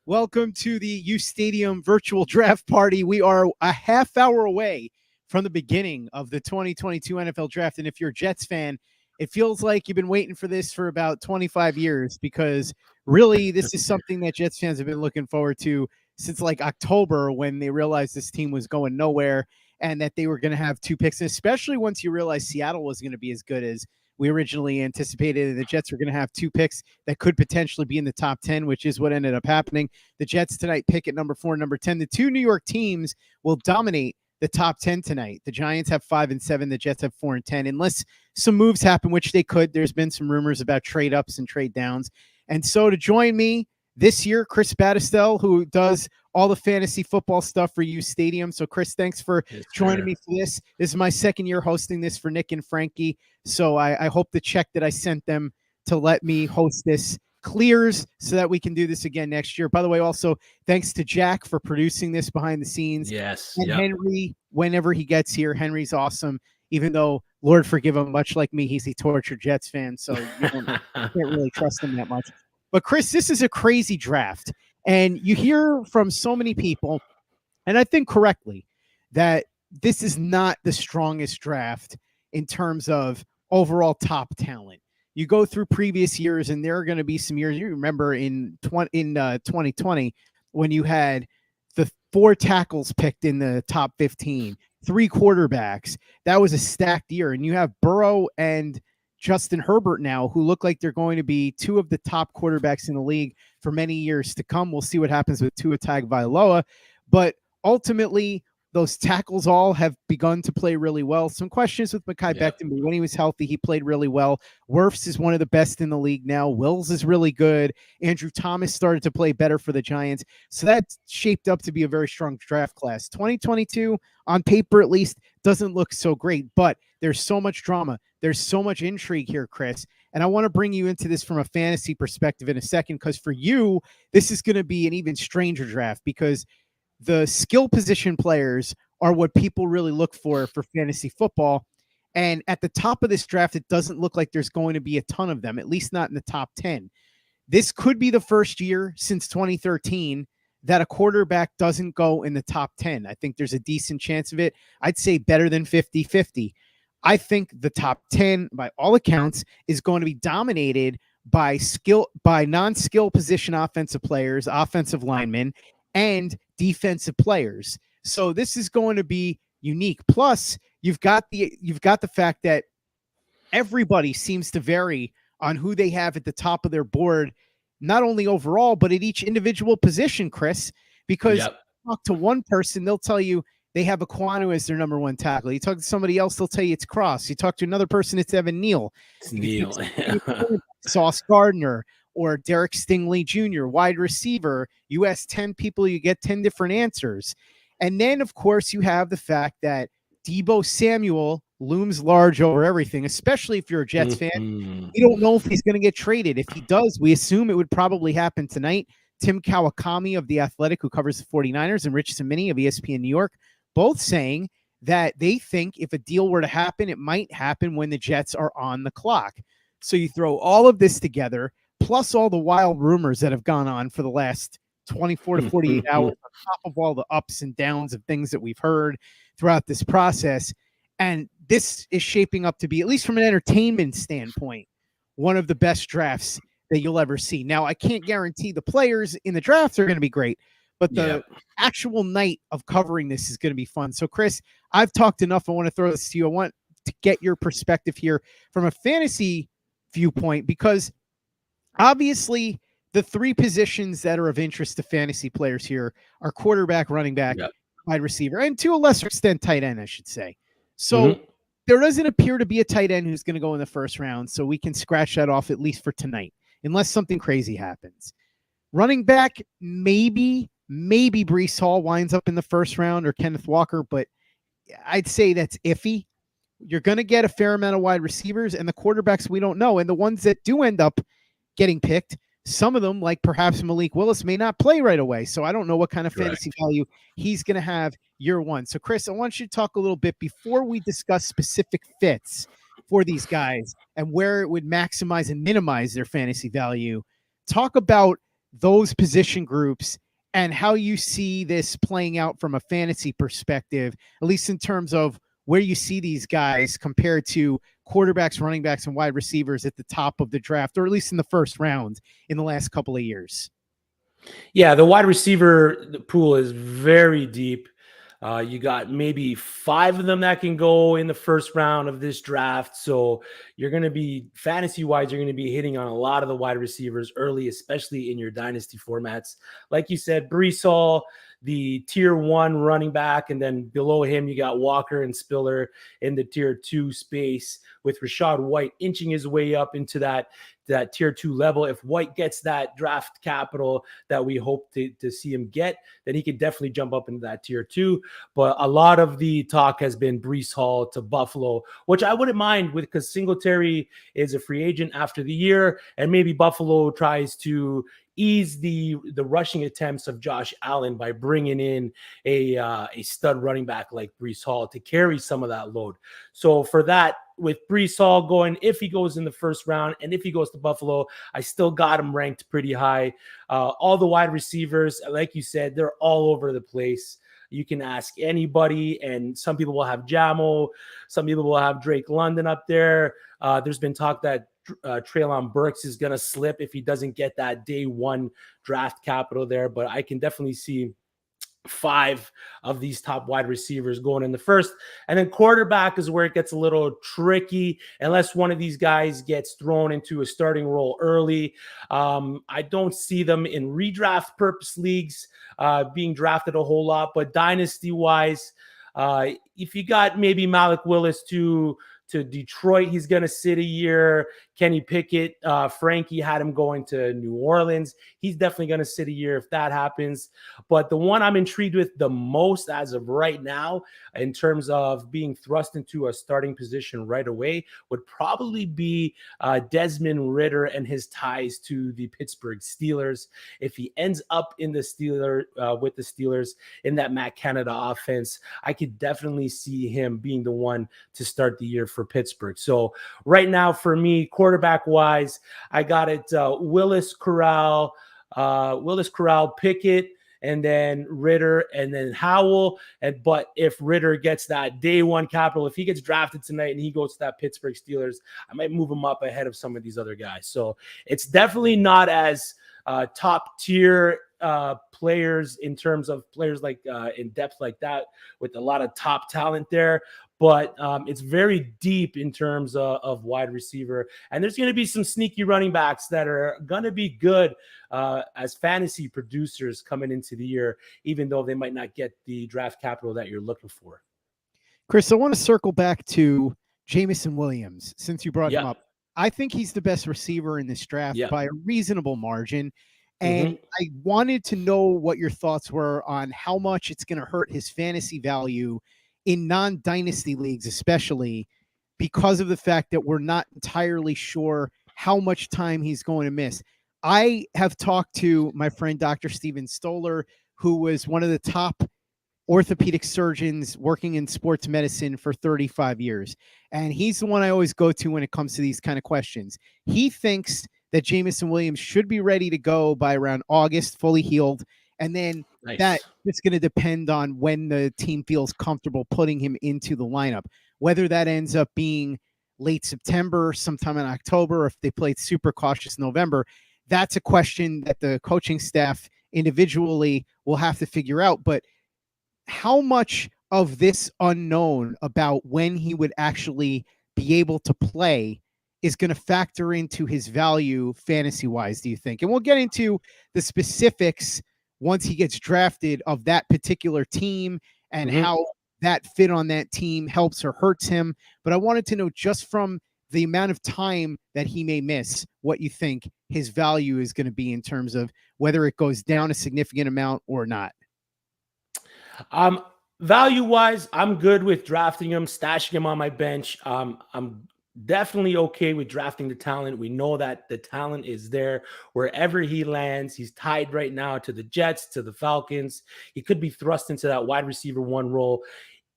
Welcome to the uSTADIUM virtual draft party. We are a half hour away from the beginning of the 2022 NFL draft. And if you're a Jets fan, it feels like you've been waiting for this for about 25 years because really this is something that Jets fans have been looking forward to since like October when they realized this team was going nowhere and that they were going to have two picks, especially once you realize Seattle was going to be as good as we originally anticipated. The Jets were going to have two picks that could potentially be in the top 10, which is what ended up happening. The Jets tonight pick at number 4 and number 10. The two New York teams will dominate the top 10 tonight. The Giants have 5 and 7. The Jets have 4 and 10. Unless some moves happen, which they could. There's been some rumors about trade ups and trade downs. And so to join me this year, Chris Battistel, who does all the fantasy football stuff for uSTADIUM. So, Chris, thanks for joining me for this. This is my second year hosting this for Nick and Frankie. So I hope the check that I sent them to let me host this clears so that we can do this again next year. By the way, also, thanks to Jack for producing this behind the scenes. Yes. And Henry, whenever he gets here, Henry's awesome, even though, Lord forgive him, much like me, he's a tortured Jets fan. So you can't really trust him that much. But, Chris, this is a crazy draft. And you hear from so many people, and I think correctly, that this is not the strongest draft in terms of overall top talent. You go through previous years, and there are going to be some years. You remember in 2020 when you had the 4 tackles picked in the top 15, 3 quarterbacks. That was a stacked year. And you have Burrow and Justin Herbert now, who look like they're going to be 2 of the top quarterbacks in the league for many years to come. We'll see what happens with Tua Tagovailoa. But ultimately, those tackles all have begun to play really well. Some questions with Mekhi Becton, but when he was healthy, he played really well. Wirfs is one of the best in the league now. Wills is really good. Andrew Thomas started to play better for the Giants. So that shaped up to be a very strong draft class. 2022, on paper at least, doesn't look so great, but there's so much drama. There's so much intrigue here, Chris. And I want to bring you into this from a fantasy perspective in a second, because for you, this is going to be an even stranger draft because the skill position players are what people really look for fantasy football. And at the top of this draft, it doesn't look like there's going to be a ton of them, at least not in the top 10. This could be the first year since 2013 that a quarterback doesn't go in the top 10. I think there's a decent chance of it. I'd say better than 50-50. I think the top 10, by all accounts, is going to be dominated by non-skill position offensive players, offensive linemen, and defensive players. So this is going to be unique. Plus, you've got the fact that everybody seems to vary on who they have at the top of their board, not only overall, but at each individual position, Chris, because you talk to one person, they'll tell you they have Aquanu as their number 1 tackle. You talk to somebody else, they'll tell you it's Cross. You talk to another person, it's Evan Neal. It's Neal. Sauce Gardner or Derek Stingley Jr., wide receiver. You ask 10 people, you get 10 different answers. And then, of course, you have the fact that Deebo Samuel looms large over everything, especially if you're a Jets fan. You don't know if he's going to get traded. If he does, we assume it would probably happen tonight. Tim Kawakami of The Athletic, who covers the 49ers, and Rich Cimini of ESPN New York, both saying that they think if a deal were to happen, it might happen when the Jets are on the clock. So you throw all of this together, plus all the wild rumors that have gone on for the last 24 to 48 hours, on top of all the ups and downs of things that we've heard throughout this process. And this is shaping up to be, at least from an entertainment standpoint, one of the best drafts that you'll ever see. Now, I can't guarantee the players in the drafts are going to be great, but the actual night of covering this is going to be fun. So, Chris, I've talked enough. I want to throw this to you. I want to get your perspective here from a fantasy viewpoint, because obviously the 3 positions that are of interest to fantasy players here are quarterback, running back, wide receiver, and to a lesser extent, tight end, I should say. So there doesn't appear to be a tight end who's going to go in the first round, so we can scratch that off at least for tonight, unless something crazy happens. Running back, maybe Breece Hall winds up in the first round, or Kenneth Walker, but I'd say that's iffy. You're going to get a fair amount of wide receivers, and the quarterbacks we don't know. And the ones that do end up getting picked, some of them, like perhaps Malik Willis, may not play right away. So I don't know what kind of fantasy value he's going to have year 1. So, Chris, I want you to talk a little bit before we discuss specific fits for these guys and where it would maximize and minimize their fantasy value. Talk about those position groups and how you see this playing out from a fantasy perspective, at least in terms of where you see these guys compared to quarterbacks, running backs, and wide receivers at the top of the draft, or at least in the first round in the last couple of years. Yeah, the wide receiver pool is very deep. You got maybe 5 of them that can go in the first round of this draft. So you're going to be, fantasy-wise, you're going to be hitting on a lot of the wide receivers early, especially in your dynasty formats. Like you said, Breece Hall, the tier 1 running back, and then below him you got Walker and Spiller in the tier 2 space, with Rachaad White inching his way up into that tier 2 level. If White gets that draft capital that we hope to see him get, then he could definitely jump up into that tier 2. But a lot of the talk has been Breece Hall to Buffalo, which I wouldn't mind with, because Singletary is a free agent after the year, and maybe Buffalo tries to ease the rushing attempts of Josh Allen by bringing in a stud running back like Breece Hall to carry some of that load. So for that, with Breece Hall going, if he goes in the first round and if he goes to Buffalo, I still got him ranked pretty high. All the wide receivers, like you said, they're all over the place. You can ask anybody, and some people will have Jamo, some people will have Drake London up there. There's been talk that Treylon Burks is going to slip if he doesn't get that day 1 draft capital there, but I can definitely see 5 of these top wide receivers going in the first. And then quarterback is where it gets a little tricky unless one of these guys gets thrown into a starting role early. I don't see them in redraft purpose leagues being drafted a whole lot, but dynasty wise, if you got maybe Malik Willis to Detroit, he's going to sit a year. Kenny Pickett, Frankie had him going to New Orleans. He's definitely going to sit a year if that happens. But the one I'm intrigued with the most as of right now, in terms of being thrust into a starting position right away, would probably be Desmond Ridder and his ties to the Pittsburgh Steelers. If he ends up in the with the Steelers in that Matt Canada offense, I could definitely see him being the one to start the year for Pittsburgh. So right now for me, quarterback wise, I got it Willis Corral, Pickett, and then Ridder, and then Howell. But if Ridder gets that day 1 capital, if he gets drafted tonight and he goes to that Pittsburgh Steelers, I might move him up ahead of some of these other guys. So it's definitely not as top tier players in terms of players like in depth like that, with a lot of top talent there. But it's very deep in terms of wide receiver. And there's going to be some sneaky running backs that are going to be good as fantasy producers coming into the year, even though they might not get the draft capital that you're looking for. Chris, I want to circle back to Jameson Williams, since you brought him up. I think he's the best receiver in this draft by a reasonable margin. And I wanted to know what your thoughts were on how much it's going to hurt his fantasy value in non-dynasty leagues, especially because of the fact that we're not entirely sure how much time he's going to miss. I have talked to my friend, Dr. Steven Stoller, who was one of the top orthopedic surgeons working in sports medicine for 35 years. And he's the one I always go to when it comes to these kind of questions. He thinks that Jameson Williams should be ready to go by around August, fully healed. And then that it's going to depend on when the team feels comfortable putting him into the lineup, whether that ends up being late September, sometime in October, or if they played super cautious November. That's a question that the coaching staff individually will have to figure out. But how much of this unknown about when he would actually be able to play is going to factor into his value fantasy-wise, do you think? And we'll get into the specifics once he gets drafted of that particular team and how that fit on that team helps or hurts him. But I wanted to know, just from the amount of time that he may miss, what you think his value is going to be in terms of whether it goes down a significant amount or not. Value-wise, I'm good with drafting him, stashing him on my bench. I'm definitely okay with drafting the talent. We know that the talent is there wherever he lands. He's tied right now to the Jets, to the Falcons. He could be thrust into that wide receiver 1 role.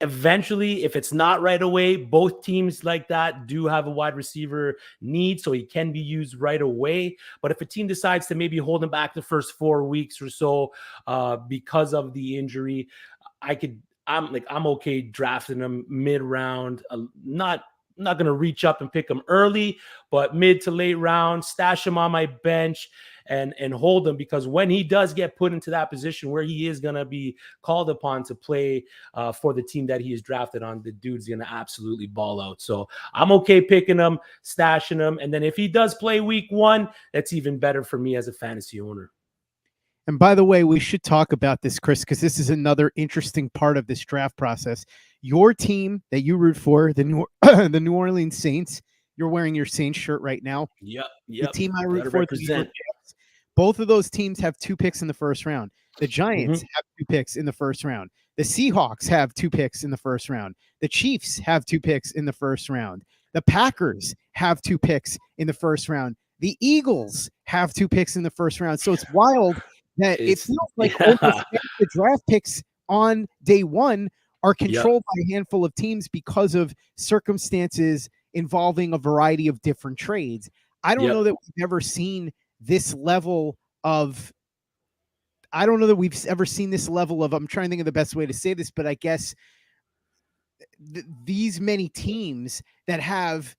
eventually, if it's not right away, both teams like that do have a wide receiver need, so he can be used right away. But if a team decides to maybe hold him back the first 4 weeks or so because of the injury, I'm okay drafting him mid-round. Not going to reach up and pick him early, but mid to late round, stash him on my bench and hold him, because when he does get put into that position where he is going to be called upon to play for the team that he is drafted on, the dude's going to absolutely ball out. So I'm okay picking him, stashing him. And then if he does play week 1, that's even better for me as a fantasy owner. And by the way, we should talk about this, Chris, because this is another interesting part of this draft process. Your team that you root for, the New Orleans Saints, you're wearing your Saints shirt right now. Yep. The team I root for, the New York Jets, both of those teams have 2 picks in the first round. The Giants have 2 picks in the first round. The Seahawks have 2 picks in the first round. The Chiefs have 2 picks in the first round. The Packers have 2 picks in the first round. The Eagles have 2 picks in the first round. So it's wild that it feels like almost the draft picks on day 1 are controlled by a handful of teams because of circumstances involving a variety of different trades. I don't know that we've ever seen this level of, I'm trying to think of the best way to say this, but I guess these many teams that have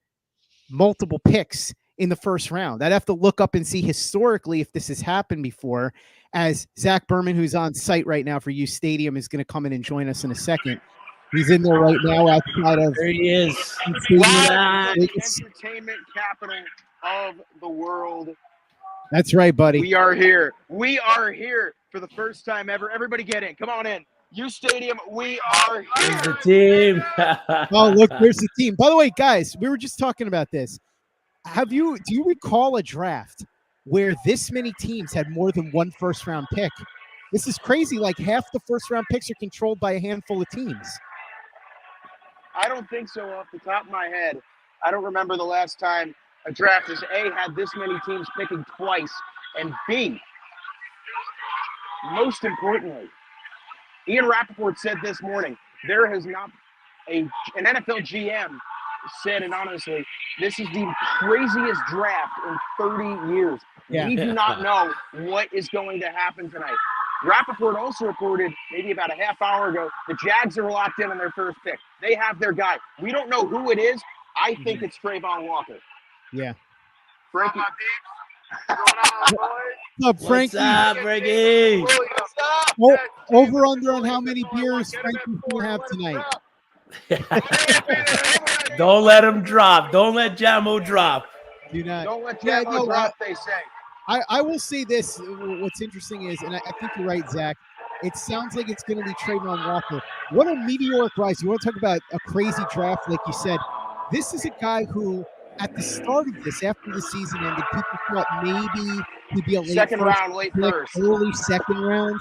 multiple picks in the first round. I'd have to look up and see historically if this has happened before, as Zach Berman, who's on site right now for uSTADIUM, is going to come in and join us in a second. He's in there right now outside of. There he is. Entertainment capital of the world. That's right, buddy. We are here. We are here for the first time ever. Everybody get in. Come on in. uSTADIUM, we are here. There's the team. Oh, look, there's the team. By the way, guys, we were just talking about this. Do you recall a draft where this many teams had more than 1 first-round pick? This is crazy. Like half the first-round picks are controlled by a handful of teams. I don't think so off the top of my head. I don't remember the last time a draft has A, had this many teams picking twice, and B, most importantly, Ian Rappaport said this morning, there has not an NFL GM said, and honestly, this is the craziest draft in 30 years. Yeah. We do not know what is going to happen tonight. Rappaport also reported maybe about a half hour ago, the Jags are locked in on their first pick. They have their guy. We don't know who it is. I think it's Trayvon Walker. Yeah. Frankie. What's up, Frankie? What's up, Frankie? Over under on how many beers Frankie's going to have tonight. Don't let him drop. Don't let Jamo drop. Do not. Don't let Jamo drop, they say. I will say this. What's interesting is, and I think you're right, Zach, it sounds like it's going to be Trayvon Walker. What a meteoric rise. You want to talk about a crazy draft, like you said. This is a guy who, at the start of this, after the season ended, people thought maybe he'd be a late second round, late first. Early second round.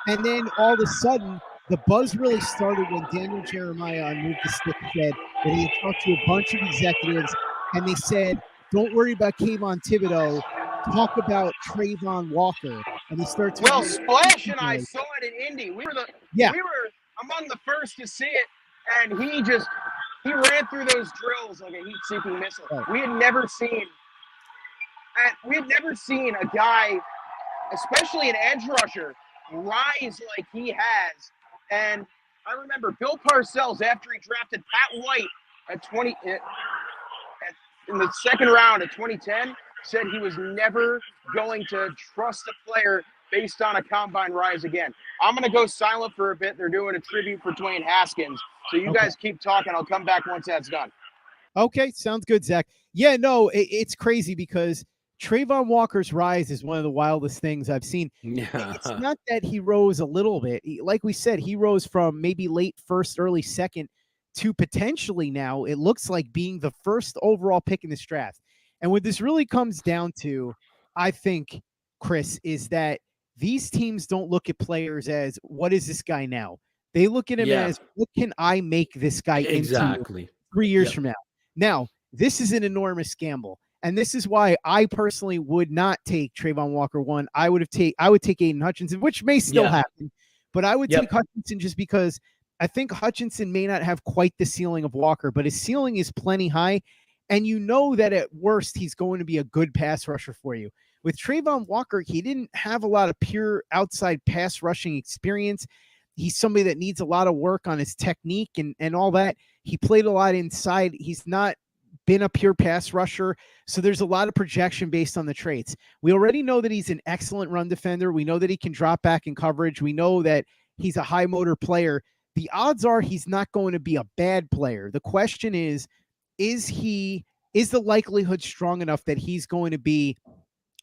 And then all of a sudden, the buzz really started when Daniel Jeremiah on Move the Stick said that he had talked to a bunch of executives, and they said, don't worry about Kayvon Thibodeaux. Talk about Trayvon Walker. And he started Well, Splash and I saw it in Indy. We were among the first to see it, and he ran through those drills like a heat-seeking missile. Right. We had never seen a guy, especially an edge rusher, rise like he has. And I remember Bill Parcells, after he drafted Pat White in the second round of 2010, said he was never going to trust a player based on a combine rise again. I'm going to go silent for a bit. They're doing a tribute for Dwayne Haskins. So you guys keep talking. I'll come back once that's done. Okay, sounds good, Zach. Yeah, no, it's crazy because Trayvon Walker's rise is one of the wildest things I've seen. Yeah. It's not that he rose a little bit. Like we said, he rose from maybe late first, early second to potentially now it looks like being the first overall pick in this draft. And what this really comes down to, I think, Chris, is that these teams don't look at players as, what is this guy now? They look at him as, what can I make this guy into 3 years from now? Now, this is an enormous gamble. And this is why I personally would not take Trayvon Walker 1. I would take Aiden Hutchinson, which may still happen, but I would take Hutchinson just because I think Hutchinson may not have quite the ceiling of Walker, but his ceiling is plenty high. And you know that at worst, he's going to be a good pass rusher for you. With Trayvon Walker, he didn't have a lot of pure outside pass rushing experience. He's somebody that needs a lot of work on his technique and all that. He played a lot inside. He's not been a pure pass rusher. So there's a lot of projection based on the traits. We already know that he's an excellent run defender. We know that he can drop back in coverage. We know that he's a high motor player. The odds are he's not going to be a bad player. The question is the likelihood strong enough that he's going to be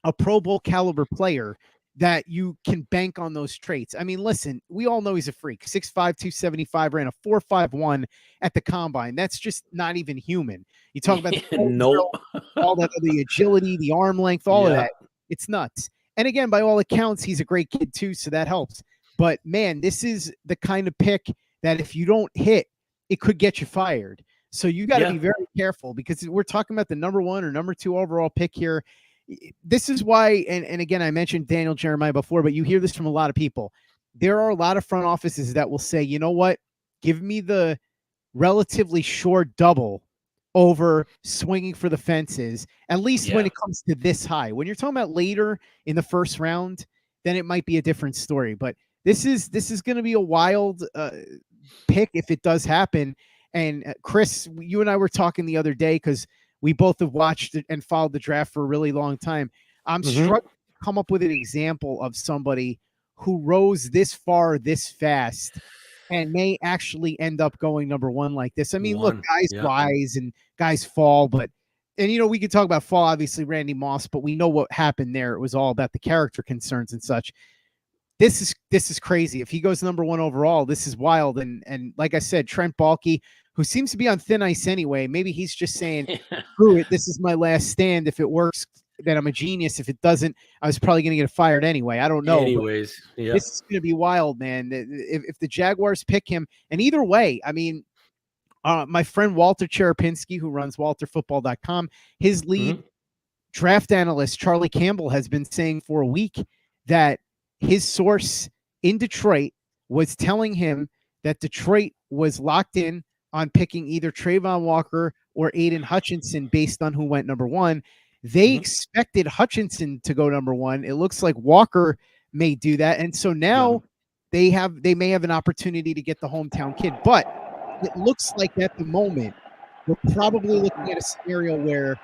a Pro Bowl caliber player that you can bank on those traits? I mean, listen, we all know he's a freak. 6'5", 275, ran a 4.51 at the combine. That's just not even human. You talk about all that, the agility, the arm length, all of that. It's nuts. And again, by all accounts, he's a great kid too, so that helps. But man, this is the kind of pick that if you don't hit, it could get you fired. So you got to be very careful, because we're talking about the number 1 or number 2 overall pick here. This is why, and again, I mentioned Daniel Jeremiah before, but you hear this from a lot of people. There are a lot of front offices that will say, you know what, give me the relatively short double over swinging for the fences, at least when it comes to this high. When you're talking about later in the first round, then it might be a different story. But this is going to be a wild pick if it does happen. And Chris, you and I were talking the other day, because we both have watched and followed the draft for a really long time. I'm struggling to come up with an example of somebody who rose this far, this fast, and may actually end up going number 1 like this. I mean, look, guys rise and guys fall, and we could talk about fall, obviously Randy Moss, but we know what happened there. It was all about the character concerns and such. This is crazy. If he goes number 1 overall, this is wild. And like I said, Trent Baalke, who seems to be on thin ice anyway, maybe he's just saying, screw it, this is my last stand. If it works, then I'm a genius. If it doesn't, I was probably going to get fired anyway. I don't know. Anyways, this is going to be wild, man. If the Jaguars pick him, and either way, I mean, my friend Walter Cherepinski, who runs WalterFootball.com, his lead draft analyst, Charlie Campbell, has been saying for a week that his source in Detroit was telling him that Detroit was locked in on picking either Trayvon Walker or Aiden Hutchinson based on who went number 1. They expected Hutchinson to go number 1. It looks like Walker may do that. And so now they may have an opportunity to get the hometown kid. But it looks like at the moment, we're probably looking at a scenario where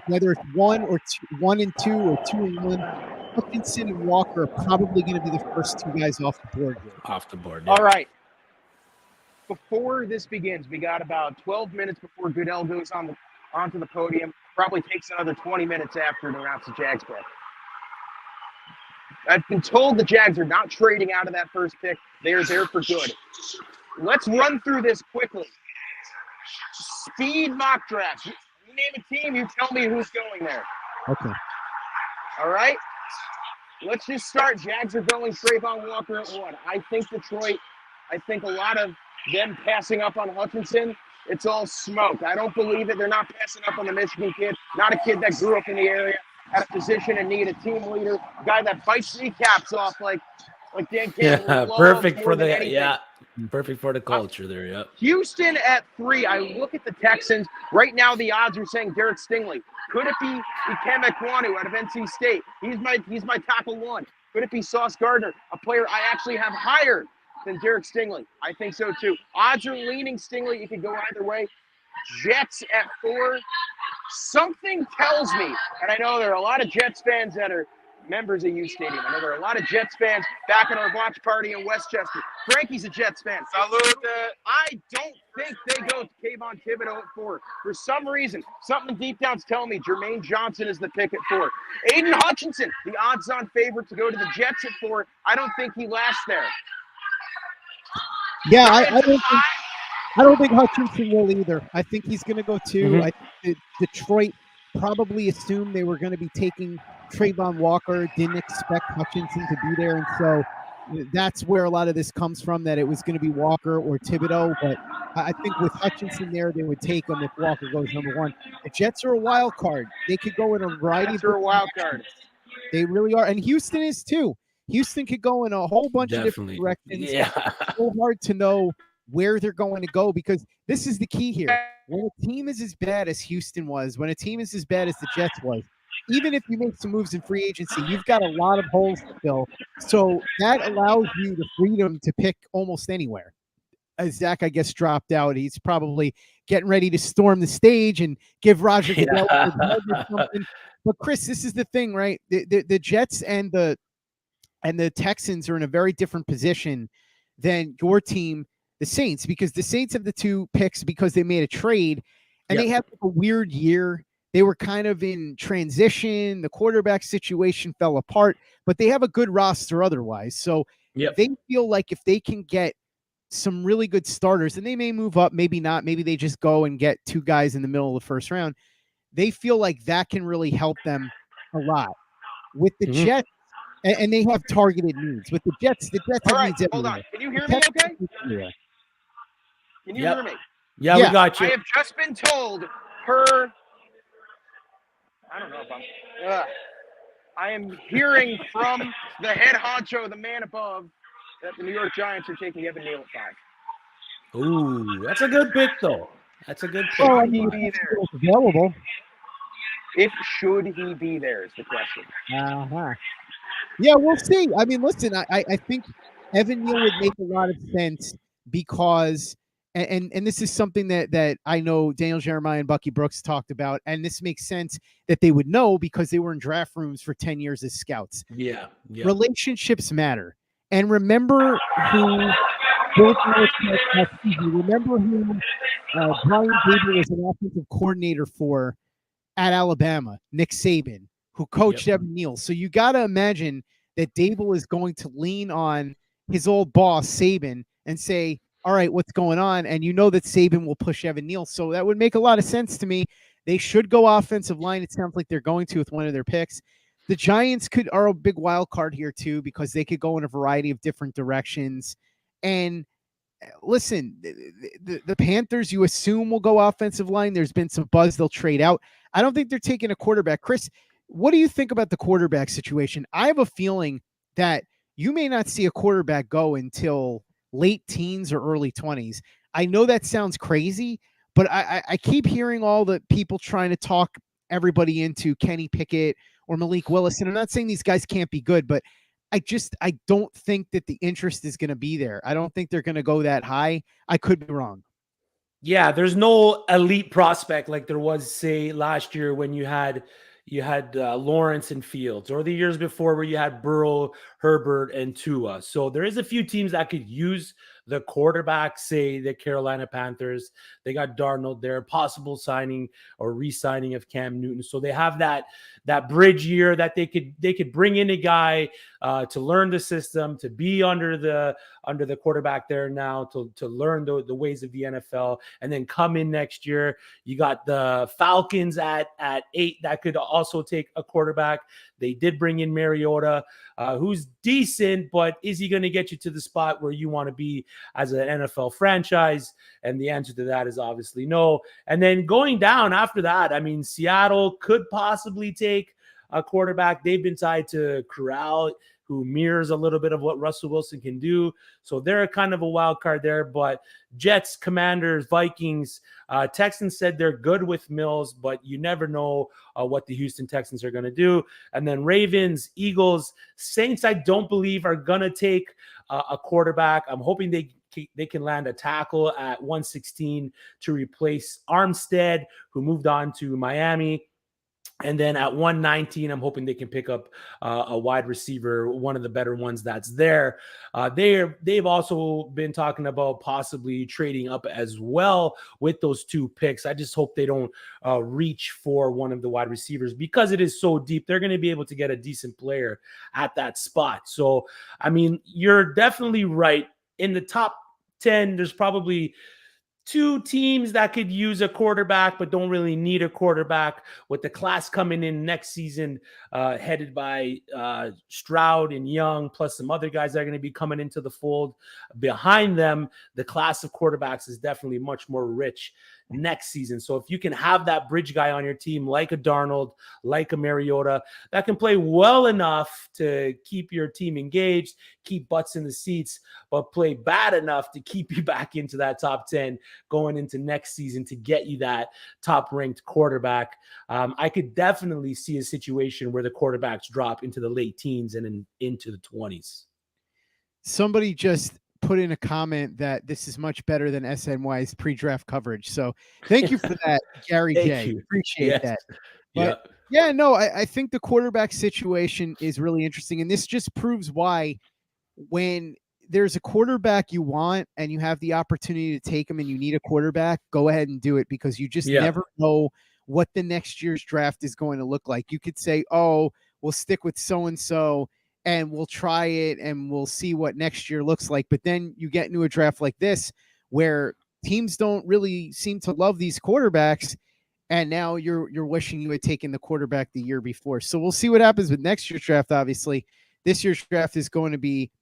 whether it's 1 and 2 or 2 and 1, Hutchinson and Walker are probably going to be the first 2 guys off the board here. Off the board. All right. Before this begins, we got about 12 minutes before Goodell goes onto the podium. Probably takes another 20 minutes after to announce the Jags pick. I've been told the Jags are not trading out of that first pick. They are there for good. Let's run through this quickly. Speed mock draft. You name a team, you tell me who's going there. Okay. All right? Let's just start. Jags are going Trayvon Walker at 1. I think Detroit, I think a lot of them passing up on Hutchinson, it's all smoke. I don't believe it. They're not passing up on the Michigan kid, not a kid that grew up in the area, had a position and need, a team leader, a guy that bites kneecaps off like Dan Campbell. Perfect for the culture there. Yeah. Houston at 3. I look at the Texans right now. The odds are saying Derek Stingley. Could it be Ikem Ekwonu out of NC State? He's my tackle 1. Could it be Sauce Gardner, a player I actually have higher than Derek Stingley? I think so too. Odds are leaning Stingley. You could go either way. Jets at 4. Something tells me, and I know there are a lot of Jets fans that are members of uSTADIUM. I know there are a lot of Jets fans back at our watch party in Westchester. Frankie's a Jets fan. Salute. I don't think they go to Kayvon Thibodeaux at 4. For some reason, something deep down's telling me Jermaine Johnson is the pick at 4. Aiden Hutchinson, the odds-on favorite to go to the Jets at 4. I don't think he lasts there. Yeah, I don't think Hutchinson will either. I think he's going to go 2. I think Detroit probably assumed they were going to be taking Trayvon Walker, didn't expect Hutchinson to be there, and so that's where a lot of this comes from, that it was going to be Walker or Thibodeaux. But I think with Hutchinson there, they would take him if Walker goes number 1. The Jets are a wild card. They could go in a variety of a wild card. They really are, and Houston is too. Houston could go in a whole bunch of different directions. Yeah. It's so hard to know where they're going to go, because this is the key here. When a team is as bad as Houston was, when a team is as bad as the Jets was, even if you make some moves in free agency, you've got a lot of holes to fill. So that allows you the freedom to pick almost anywhere. Zach, I guess, dropped out. He's probably getting ready to storm the stage and give Roger Goodell a hug or something. But Chris, this is the thing, right? The Jets and the Texans are in a very different position than your team, the Saints, because the Saints have the 2 picks because they made a trade, and they have a weird year. They were kind of in transition. The quarterback situation fell apart, but they have a good roster otherwise. So they feel like if they can get some really good starters, and they may move up, maybe not, maybe they just go and get 2 guys in the middle of the first round. They feel like that can really help them a lot. With the Jets, and they have targeted needs. With the Jets all have needs hold everywhere. on. Can you hear me okay? Can you hear me? Yeah, we got you. I have just been told per, I don't know if I am hearing from the head honcho, the man above, that the New York Giants are taking Evan Neal at 5. Ooh, that's a good pick, though. That's a good pick. Oh, I mean, he's available. Should he be there is the question. Yeah, we'll see. I mean, listen, I think Evan Neal would make a lot of sense because, and this is something that I know Daniel Jeremiah and Bucky Brooks talked about, and this makes sense that they would know because they were in draft rooms for 10 years as scouts. Yeah. Relationships matter. And remember who remember who Brian Daboll was an offensive coordinator for at Alabama, Nick Saban, who coached Evan Neal. So you got to imagine that Daboll is going to lean on his old boss, Saban, and say, all right, what's going on? And you know that Saban will push Evan Neal. So that would make a lot of sense to me. They should go offensive line. It sounds like they're going to with one of their picks. The Giants are a big wild card here too, because they could go in a variety of different directions. And listen, the Panthers, you assume, will go offensive line. There's been some buzz they'll trade out. I don't think they're taking a quarterback. Chris, what do you think about the quarterback situation? I have a feeling that you may not see a quarterback go until late teens or early 20s. I know that sounds crazy, but I keep hearing all the people trying to talk everybody into Kenny Pickett or Malik Willis. And I'm not saying these guys can't be good, but I don't think that the interest is going to be there. I don't think they're going to go that high. I could be wrong. Yeah, there's no elite prospect like there was, say, last year when you had Lawrence and Fields, or the years before where you had Burrow, Herbert, and Tua. So there is a few teams that could use the quarterback, say the Carolina Panthers. They got Darnold there, possible signing or re-signing of Cam Newton. So they have that bridge year that they could bring in a guy to learn the system, to be under the quarterback there now, to learn the ways of the NFL, and then come in next year. You got the Falcons at 8 that could also take a quarterback. They did bring in Mariota, who's decent, but is he going to get you to the spot where you want to be as an NFL franchise? And the answer to that is obviously no. And then going down after that, I mean, Seattle could possibly take a quarterback. They've been tied to Corral, who mirrors a little bit of what Russell Wilson can do. So they're kind of a wild card there. But Jets, Commanders, Vikings, Texans said they're good with Mills, but you never know what the Houston Texans are going to do. And then Ravens, Eagles, Saints, I don't believe are going to take a quarterback. I'm hoping they can land a tackle at 116 to replace Armstead, who moved on to Miami. And then at 119, I'm hoping they can pick up a wide receiver, one of the better ones that's there. They've also been talking about possibly trading up as well with those 2 picks. I just hope they don't reach for one of the wide receivers, because it is so deep. They're going to be able to get a decent player at that spot. So, I mean, you're definitely right. In the top 10, there's probably 2 teams that could use a quarterback but don't really need a quarterback, with the class coming in next season headed by Stroud and Young, plus some other guys that are going to be coming into the fold behind them. The class of quarterbacks is definitely much more rich next season. So if you can have that bridge guy on your team, like a Darnold, like a Mariota, that can play well enough to keep your team engaged, keep butts in the seats, but play bad enough to keep you back into that top 10 going into next season to get you that top ranked quarterback. I could definitely see a situation where the quarterbacks drop into the late teens and into the 20s. Somebody just put in a comment that this is much better than SNY's pre-draft coverage. So thank you for that, Gary J. Appreciate that. But yeah, no, I think the quarterback situation is really interesting. And this just proves why when there's a quarterback you want and you have the opportunity to take him and you need a quarterback, go ahead and do it, because you just never know what the next year's draft is going to look like. You could say, oh, we'll stick with so-and-so and we'll try it and we'll see what next year looks like. But then you get into a draft like this where teams don't really seem to love these quarterbacks, and now you're wishing you had taken the quarterback the year before. So we'll see what happens with next year's draft. Obviously, this year's draft is going to be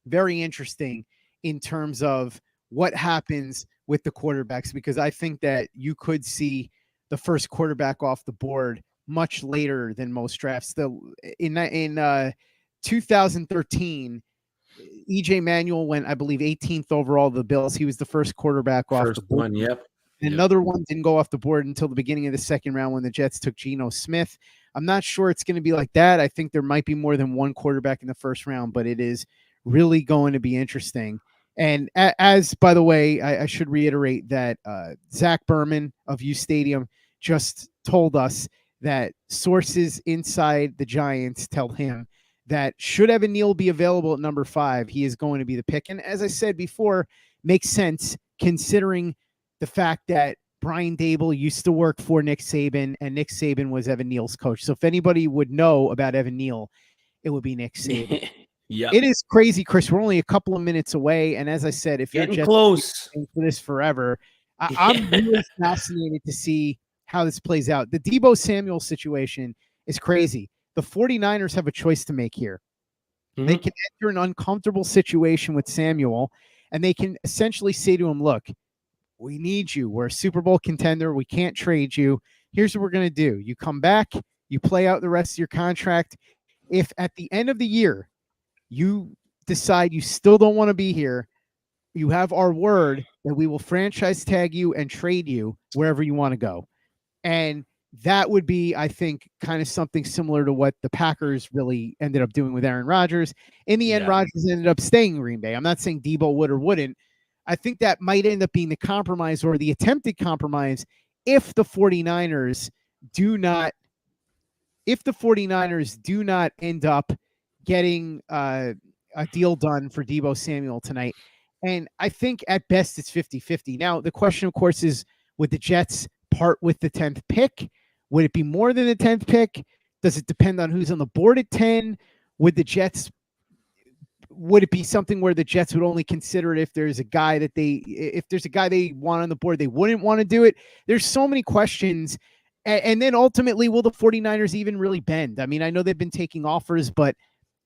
very interesting in terms of what happens with the quarterbacks, because I think that you could see the first quarterback off the board much later than most drafts. In 2013, EJ Manuel went, I believe, 18th overall to the Bills. He was the first quarterback off the board. Another one didn't go off the board until the beginning of the second round when the Jets took Geno Smith. I'm not sure it's going to be like that. I think there might be more than one quarterback in the first round, but it is really going to be interesting. And as by the way, I should reiterate that Zach Berman of uSTADIUM just told us that sources inside the Giants tell him that should Evan Neal be available at number 5, he is going to be the pick. And as I said before, makes sense considering the fact that Brian Daboll used to work for Nick Saban, and Nick Saban was Evan Neal's coach. So if anybody would know about Evan Neal, it would be Nick Saban. It is crazy, Chris. We're only a couple of minutes away. And as I said, if you're just close for this forever, I'm really fascinated to see how this plays out. The Deebo Samuel situation is crazy. The 49ers have a choice to make here. Mm-hmm. They can enter an uncomfortable situation with Samuel, and they can essentially say to him, look, we need you. We're a Super Bowl contender. We can't trade you. Here's what we're going to do. You come back, you play out the rest of your contract. If at the end of the year, you decide you still don't want to be here, you have our word that we will franchise tag you and trade you wherever you want to go. And that would be, I think, kind of something similar to what the Packers really ended up doing with Aaron Rodgers. In the end, Rodgers ended up staying in Green Bay. I'm not saying Deebo would or wouldn't. I think that might end up being the compromise or the attempted compromise if the 49ers do not end up getting a deal done for Deebo Samuel tonight. And I think at best it's 50-50. Now, the question, of course, is would the Jets part with the 10th pick? Would it be more than the 10th pick? Does it depend on who's on the board at 10? Would it be something where the Jets would only consider it if there's a guy they want on the board, they wouldn't want to do it? There's so many questions. And then ultimately, will the 49ers even really bend? I mean, I know they've been taking offers, but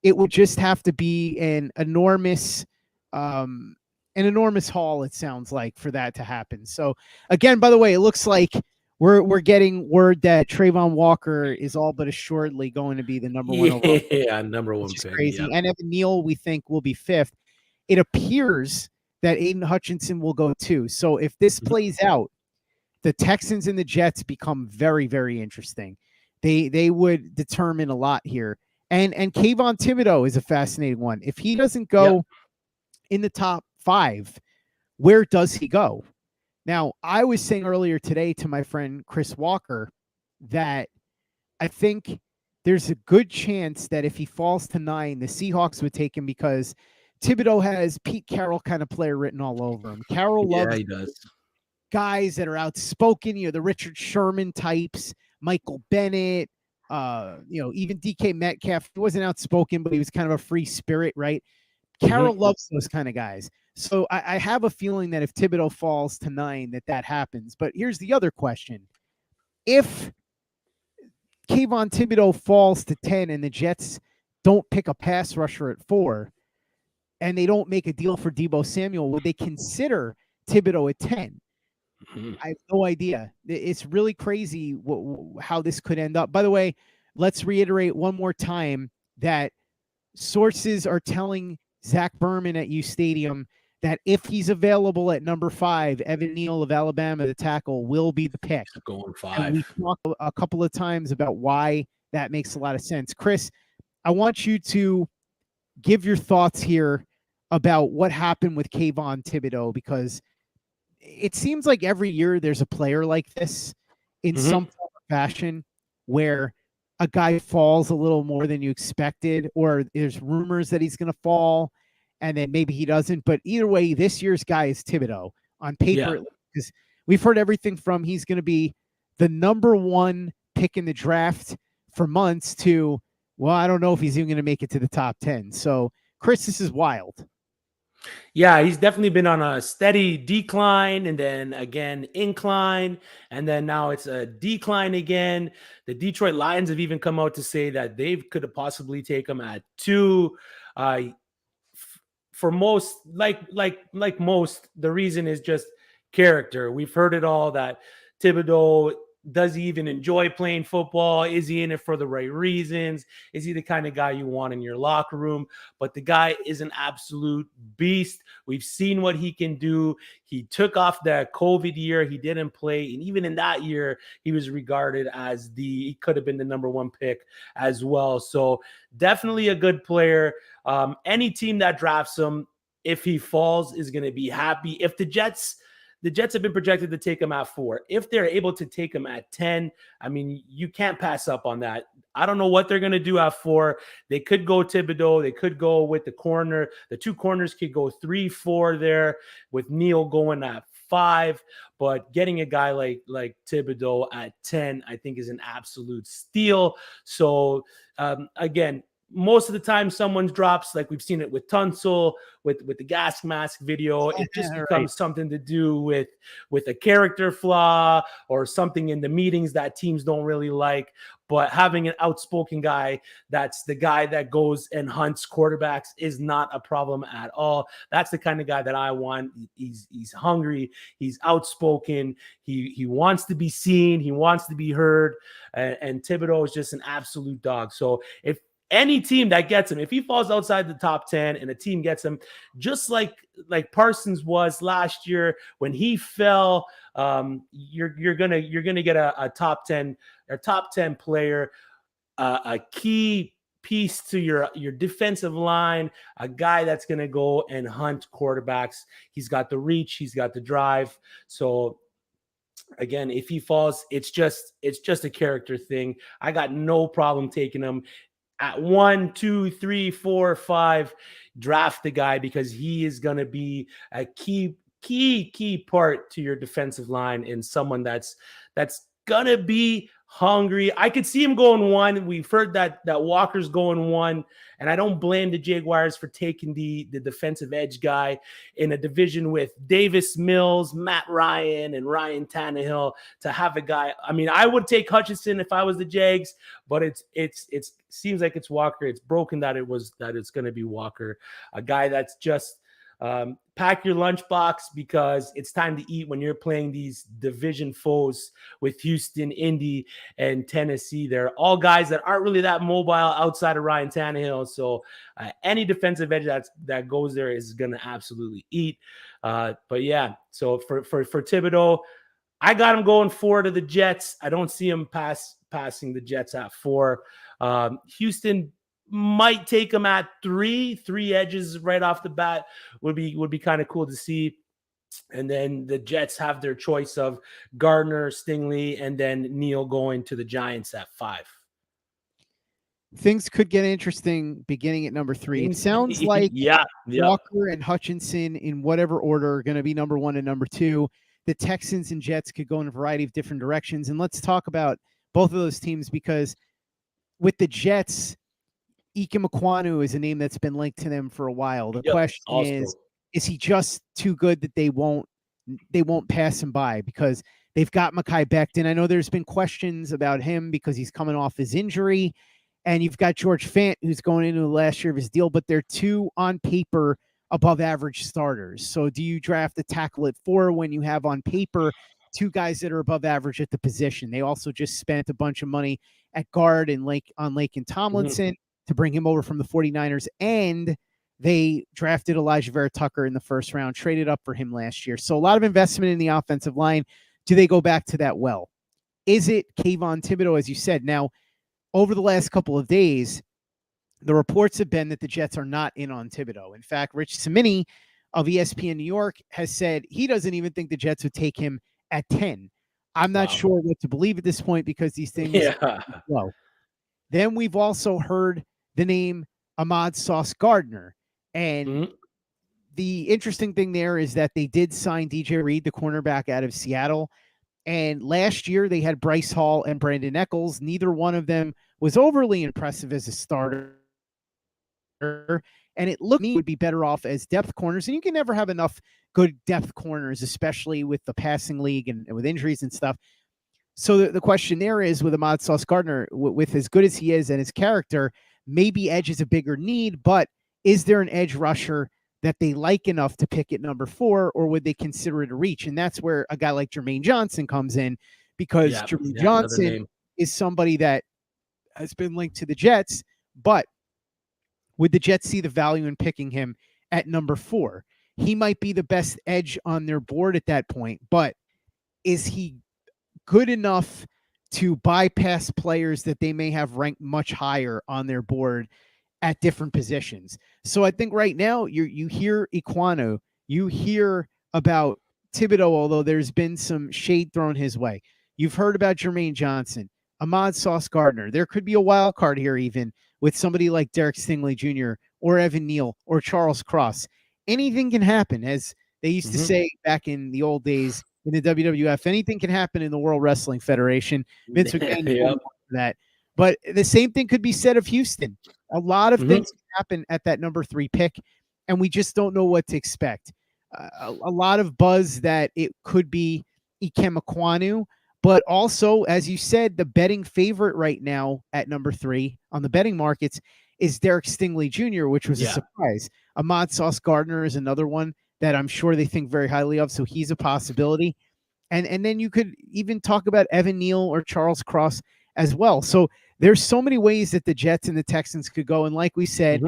it would just have to be an enormous haul, it sounds like, for that to happen. So again, by the way, it looks like we're getting word that Trayvon Walker is all but assuredly going to be the number one overall. Yeah, number one pick. Crazy. And Evan Neal, we think, will be 5th. It appears that Aiden Hutchinson will go 2. So if this plays out, the Texans and the Jets become very, very interesting. They would determine a lot here. And Kayvon Thibodeaux is a fascinating one. If he doesn't go in the top 5, where does he go? Now, I was saying earlier today to my friend Chris Walker that I think there's a good chance that if he falls to 9, the Seahawks would take him because Thibodeaux has Pete Carroll kind of player written all over him. Carroll loves guys that are outspoken, the Richard Sherman types, Michael Bennett, even DK Metcalf. He wasn't outspoken, but he was kind of a free spirit, right? Carroll loves those kind of guys. So I have a feeling that if Thibodeaux falls to 9, that happens. But here's the other question. If Kayvon Thibodeaux falls to 10 and the Jets don't pick a pass rusher at 4 and they don't make a deal for Deebo Samuel, would they consider Thibodeaux at 10? I have no idea. It's really crazy how this could end up. By the way, let's reiterate one more time that sources are telling Zach Berman at uSTADIUM that if he's available at number 5, Evan Neal of Alabama, the tackle, will be the pick. Going 5. And we talked a couple of times about why that makes a lot of sense. Chris, I want you to give your thoughts here about what happened with Kayvon Thibodeaux, because it seems like every year there's a player like this in some form or fashion where a guy falls a little more than you expected, or there's rumors that he's going to fall and then maybe he doesn't. But either way, this year's guy is Thibodeaux on paper, because we've heard everything from he's going to be the number 1 pick in the draft for months to, well, I don't know if he's even going to make it to the top 10. So, Chris, this is wild. Yeah, he's definitely been on a steady decline and then again incline, and then now it's a decline again. The Detroit Lions have even come out to say that they could have possibly take him at 2. For most, like most, the reason is just character. We've heard it all, that Thibodeaux, does he even enjoy playing football? Is he in it for the right reasons? Is he the kind of guy you want in your locker room? But the guy is an absolute beast. We've seen what he can do. He took off that COVID year. He didn't play. And even in that year, he was regarded as he could have been the number 1 pick as well. So definitely a good player. Any team that drafts him, if he falls, is going to be happy. If the Jets have been projected to take him at 4. If they're able to take him at 10, I mean, you can't pass up on that. I don't know what they're going to do at 4. They could go Thibodeaux. They could go with the corner. The 2 corners could go 3, 4 there, with Neal going at 5. But getting a guy like Thibodeaux at 10, I think, is an absolute steal. So, again, most of the time someone drops, like we've seen it with Tunsil, with the gas mask video. It just becomes something to do with a character flaw or something in the meetings that teams don't really like. But having an outspoken guy that's the guy that goes and hunts quarterbacks is not a problem at all. That's the kind of guy that I want. He's hungry. He's outspoken. He wants to be seen. He wants to be heard. And Thibodeaux is just an absolute dog. So if any team that gets him, if he falls outside the top 10 and a team gets him, just like Parsons was last year when he fell, you're gonna get a top 10 player, a key piece to your defensive line, a guy that's gonna go and hunt quarterbacks. He's got the reach, he's got the drive. So again, if he falls, it's just a character thing. I got no problem taking him at 1, 2, 3, 4, 5. Draft the guy, because he is going to be a key part to your defensive line, and someone that's going to be hungry. I could see him going 1. We've heard that Walker's going 1, and I don't blame the Jaguars for taking the defensive edge guy in a division with Davis Mills, Matt Ryan, and Ryan Tannehill. To have a guy, I mean, I would take Hutchinson if I was the Jags, but it seems like it's Walker. It's broken that it's going to be Walker, a guy that's just pack your lunchbox, because it's time to eat when you're playing these division foes with Houston, Indy, and Tennessee. They're all guys that aren't really that mobile outside of Ryan Tannehill. So any defensive edge that goes there is going to absolutely eat. But yeah, so for Thibodeaux, I got him going 4 to the Jets. I don't see him passing the Jets at 4. Houston might take him at 3 edges right off the bat. Would be kind of cool to see. And then the Jets have their choice of Gardner, Stingley, and then Neal going to the Giants at 5. Things could get interesting beginning at number 3. It sounds like Walker and Hutchinson, in whatever order, are going to be number 1 and number 2. The Texans and Jets could go in a variety of different directions. And let's talk about both of those teams, because with the Jets, Ike Mekwonu is a name that's been linked to them for a while. The question is he just too good that they won't pass him by? Because they've got Mekhi Becton. I know there's been questions about him because he's coming off his injury, and you've got George Fant, who's going into the last year of his deal, but they're two on paper above average starters. So do you draft a tackle at 4 when you have on paper 2 guys that are above average at the position? They also just spent a bunch of money at guard and Laken Tomlinson to bring him over from the 49ers, and they drafted Elijah Vera Tucker in the first round, traded up for him last year. So a lot of investment in the offensive line. Do they go back to that well? Is it Kayvon Thibodeaux, as you said? Now, over the last couple of days, the reports have been that the Jets are not in on Thibodeaux. In fact, Rich Cimini of ESPN New York has said he doesn't even think the Jets would take him at 10. I'm not sure what to believe at this point because these things are low. Then we've also heard the name Ahmad Sauce Gardner. And the interesting thing there is that they did sign DJ Reed, the cornerback out of Seattle. And last year they had Bryce Hall and Brandon Eccles. Neither one of them was overly impressive as a starter. And it looked me would be better off as depth corners. And you can never have enough good depth corners, especially with the passing league and with injuries and stuff. So the question there is with Ahmad Sauce Gardner, with as good as he is and his character, maybe edge is a bigger need, but is there an edge rusher that they like enough to pick at number 4, or would they consider it a reach? And that's where a guy like Jermaine Johnson comes in, because Jermaine Johnson is somebody that has been linked to the Jets, but would the Jets see the value in picking him at number 4? He might be the best edge on their board at that point, but is he good enough to bypass players that they may have ranked much higher on their board at different positions? So I think right now you hear Ekwonu, you hear about Thibodeaux, although there's been some shade thrown his way. You've heard about Jermaine Johnson, Ahmad Sauce Gardner. There could be a wild card here even with somebody like Derek Stingley Jr. or Evan Neal or Charles Cross. Anything can happen, as they used to say back in the old days in the WWF. Anything can happen in the World Wrestling Federation. Vince McMahon that. But the same thing could be said of Houston. A lot of things happen at that number 3 pick, and we just don't know what to expect. A lot of buzz that it could be Ikem Ekwonu, but also, as you said, the betting favorite right now at number 3 on the betting markets is Derek Stingley Jr., which was a surprise. Ahmad Sauce Gardner is another one that I'm sure they think very highly of, so he's a possibility. And then you could even talk about Evan Neal or Charles Cross as well. So there's so many ways that the Jets and the Texans could go. And like we said,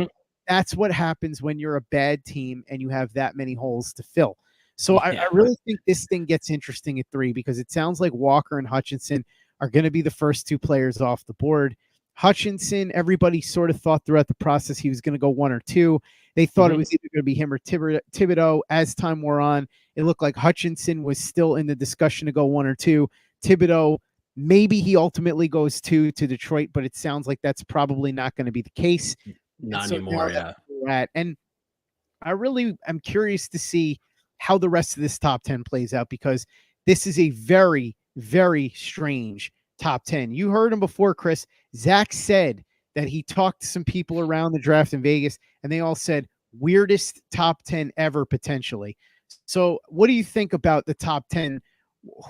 that's what happens when you're a bad team and you have that many holes to fill. So I really think this thing gets interesting at 3, because it sounds like Walker and Hutchinson are going to be the first 2 players off the board. Hutchinson, everybody sort of thought throughout the process he was going to go 1 or 2. They thought it was either going to be him or Thibodeaux. As time wore on, it looked like Hutchinson was still in the discussion to go 1 or 2. Thibodeaux, maybe he ultimately goes 2 to Detroit, but it sounds like that's probably not going to be the case. Not anymore, And I really am curious to see how the rest of this top 10 plays out, because this is a very, very strange top 10. You heard him before, Chris. Zach said that he talked to some people around the draft in Vegas, and they all said weirdest top 10 ever, potentially. So what do you think about the top 10?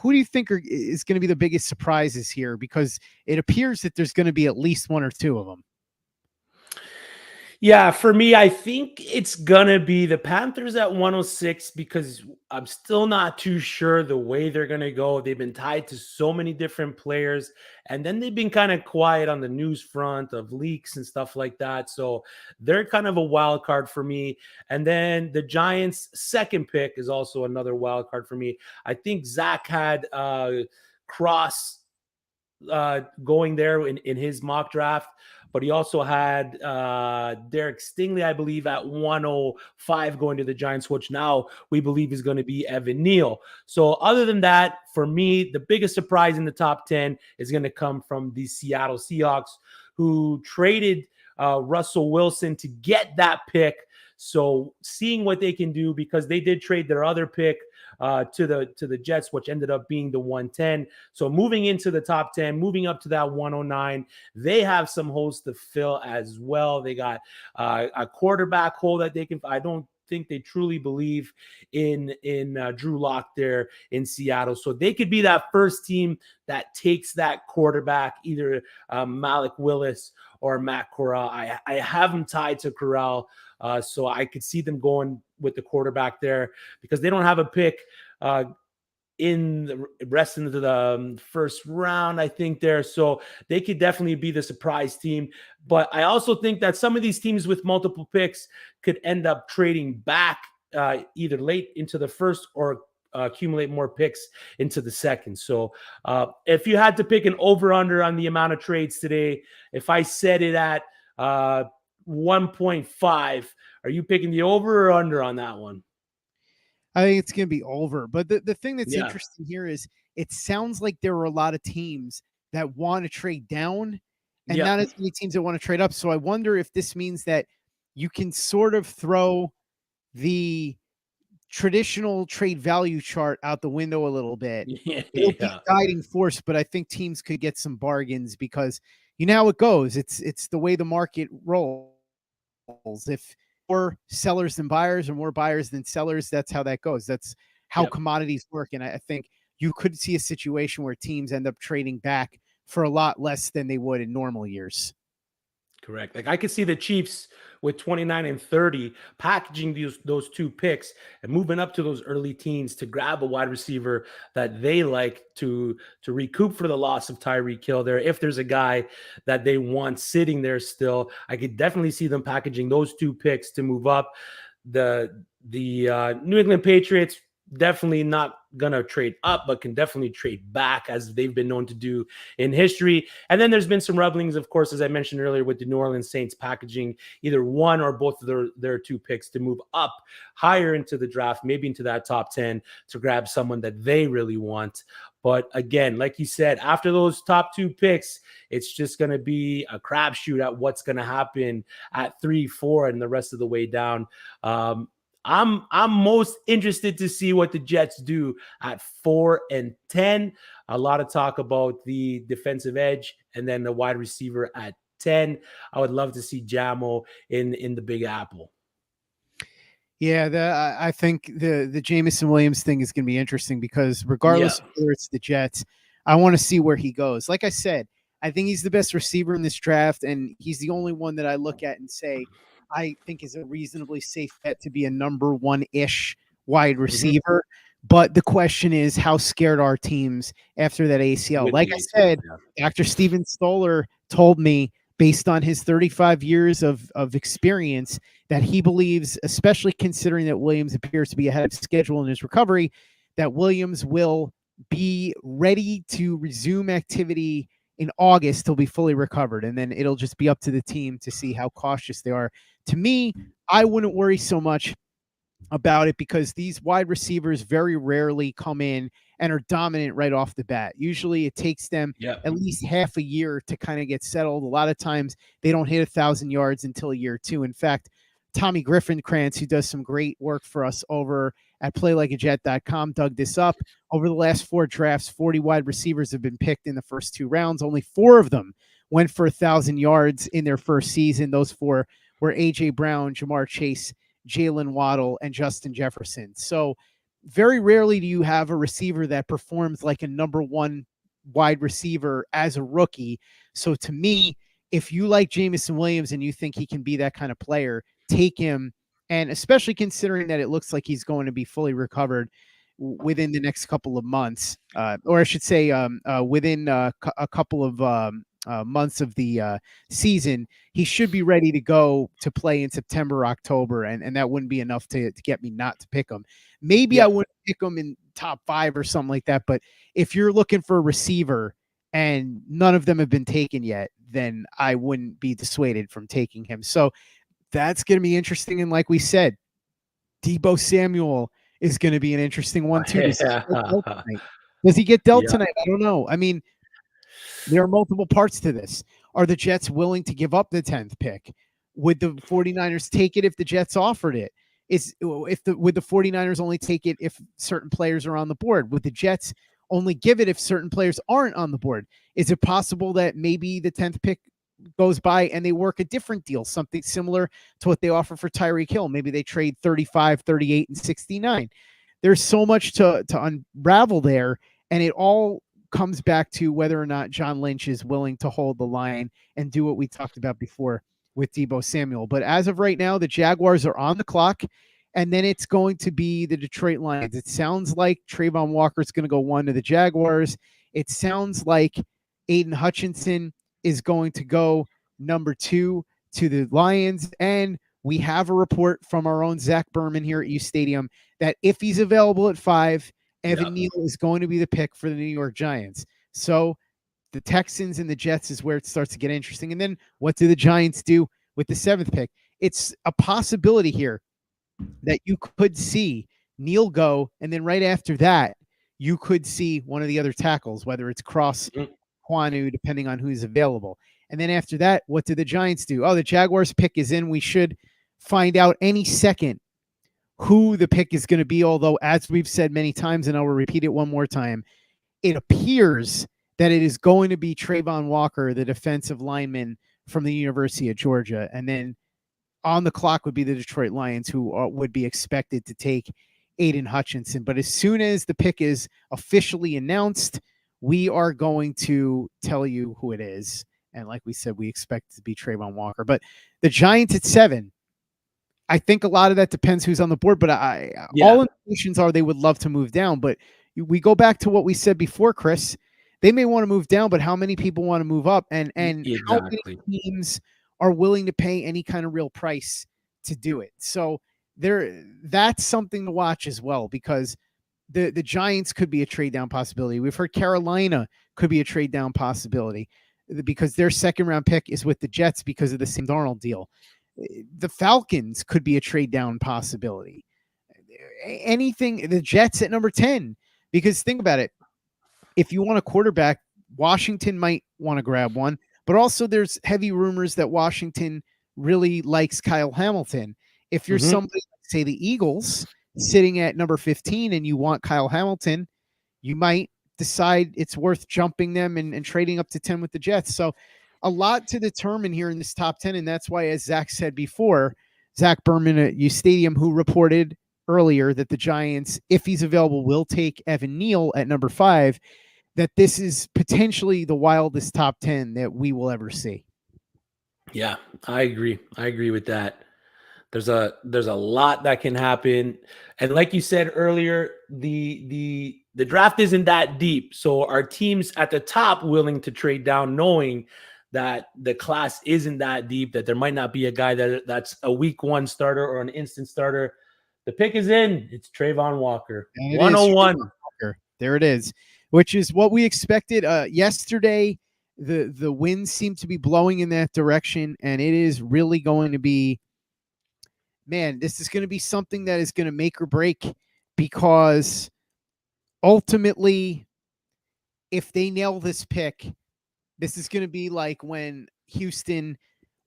Who do you think is going to be the biggest surprises here? Because it appears that there's going to be at least 1 or 2 of them. Yeah, for me, I think it's going to be the Panthers at 106, because I'm still not too sure the way they're going to go. They've been tied to so many different players, and then they've been kind of quiet on the news front of leaks and stuff like that. So they're kind of a wild card for me. And then the Giants' second pick is also another wild card for me. I think Zach had Cross going there in his mock draft, but he also had Derek Stingley, I believe, at 105 going to the Giants, which now we believe is going to be Evan Neal. So other than that, for me, the biggest surprise in the top 10 is going to come from the Seattle Seahawks, who traded Russell Wilson to get that pick. So seeing what they can do, because they did trade their other pick to the Jets, which ended up being the 110. So moving into the top 10, moving up to that 109, they have some holes to fill as well. They got a quarterback hole that they can. I don't think they truly believe in Drew Lock there in Seattle. So they could be that first team that takes that quarterback, either Malik Willis or Matt Corral. I have them tied to Corral, so I could see them going with the quarterback there because they don't have a pick in the rest into the first round, I think there. So they could definitely be the surprise team. But I also think that some of these teams with multiple picks could end up trading back either late into the first or accumulate more picks into the second. So if you had to pick an over-under on the amount of trades today, if I set it at 1.5, are you picking the over or under on that one? I think it's going to be over. But the thing that's interesting here is it sounds like there were a lot of teams that want to trade down and not as many teams that want to trade up. So I wonder if this means that you can sort of throw the traditional trade value chart out the window a little bit. It'll be a guiding force, but I think teams could get some bargains because you know how it goes. It's the way the market rolls. If more sellers than buyers or more buyers than sellers, that's how that goes. That's how commodities work. And I think you could see a situation where teams end up trading back for a lot less than they would in normal years. Correct. Like I could see the Chiefs with 29 and 30 packaging those two picks and moving up to those early teens to grab a wide receiver that they like to recoup for the loss of Tyreek Hill there. If there's a guy that they want sitting there still, I could definitely see them packaging those two picks to move up. The New England Patriots definitely not gonna trade up, but can definitely trade back as they've been known to do in history. And then there's been some rumblings, of course, as I mentioned earlier, with the New Orleans Saints packaging either one or both of their two picks to move up higher into the draft, maybe into that top 10 to grab someone that they really want. But again, like you said, after those top two picks, it's just going to be a crapshoot at what's going to happen at 3, 4, and the rest of the way down. I'm most interested to see what the Jets do at 4 and 10. A lot of talk about the defensive edge and then the wide receiver at 10. I would love to see Jamo in the Big Apple. Yeah, I think the Jameson Williams thing is going to be interesting because regardless of whether it's the Jets, I want to see where he goes. Like I said, I think he's the best receiver in this draft, and he's the only one that I look at and say, I think is a reasonably safe bet to be a number 1-ish wide receiver. But the question is, how scared are teams after that ACL? Like I said, Dr. Steven Stoller told me, based on his 35 years of experience, that he believes, especially considering that Williams appears to be ahead of schedule in his recovery, that Williams will be ready to resume activity in August. He'll be fully recovered, and then it'll just be up to the team to see how cautious they are. To me, I wouldn't worry so much about it because these wide receivers very rarely come in and are dominant right off the bat. Usually it takes them at least half a year to kind of get settled. A lot of times they don't hit 1,000 yards until year 2. In fact, Tommy Griffinkrantz, who does some great work for us over at playlikeajet.com, dug this up. Over the last 4 drafts, 40 wide receivers have been picked in the first 2 rounds. Only 4 of them went for 1,000 yards in their first season. Those 4 were A.J. Brown, Jamar Chase, Jalen Waddle, and Justin Jefferson. So very rarely do you have a receiver that performs like a number 1 wide receiver as a rookie. So to me, if you like Jameson Williams and you think he can be that kind of player, take him. And especially considering that it looks like he's going to be fully recovered within the next couple of months, or I should say within a couple of months of the season, he should be ready to go to play in September, October, and that wouldn't be enough to get me not to pick him. Maybe I wouldn't pick him in top 5 or something like that, but if you're looking for a receiver and none of them have been taken yet, then I wouldn't be dissuaded from taking him. So that's going to be interesting. And like we said, Deebo Samuel is going to be an interesting one too. Does he get dealt tonight? I don't know. I mean, there are multiple parts to this. Are the Jets willing to give up the 10th pick? Would the 49ers take it if the Jets offered it? Would the 49ers only take it if certain players are on the board? Would the Jets only give it if certain players aren't on the board? Is it possible that maybe the 10th pick goes by and they work a different deal, something similar to what they offer for Tyreek Hill. Maybe they trade 35, 38, and 69. There's so much to unravel there, and it all comes back to whether or not John Lynch is willing to hold the line and do what we talked about before with Deebo Samuel. But as of right now, the Jaguars are on the clock, and then it's going to be the Detroit Lions. It sounds like Trayvon Walker is going to go 1 to the Jaguars. It sounds like Aiden Hutchinson is going to go number 2 to the Lions. And we have a report from our own Zach Berman here at uSTADIUM that if he's available at 5, Evan Neal is going to be the pick for the New York Giants. So the Texans and the Jets is where it starts to get interesting. And then what do the Giants do with the 7th pick? It's a possibility here that you could see Neal go, and then right after that, you could see one of the other tackles, whether it's Cross, Quanu, depending on who's available. And then after that, what do the Giants do? Oh, the Jaguars pick is in. We should find out any second who the pick is going to be, although as we've said many times, and I will repeat it one more time, it appears that it is going to be Trayvon Walker, the defensive lineman from the University of Georgia. And then on the clock would be the Detroit Lions, who would be expected to take Aiden Hutchinson. But as soon as the pick is officially announced, we are going to tell you who it is. And like we said, we expect it to be Trayvon Walker. But the Giants at 7, I think a lot of that depends who's on the board. But all indications are they would love to move down. But we go back to what we said before, Chris. They may want to move down, but how many people want to move up? And how many teams are willing to pay any kind of real price to do it? So that's something to watch as well, because the Giants could be a trade down possibility. We've heard Carolina could be a trade down possibility because their 2nd round pick is with the Jets because of the Sam Darnold deal. The Falcons could be a trade down possibility. Anything, the Jets at number 10, because think about it. If you want a quarterback, Washington might want to grab one, but also there's heavy rumors that Washington really likes Kyle Hamilton. If you're somebody, say the Eagles, sitting at number 15 and you want Kyle Hamilton, you might decide it's worth jumping them and trading up to 10 with the Jets. So a lot to determine here in this top 10. And that's why, as Zach said before, Zach Berman at uSTADIUM, who reported earlier that the Giants, if he's available, will take Evan Neal at number 5, that this is potentially the wildest top 10 that we will ever see. Yeah, I agree. I agree with that. There's a lot that can happen. And like you said earlier, the draft isn't that deep. So our teams at the top willing to trade down, knowing that the class isn't that deep, that there might not be a guy that's a week 1 starter or an instant starter. The pick is in. It's Trayvon Walker. 101. Walker. There it is, which is what we expected. Yesterday, the winds seem to be blowing in that direction, and it is really going to be, man, this is going to be something that is going to make or break, because ultimately, if they nail this pick, this is going to be like when Houston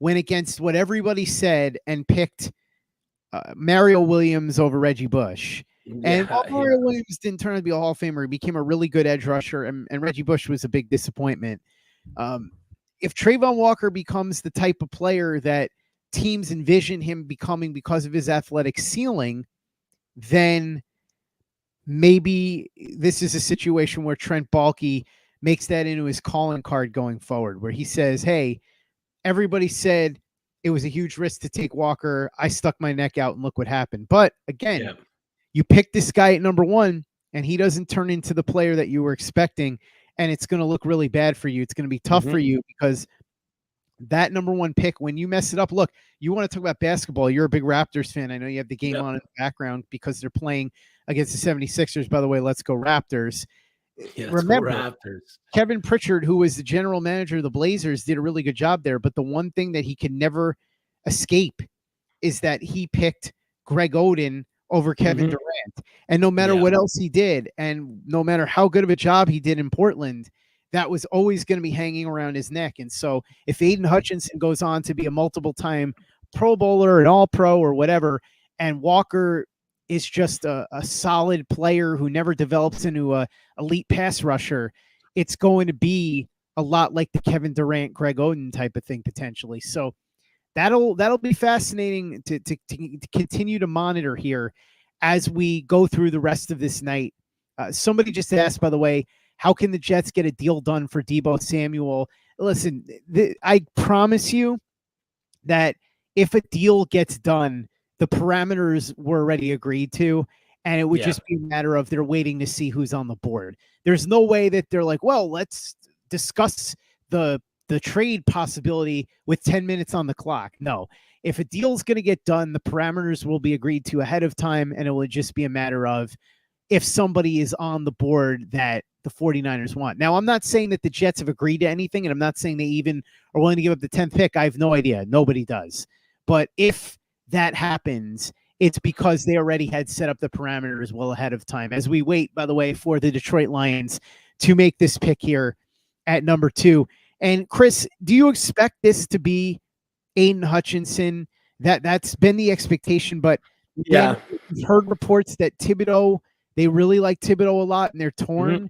went against what everybody said and picked Mario Williams over Reggie Bush. And Mario Williams didn't turn out to be a Hall of Famer. He became a really good edge rusher, and Reggie Bush was a big disappointment. If Trayvon Walker becomes the type of player that teams envision him becoming because of his athletic ceiling, then maybe this is a situation where Trent Baalke makes that into his calling card going forward, where he says, hey, everybody said it was a huge risk to take Walker. I stuck my neck out and look what happened. But again, you pick this guy at number 1 and he doesn't turn into the player that you were expecting, and it's going to look really bad for you. It's going to be tough for you, because that number 1 pick, when you mess it up, look, you want to talk about basketball. You're a big Raptors fan. I know you have the game on in the background because they're playing against the 76ers. By the way, let's go Raptors. Remember, Raptors. Kevin Pritchard, who was the general manager of the Blazers, did a really good job there. But the one thing that he can never escape is that he picked Greg Oden over Kevin Durant. And no matter what else he did, and no matter how good of a job he did in Portland, that was always going to be hanging around his neck. And so if Aiden Hutchinson goes on to be a multiple-time Pro Bowler, an All-Pro, or whatever, and Walker is just a solid player who never develops into a elite pass rusher, it's going to be a lot like the Kevin Durant, Greg Oden type of thing potentially. So that'll be fascinating to continue to monitor here as we go through the rest of this night. Somebody just asked, by the way, how can the Jets get a deal done for Deebo Samuel? Listen, I promise you that if a deal gets done, the parameters were already agreed to, and it would just be a matter of they're waiting to see who's on the board. There's no way that they're like, well, let's discuss the trade possibility with 10 minutes on the clock. No, if a deal is going to get done, the parameters will be agreed to ahead of time, and it will just be a matter of if somebody is on the board that the 49ers want. Now, I'm not saying that the Jets have agreed to anything, and I'm not saying they even are willing to give up the 10th pick. I have no idea. Nobody does. But if that happens, it's because they already had set up the parameters well ahead of time. As we wait, by the way, for the Detroit Lions to make this pick here at number 2. And Chris, do you expect this to be Aiden Hutchinson? That's been the expectation, but yeah, we've heard reports that Thibodeaux, they really like Thibodeaux a lot, and they're torn. Mm-hmm.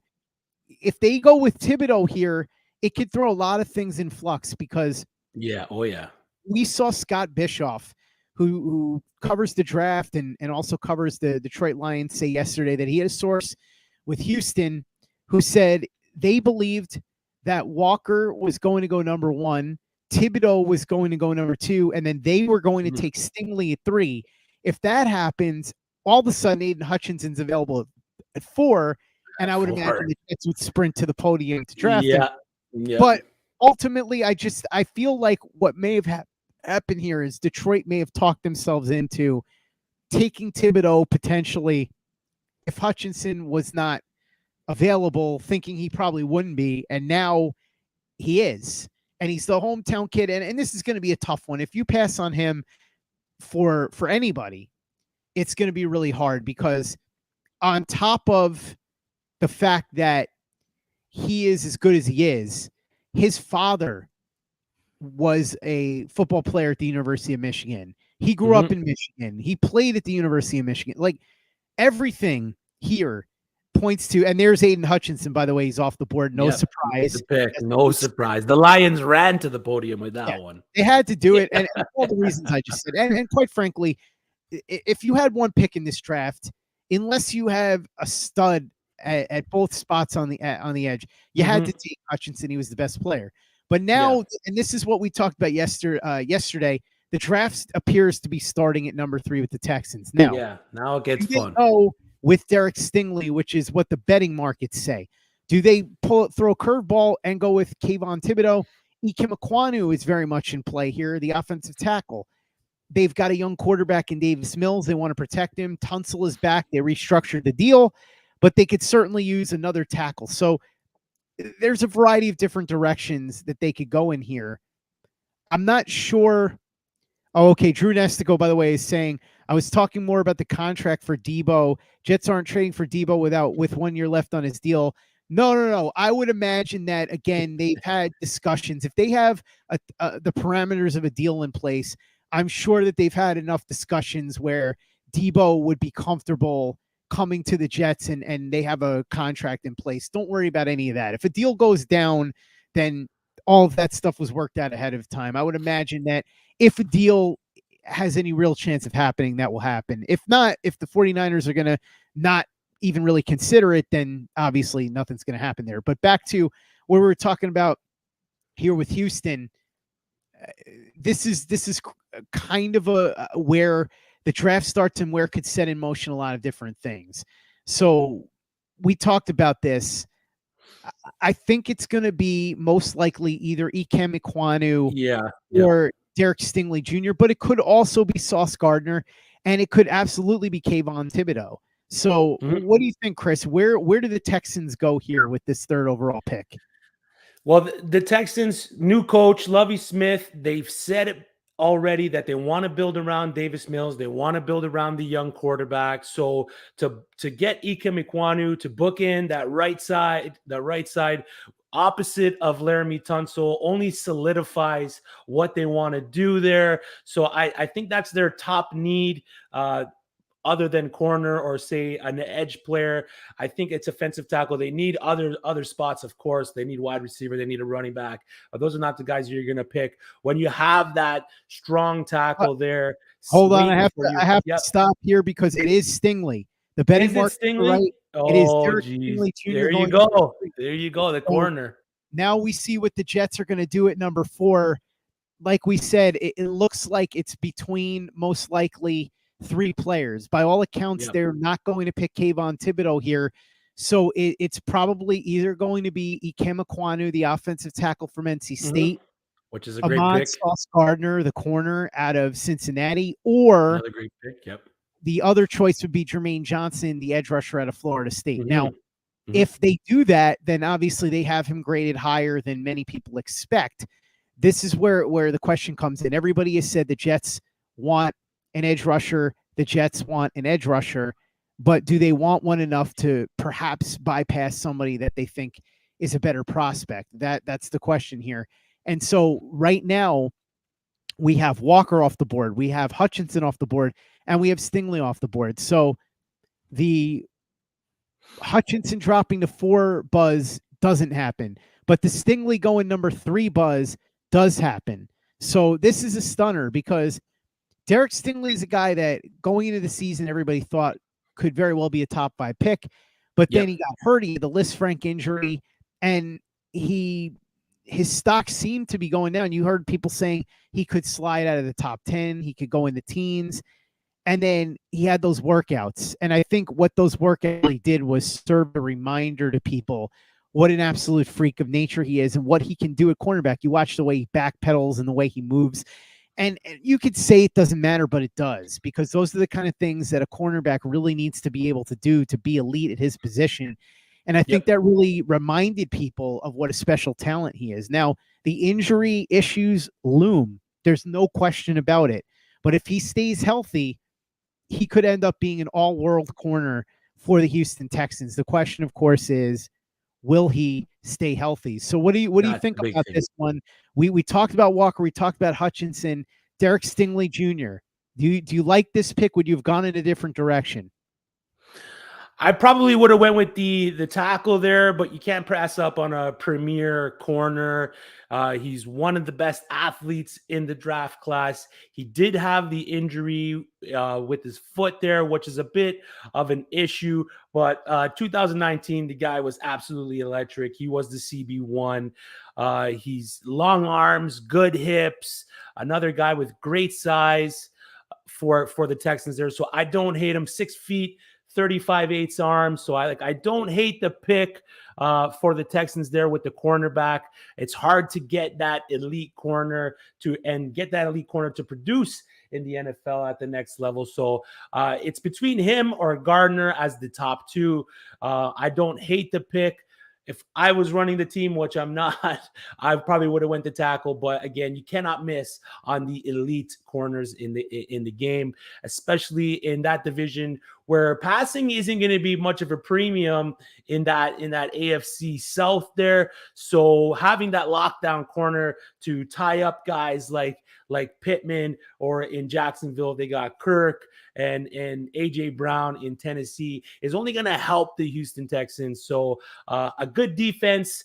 If they go with Thibodeaux here, it could throw a lot of things in flux because we saw Scott Bischoff, who covers the draft and also covers the Detroit Lions, say yesterday that he had a source with Houston who said they believed that Walker was going to go number 1, Thibodeaux was going to go number 2, and then they were going to take Stingley at 3. If that happens, all of a sudden Aiden Hutchinson's available at 4, and I would imagine the Jets would sprint to the podium to draft him. Yeah. But ultimately, I feel like what may have happened here is Detroit may have talked themselves into taking Thibodeaux potentially if Hutchinson was not available, thinking he probably wouldn't be, and now he is. And he's the hometown kid, and this is going to be a tough one. If you pass on him for anybody, it's going to be really hard because on top of the fact that he is as good as he is, his father was a football player at the University of Michigan. He grew up in Michigan. He played at the University of Michigan. Like, everything here points to, and there's Aiden Hutchinson, by the way, he's off the board. No surprise. No surprise. The Lions ran to the podium with that one. They had to do it, and all the reasons I just said. And quite frankly, if you had one pick in this draft, unless you have a stud at both spots on the edge, you had to take Hutchinson. He was the best player. But now, and this is what we talked about yesterday, the draft appears to be starting at number 3 with the Texans. Now, now it gets fun. With Derek Stingley, which is what the betting markets say. Do they throw a curveball and go with Kayvon Thibodeaux? Ikem Ekwonu is very much in play here, the offensive tackle. They've got a young quarterback in Davis Mills. They want to protect him. Tunsil is back. They restructured the deal, but they could certainly use another tackle. So there's a variety of different directions that they could go in here. I'm not sure. Oh, okay. Drew Nestico, by the way, is saying, I was talking more about the contract for Deebo. Jets aren't trading for Deebo with 1 year left on his deal. No. I would imagine that, again, they've had discussions. If they have the parameters of a deal in place, I'm sure that they've had enough discussions where Deebo would be comfortable coming to the Jets and they have a contract in place. Don't worry about any of that. If a deal goes down, then all of that stuff was worked out ahead of time. I would imagine that if a deal has any real chance of happening, that will happen. If not, if the 49ers are going to not even really consider it, then obviously nothing's going to happen there. But back to what we were talking about here with Houston, this is kind of where the draft starts and where it could set in motion a lot of different things. So we talked about this. I think it's going to be most likely either Ikem Ekwonu or Derek Stingley Jr., but it could also be Sauce Gardner, and it could absolutely be Kayvon Thibodeaux. So what do you think, Chris? Where do the Texans go here with this 3rd overall pick? Well, the Texans, new coach, Lovie Smith, they've said it already that they want to build around Davis Mills. They want to build around the young quarterback. So to get Ikem Ekwonu to book in that right side opposite of Laramie Tunsil only solidifies what they want to do there. So I think that's their top need. other than corner or say an edge player. I think it's offensive tackle. They need other spots, of course. They need wide receiver. They need a running back. Those are not the guys you're going to pick when you have that strong tackle there. Hold on, I have to stop here because it is Stingley. The betting market, right? Oh, it is Derek Stingley Jr. There you go. There you go. The corner. Now we see what the Jets are going to do at number 4. Like we said, it looks like it's between most likely 3 players. By all accounts, they're not going to pick Kayvon Thibodeaux here. So it's probably either going to be Ikem Ekwonu, the offensive tackle from NC State, which is a great pick. Sauce Gardner, the corner out of Cincinnati, or another great pick. Yep. The other choice would be Jermaine Johnson, the edge rusher out of Florida State. Now, if they do that, then obviously they have him graded higher than many people expect. This is where the question comes in. Everybody has said the Jets want an edge rusher. The Jets want an edge rusher. But do they want one enough to perhaps bypass somebody that they think is a better prospect? That's the question here. And so right now, we have Walker off the board. We have Hutchinson off the board. And we have Stingley off the board. So the Hutchinson dropping to 4 buzz doesn't happen. But the Stingley going number 3 buzz does happen. So this is a stunner because Derek Stingley is a guy that going into the season, everybody thought could very well be a top 5 pick. But then he got hurt. He had the Liz Frank injury. And his stock seemed to be going down. You heard people saying he could slide out of the top 10. He could go in the teens. And then he had those workouts. And I think what those workouts really did was serve a reminder to people what an absolute freak of nature he is and what he can do at cornerback. You watch the way he backpedals and the way he moves. And you could say it doesn't matter, but it does, because those are the kind of things that a cornerback really needs to be able to do to be elite at his position. And I think that really reminded people of what a special talent he is. Now, the injury issues loom. There's no question about it. But if he stays healthy, he could end up being an all-world corner for the Houston Texans. The question, of course, is, will he stay healthy? So what do you think about this one? We talked about Walker. We talked about Hutchinson. Derek Stingley Jr. Do you like this pick? Would you have gone in a different direction? I probably would have went with the tackle there, but you can't pass up on a premier corner. He's one of the best athletes in the draft class. He did have the injury with his foot there, which is a bit of an issue. But 2019, the guy was absolutely electric. He was the CB1. He's long arms, good hips, another guy with great size for the Texans there. So I don't hate him. 6 feet. 35/8 arms. So I don't hate the pick for the Texans there with the cornerback. It's hard to get that elite corner to produce in the NFL at the next level. So it's between him or Gardner as the top 2. I don't hate the pick. If I was running the team, which I'm not, I probably would have went to tackle. But again, you cannot miss on the elite corners in the game, especially in that division where passing isn't going to be much of a premium in that AFC South there. So having that lockdown corner to tie up guys like Pittman, or in Jacksonville, they got Kirk and AJ Brown in Tennessee, is only going to help the Houston Texans. So a good defense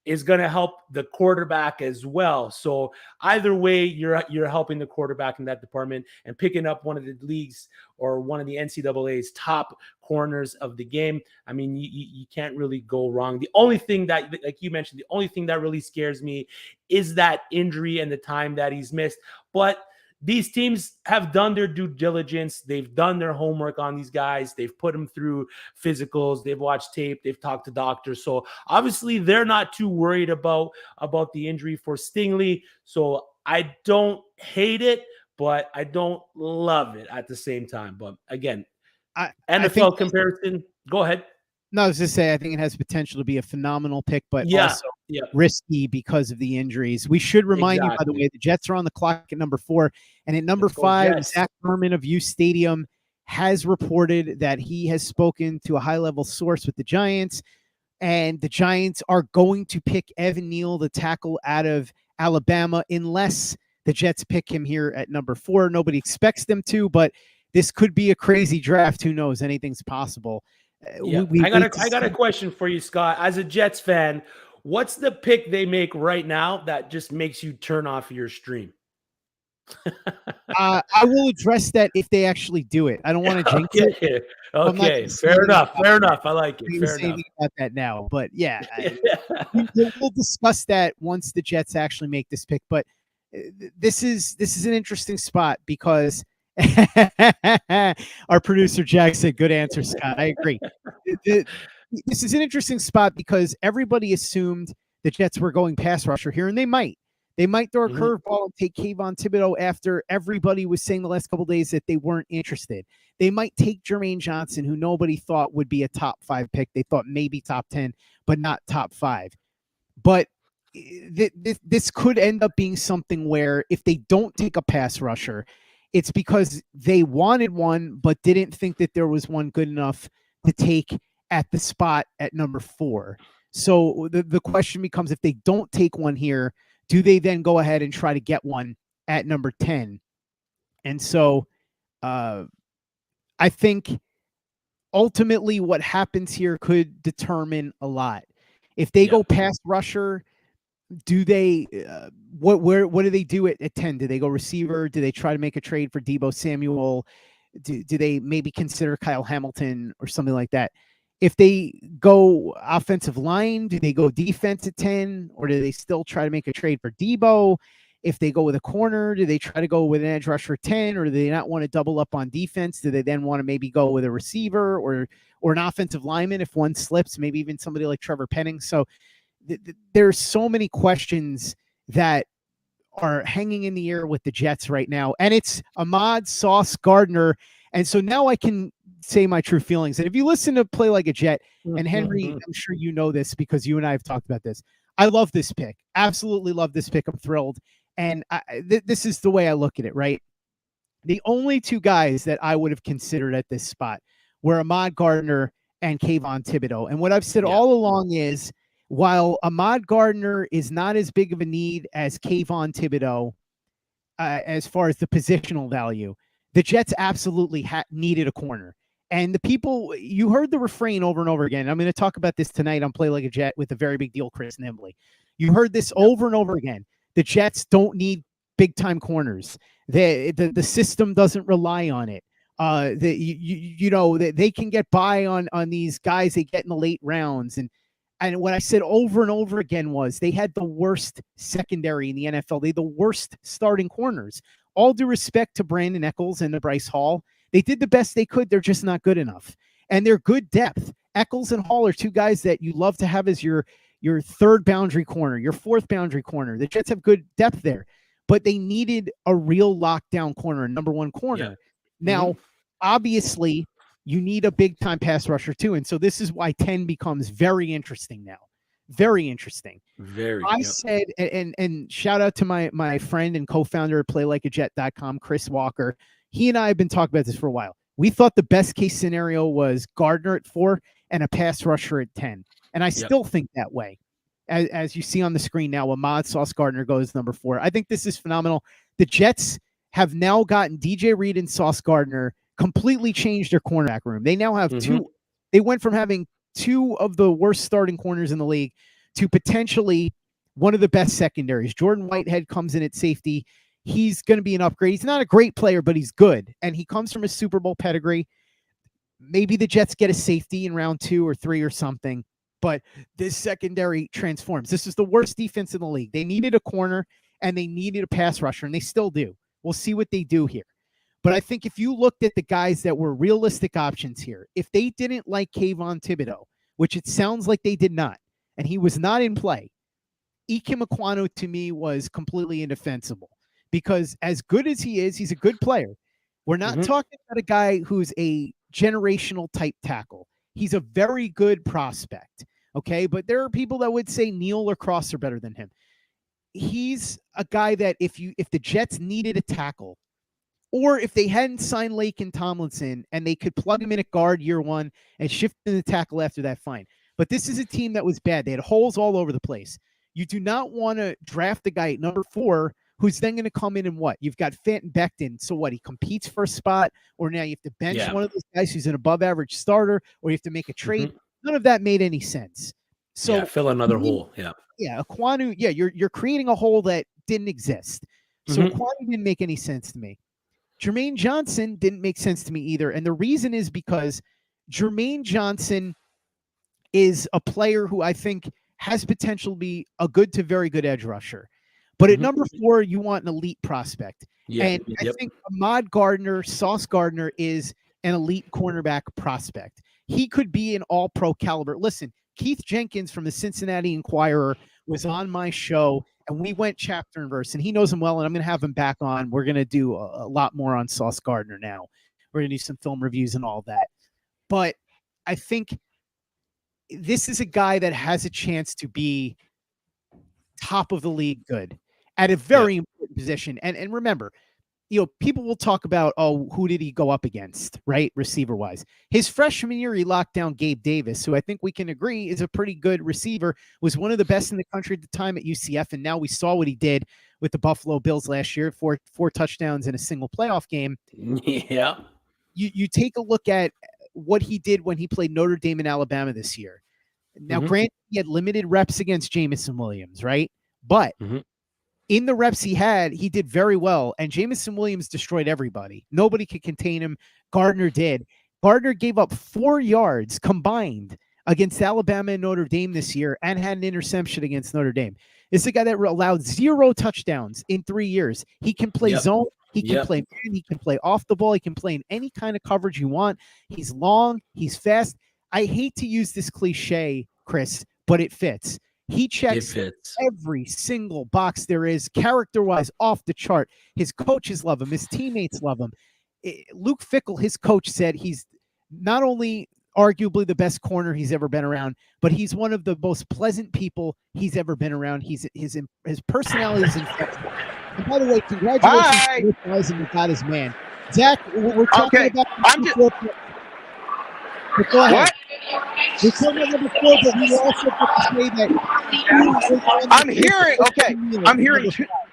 is going to help the quarterback as well. So either way, you're helping the quarterback in that department and picking up one of the league's or one of the NCAA's top corners of the game. I mean, you can't really go wrong. The only thing that, like you mentioned, the only thing that really scares me is that injury and the time that he's missed. But these teams have done their due diligence. They've done their homework on these guys. They've put them through physicals. They've watched tape. They've talked to doctors. So obviously they're not too worried about the injury for Stingley. So I don't hate it, but I don't love it at the same time. But again, NFL comparison, go ahead. No, I was just saying, I think it has potential to be a phenomenal pick, but also risky because of the injuries. We should remind you, by the way, the Jets are on the clock at number 4. And at number 5, Zach Berman of uSTADIUM has reported that he has spoken to a high-level source with the Giants, and the Giants are going to pick Evan Neal, the tackle out of Alabama, unless the Jets pick him here at number 4. Nobody expects them to, but this could be a crazy draft. Who knows? Anything's possible. Yeah. I got a question for you, Scott. As a Jets fan, what's the pick they make right now that just makes you turn off your stream? I will address that if they actually do it. I don't want to jinx it. Okay, fair enough. Fair enough. I like it. Fair enough. About that now, but yeah, we'll discuss that once the Jets actually make this pick. But this is an interesting spot because our producer Jack said, "Good answer, Scott." I agree. This is an interesting spot because everybody assumed the Jets were going pass rusher here, and they might. They might throw a curveball and take Kayvon Thibodeaux after everybody was saying the last couple of days that they weren't interested. They might take Jermaine Johnson, who nobody thought would be a top 5 pick. They thought maybe top 10, but not top 5. But this could end up being something where if they don't take a pass rusher, it's because they wanted one, but didn't think that there was one good enough to take at the spot at number 4. So the question becomes, if they don't take one here, do they then go ahead and try to get one at number 10? And so I think ultimately what happens here could determine a lot. If they go pass rusher, do they what do they do at 10? Do they go receiver? Do they try to make a trade for Deebo Samuel? Do they maybe consider Kyle Hamilton or something like that? If they go offensive line, do they go defense at 10, or do they still try to make a trade for Deebo? If they go with a corner, do they try to go with an edge rusher 10, or do they not want to double up on defense? Do they then want to maybe go with a receiver or an offensive lineman if one slips, maybe even somebody like Trevor Penning? So there's so many questions that are hanging in the air with the Jets right now. And it's Ahmad Sauce Gardner. And so now I can say my true feelings. And if you listen to Play Like a Jet, and Henry, I'm sure you know this because you and I have talked about this. I love this pick. Absolutely love this pick. I'm thrilled. And this is the way I look at it, right? The only 2 guys that I would have considered at this spot were Ahmad Gardner and Kayvon Thibodeaux. And what I've said all along is, while Ahmad Gardner is not as big of a need as Kayvon Thibodeaux, as far as the positional value, the Jets absolutely needed a corner. And the people, you heard the refrain over and over again. I'm going to talk about this tonight on Play Like a Jet with a very big deal, Chris Nimbley. You heard this over and over again. The Jets don't need big-time corners. The system doesn't rely on it. They can get by on these guys they get in the late rounds. And what I said over and over again was they had the worst secondary in the NFL. They had the worst starting corners. All due respect to Brandon Echols and to Bryce Hall, they did the best they could. They're just not good enough. And they're good depth. Echols and Hall are 2 guys that you love to have as your 3rd boundary corner, your 4th boundary corner. The Jets have good depth there, but they needed a real lockdown corner, a number 1 corner. Yeah. Now, obviously, you need a big-time pass rusher too. And so this is why 10 becomes very interesting now. Very interesting. I said, and shout out to my friend and co-founder of PlayLikeAJet.com, Chris Walker. He and I have been talking about this for a while. We thought the best case scenario was Gardner at 4 and a pass rusher at 10. And I still think that way. As you see on the screen now, Ahmad Sauce Gardner goes number 4. I think this is phenomenal. The Jets have now gotten DJ Reed and Sauce Gardner completely changed their cornerback room. They now have 2. They went from having 2 of the worst starting corners in the league to potentially one of the best secondaries. Jordan Whitehead comes in at safety. He's going to be an upgrade. He's not a great player, but he's good. And he comes from a Super Bowl pedigree. Maybe the Jets get a safety in round 2 or 3 or something, but this secondary transforms. This is the worst defense in the league. They needed a corner and they needed a pass rusher, and they still do. We'll see what they do here. But I think if you looked at the guys that were realistic options here, if they didn't like Kayvon Thibodeaux, which it sounds like they did not, and he was not in play, Ike Mekwonu to me was completely indefensible because as good as he is, he's a good player. We're not talking about a guy who's a generational type tackle. He's a very good prospect. Okay. But there are people that would say Neal or Cross are better than him. He's a guy that if the Jets needed a tackle, or if they hadn't signed Laken Tomlinson and they could plug him in at guard year 1 and shift in the tackle after that, fine. But this is a team that was bad. They had holes all over the place. You do not want to draft a guy at number 4 who's then going to come in and what? You've got Fenton Becton. So what? He competes for a spot, or now you have to bench one of those guys who's an above average starter, or you have to make a trade. None of that made any sense. So fill another hole. Yeah. Ekwonu. Yeah. You're creating a hole that didn't exist. So Ekwonu didn't make any sense to me. Jermaine Johnson didn't make sense to me either. And the reason is because Jermaine Johnson is a player who I think has potential to be a good to very good edge rusher. But at number 4, you want an elite prospect. I think Ahmad Gardner, Sauce Gardner, is an elite cornerback prospect. He could be an all-pro caliber. Listen, Keith Jenkins from the Cincinnati Enquirer was on my show, and we went chapter and verse, and he knows him well, and I'm going to have him back on. We're going to do a lot more on Sauce Gardner now. We're going to do some film reviews and all that. But I think this is a guy that has a chance to be top of the league good at a very important position. And remember, people will talk about, who did he go up against, right? Receiver wise. His freshman year, he locked down Gabe Davis, who I think we can agree is a pretty good receiver, was one of the best in the country at the time at UCF. And now we saw what he did with the Buffalo Bills last year, four touchdowns in a single playoff game. Yeah. You take a look at what he did when he played Notre Dame and Alabama this year. Now, granted, he had limited reps against Jameson Williams, right? But in the reps he had, he did very well. And Jameson Williams destroyed everybody. Nobody could contain him. Gardner did. Gardner gave up 4 yards combined against Alabama and Notre Dame this year and had an interception against Notre Dame. This is a guy that allowed 0 touchdowns in 3 years. He can play zone. He can play man. He can play off the ball. He can play in any kind of coverage you want. He's long. He's fast. I hate to use this cliche, Chris, but it fits. He checks every single box there is, character-wise, off the chart. His coaches love him. His teammates love him. Luke Fickell, his coach, said he's not only arguably the best corner he's ever been around, but he's one of the most pleasant people he's ever been around. His personality is infectious. And by the way, congratulations to guys and got his man. Zach, we're talking about go ahead. What? We're talking about number 4, but we also have to say that I'm hearing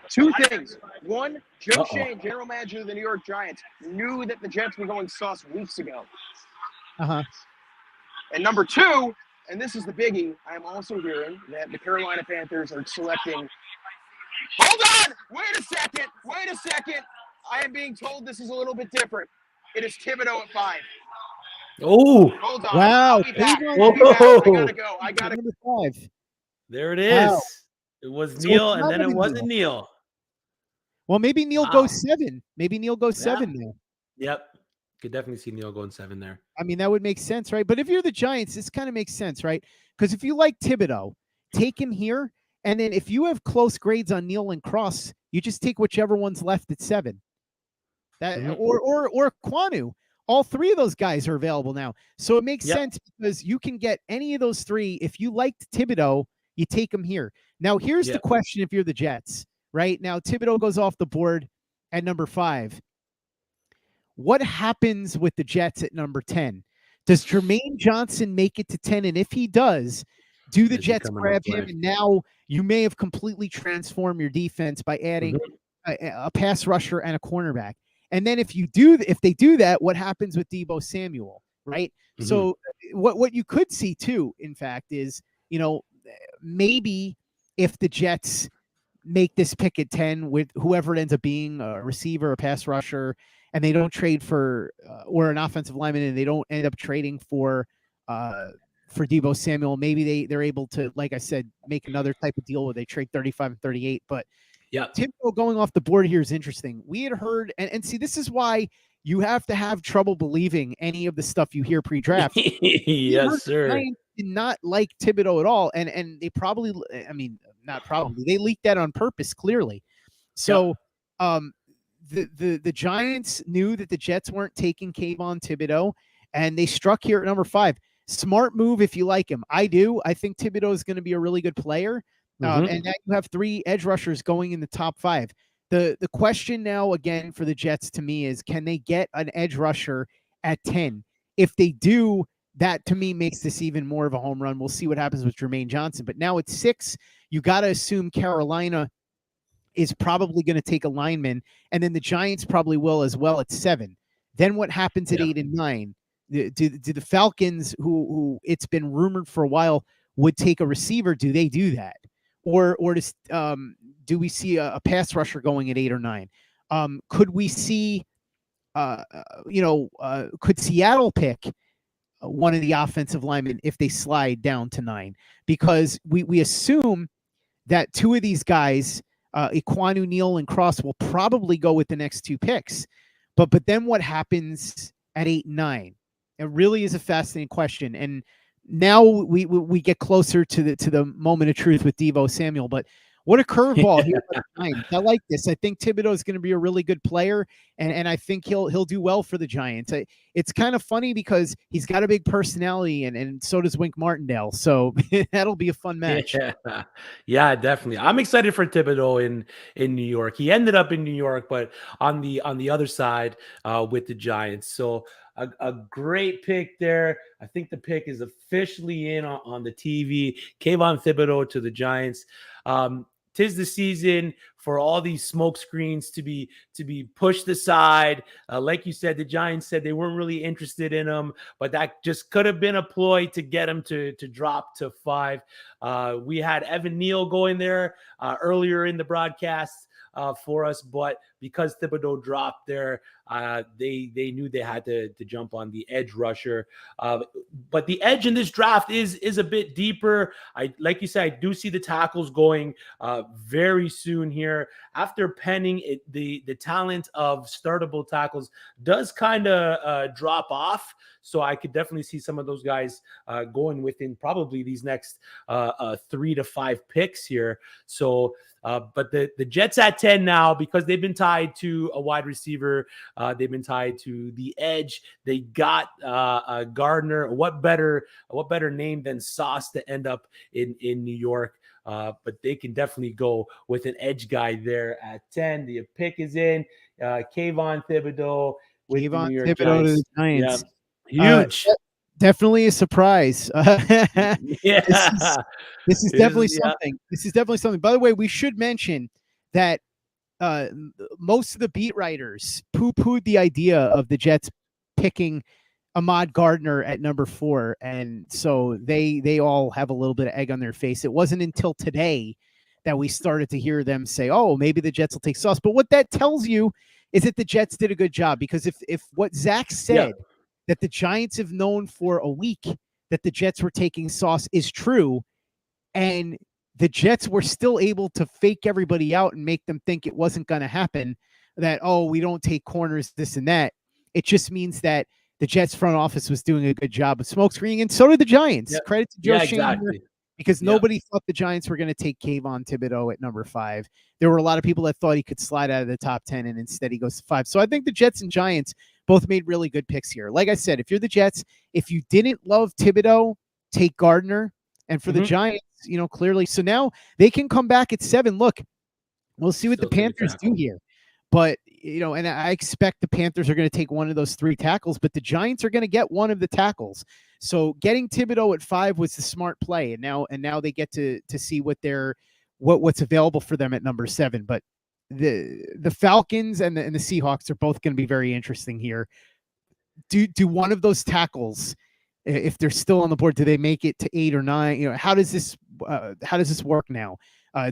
two things. One, Joe Shane, general manager of the New York Giants, knew that the Jets were going Sauce weeks ago. And number 2, and this is the biggie, I am also hearing that the Carolina Panthers are selecting. Hold on! Wait a second! I am being told this is a little bit different. It is Thibodeaux at 5. Oh, hold on. Wow. I gotta go. 5. There it is. Wow. It was Neil, and then it wasn't Neil. Well, maybe Neil goes 7. Maybe Neil goes 7 now. Yep. Could definitely see Neil going 7 there. I mean, that would make sense, right? But if you're the Giants, this kind of makes sense, right? Because if you like Thibodeaux, take him here. And then if you have close grades on Neil and Cross, you just take whichever one's left at 7. Or Ekwonu. All 3 of those guys are available now. So it makes sense because you can get any of those 3. If you liked Thibodeaux, you take him here. Now, here's the question if you're the Jets, right? Now, Thibodeaux goes off the board at number 5. What happens with the Jets at number 10? Does Jermaine Johnson make it to 10? And if he does, do the Jets grab him? And now you may have completely transformed your defense by adding a pass rusher and a cornerback. And then if they do that, what happens with Deebo Samuel, right? So what you could see too, in fact, is, maybe if the Jets make this pick at 10 with whoever it ends up being, a receiver, a pass rusher, and they don't trade for or an offensive lineman, and they don't end up trading for Deebo Samuel, maybe they're able to, like I said, make another type of deal where they trade 35 and 38. But Thibodeaux going off the board here is interesting. We had heard, and see, this is why you have to have trouble believing any of the stuff you hear pre-draft. Yes, sir. Giants did not like Thibodeaux at all, and they probably, not probably, they leaked that on purpose, clearly. So, the Giants knew that the Jets weren't taking Kayvon Thibodeaux, and they struck here at number 5. Smart move if you like him. I do. I think Thibodeaux is going to be a really good player. And now you have 3 edge rushers going in the top 5. The question now, again, for the Jets to me is, can they get an edge rusher at 10? If they do, that to me makes this even more of a home run. We'll see what happens with Jermaine Johnson. But now at 6, you got to assume Carolina is probably going to take a lineman, and then the Giants probably will as well at 7. Then what happens at 8 and 9? Do the Falcons, who it's been rumored for a while would take a receiver, do they do that? Or do we see a pass rusher going at 8 or 9? Could we see, could Seattle pick one of the offensive linemen if they slide down to 9? Because we assume that 2 of these guys, Ekwonu Neal and Cross, will probably go with the next 2 picks. But then what happens at 8 and 9? It really is a fascinating question. And now we get closer to the moment of truth with Deebo Samuel. But what a curveball here! I like this. I think Thibodeaux is going to be a really good player, and I think he'll do well for the Giants. It's kind of funny because he's got a big personality, and so does Wink Martindale. So that'll be a fun match. Yeah, definitely. I'm excited for Thibodeaux in New York. He ended up in New York, but on the other side with the Giants. So a great pick there. I think the pick is officially in on the TV. Kayvon Thibodeaux to the Giants. 'Tis the season for all these smoke screens to be pushed aside. Like you said, the Giants said they weren't really interested in him, but that just could have been a ploy to get him to drop to 5. We had Evan Neal going there earlier in the broadcast for us, but because Thibodeaux dropped there, they knew they had to jump on the edge rusher. But the edge in this draft is a bit deeper. Like you said, I do see the tackles going very soon here. After penning it, the talent of startable tackles does kind of drop off. So I could definitely see some of those guys going within probably these next 3 to 5 picks here. So, but the Jets at 10 now, because they've been tied to a wide receiver, they've been tied to the edge. They got Gardner. What better name than Sauce to end up in New York? But they can definitely go with an edge guy there at 10. The pick is in. Kayvon Thibodeaux with the New York Thibodeaux Giants. to the Giants. Yeah. Huge. Definitely a surprise. Yeah. This is definitely something. Yeah. This is definitely something. By the way, we should mention that most of the beat writers poo-pooed the idea of the Jets picking Ahmad Gardner at number 4, and so they all have a little bit of egg on their face. It wasn't until today that we started to hear them say, "Oh, maybe the Jets will take Sauce." But what that tells you is that the Jets did a good job, because if what Zach said, that the Giants have known for a week that the Jets were taking Sauce, is true, and the Jets were still able to fake everybody out and make them think it wasn't going to happen, that, oh, we don't take corners, this and that. It just means that the Jets front office was doing a good job of smoke screening, and so did the Giants. Yep. Credit to Joe Shane, exactly. Because nobody thought the Giants were going to take Kayvon Thibodeaux at number 5. There were a lot of people that thought he could slide out of the top 10, and instead he goes to 5. So I think the Jets and Giants both made really good picks here. Like I said, if you're the Jets, if you didn't love Thibodeaux, take Gardner. And for the Giants, clearly. So now they can come back at 7. Look, we'll see what the Panthers do here. But, and I expect the Panthers are going to take one of those 3 tackles, but the Giants are going to get one of the tackles. So getting Thibodeaux at 5 was the smart play. And now they get to see what's available for them at number 7. But the Falcons and the Seahawks are both going to be very interesting here. Do one of those tackles, if they're still on the board, do they make it to 8 or 9? How does this work now?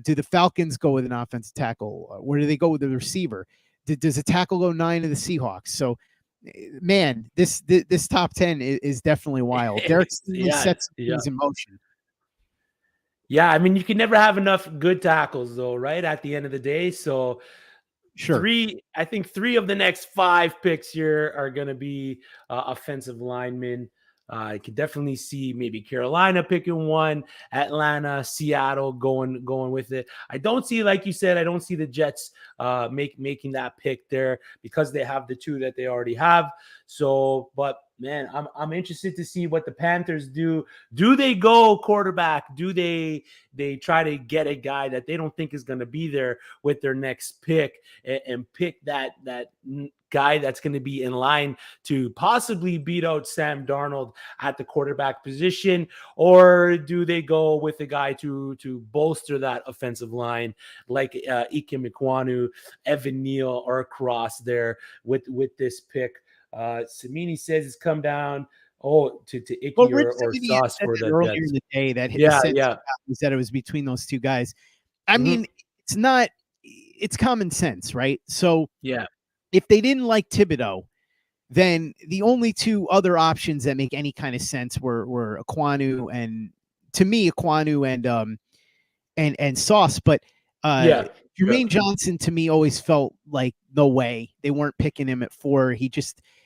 Do the Falcons go with an offensive tackle? Where do they go with the receiver? Does a tackle go 9 to the Seahawks? So, man, this top 10 is definitely wild. Derek sets things in motion. Yeah, I mean, you can never have enough good tackles, though, right? At the end of the day, so sure. I think 3 of the next 5 picks here are going to be offensive linemen. I could definitely see maybe Carolina picking one, Atlanta, Seattle going with it. I don't see, like you said, I don't see the Jets making that pick there because they have the 2 that they already have. So, but man, I'm interested to see what the Panthers do. Do they go quarterback? Do they try to get a guy that they don't think is going to be there with their next pick and pick that guy that's going to be in line to possibly beat out Sam Darnold at the quarterback position? Or do they go with a guy to bolster that offensive line like Ikem Ekwonu, Evan Neal, or Cross there with this pick? Samini says it's come down to Icky or Sauce for the earlier in the day that was that it was between those two guys. I mean, it's common sense, right? So if they didn't like Thibodeaux, then the only two other options that make any kind of sense were Ekwonu and, to me, Ekwonu and Sauce. But Jermaine Johnson, to me, always felt like no way. They weren't picking him at 4.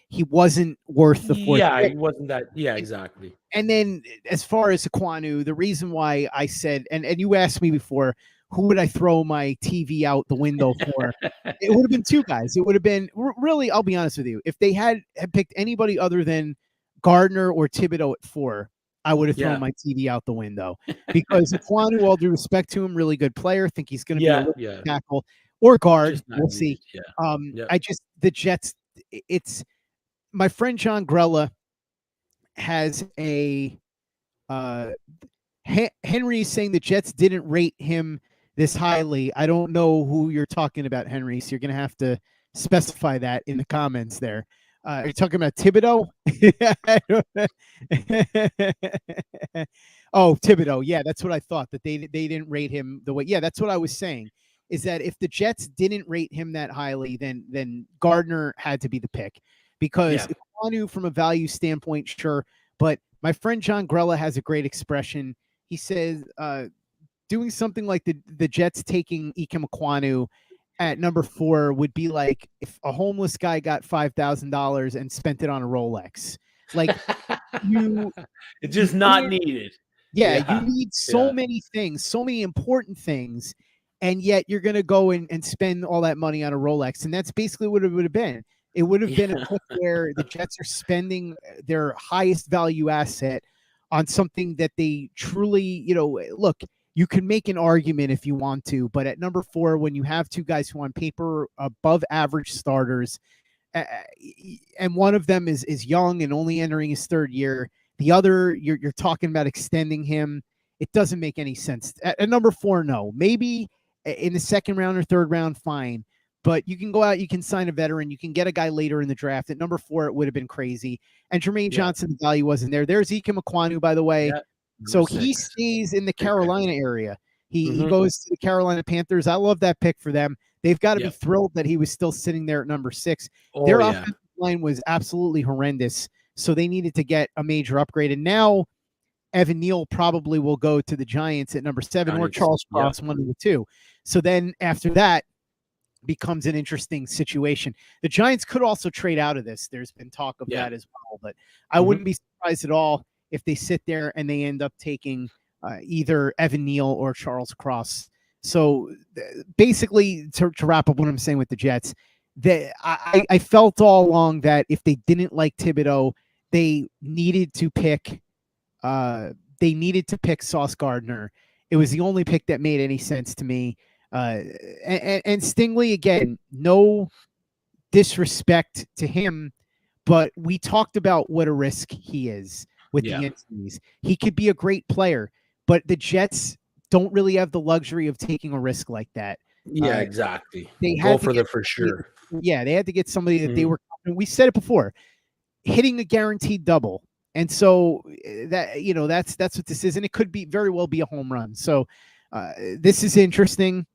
He wasn't worth the 4th. Yeah, pick. he wasn't that. Yeah, exactly. And then as far as Ekwonu, the reason why I said, and you asked me before, who would I throw my TV out the window for? It would have been two guys. It would have been, really, I'll be honest with you, if they had picked anybody other than Gardner or Thibodeaux at 4, I would have thrown my TV out the window. Because Ekwonu, all due respect to him, really good player. Think he's going to be a tackle or guard. We'll see. The Jets, it's my friend John Grella has a Henry saying the Jets didn't rate him this highly. I don't know who you're talking about, Henry, so you're going to have to specify that in the comments there. Are you talking about Thibodeaux? Oh, Thibodeaux. Yeah, that's what I thought, that they didn't rate him the way. Yeah, that's what I was saying, is that if the Jets didn't rate him that highly, then Gardner had to be the pick. Because Ekwonu, from a value standpoint, sure, but my friend John Grella has a great expression. He says, doing something like the Jets taking Ikem Ekwonu at number 4 would be like if a homeless guy got $5,000 and spent it on a Rolex. Like, it's just not needed. Yeah, you need so many things, so many important things, and yet you're going to go and spend all that money on a Rolex, and that's basically what it would have been. It would have been a pick where the Jets are spending their highest value asset on something that they truly, look, you can make an argument if you want to, but at number 4, when you have two guys who on paper are above average starters, and one of them is young and only entering his 3rd year, the other, you're talking about extending him. It doesn't make any sense. At number 4, no. Maybe in the 2nd round or 3rd round, fine. But you can go out, you can sign a veteran, you can get a guy later in the draft. At number 4, it would have been crazy. And Jermaine Johnson, the value wasn't there. There's Ikem Ekwonu, by the way. So he stays in the Carolina area. He goes to the Carolina Panthers. I love that pick for them. They've got to be thrilled that he was still sitting there at number 6. Their offensive line was absolutely horrendous, so they needed to get a major upgrade. And now Evan Neal probably will go to the Giants at number 7, or Charles Cross, one of the two. So then after that becomes an interesting situation. The Giants could also trade out of this. There's been talk of that as well, but I wouldn't be surprised at all if they sit there and they end up taking either Evan Neal or Charles Cross. So basically, to wrap up what I'm saying with the Jets, I felt all along that if they didn't like Thibodeaux, they needed to pick Sauce Gardner. It was the only pick that made any sense to me. And Stingley, again, no disrespect to him, but we talked about what a risk he is with the injuries. He could be a great player, but the Jets don't really have the luxury of taking a risk like that. Yeah, exactly. They had for sure. Yeah, they had to get somebody that they were. We said it before, hitting a guaranteed double, and so that's what this is, and it could be very well be a home run. So this is interesting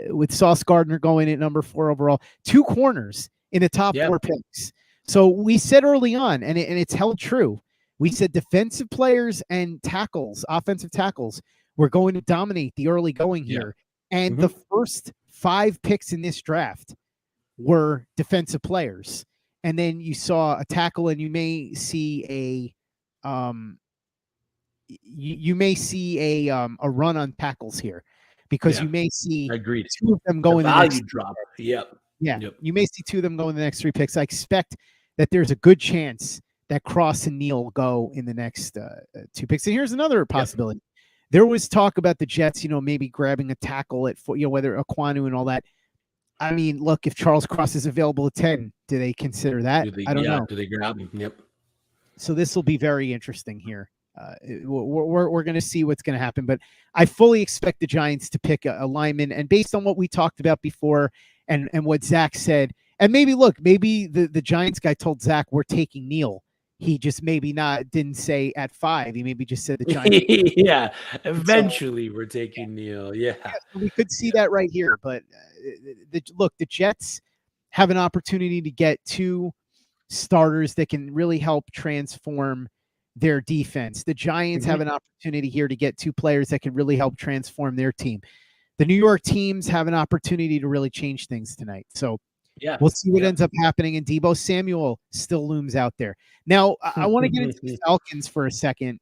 with Sauce Gardner going at number 4 overall, 2 corners in the top 4 picks. So we said early on, and it's held true. We said defensive players and tackles, offensive tackles, were going to dominate the early going here. And the first 5 picks in this draft were defensive players. And then you saw a tackle, and you may see a run on tackles here, because you may see 2 of them go in the value next drop. You may see 2 of them go in the next 3 picks. I expect that there's a good chance that Cross and Neal go in the next 2 picks. And here's another possibility. There was talk about the Jets, maybe grabbing a tackle at, whether Aquanu and all that. I mean, look, if Charles Cross is available at 10, do they consider that? I don't know. Do they grab him? Yep. So this will be very interesting here. We're going to see what's going to happen, but I fully expect the Giants to pick a lineman. And based on what we talked about before and what Zach said, and maybe the Giants guy told Zach we're taking Neal. He just didn't say at 5. He maybe just said the Giants. Yeah, eventually we're taking Neal. Yeah. So we could see that right here. But the Jets have an opportunity to get 2 starters that can really help transform their defense. The Giants have an opportunity here to get 2 players that can really help transform their team. The New York teams have an opportunity to really change things tonight. So we'll see what ends up happening. And Deebo Samuel still looms out there. Now, I want to get into the Falcons for a second.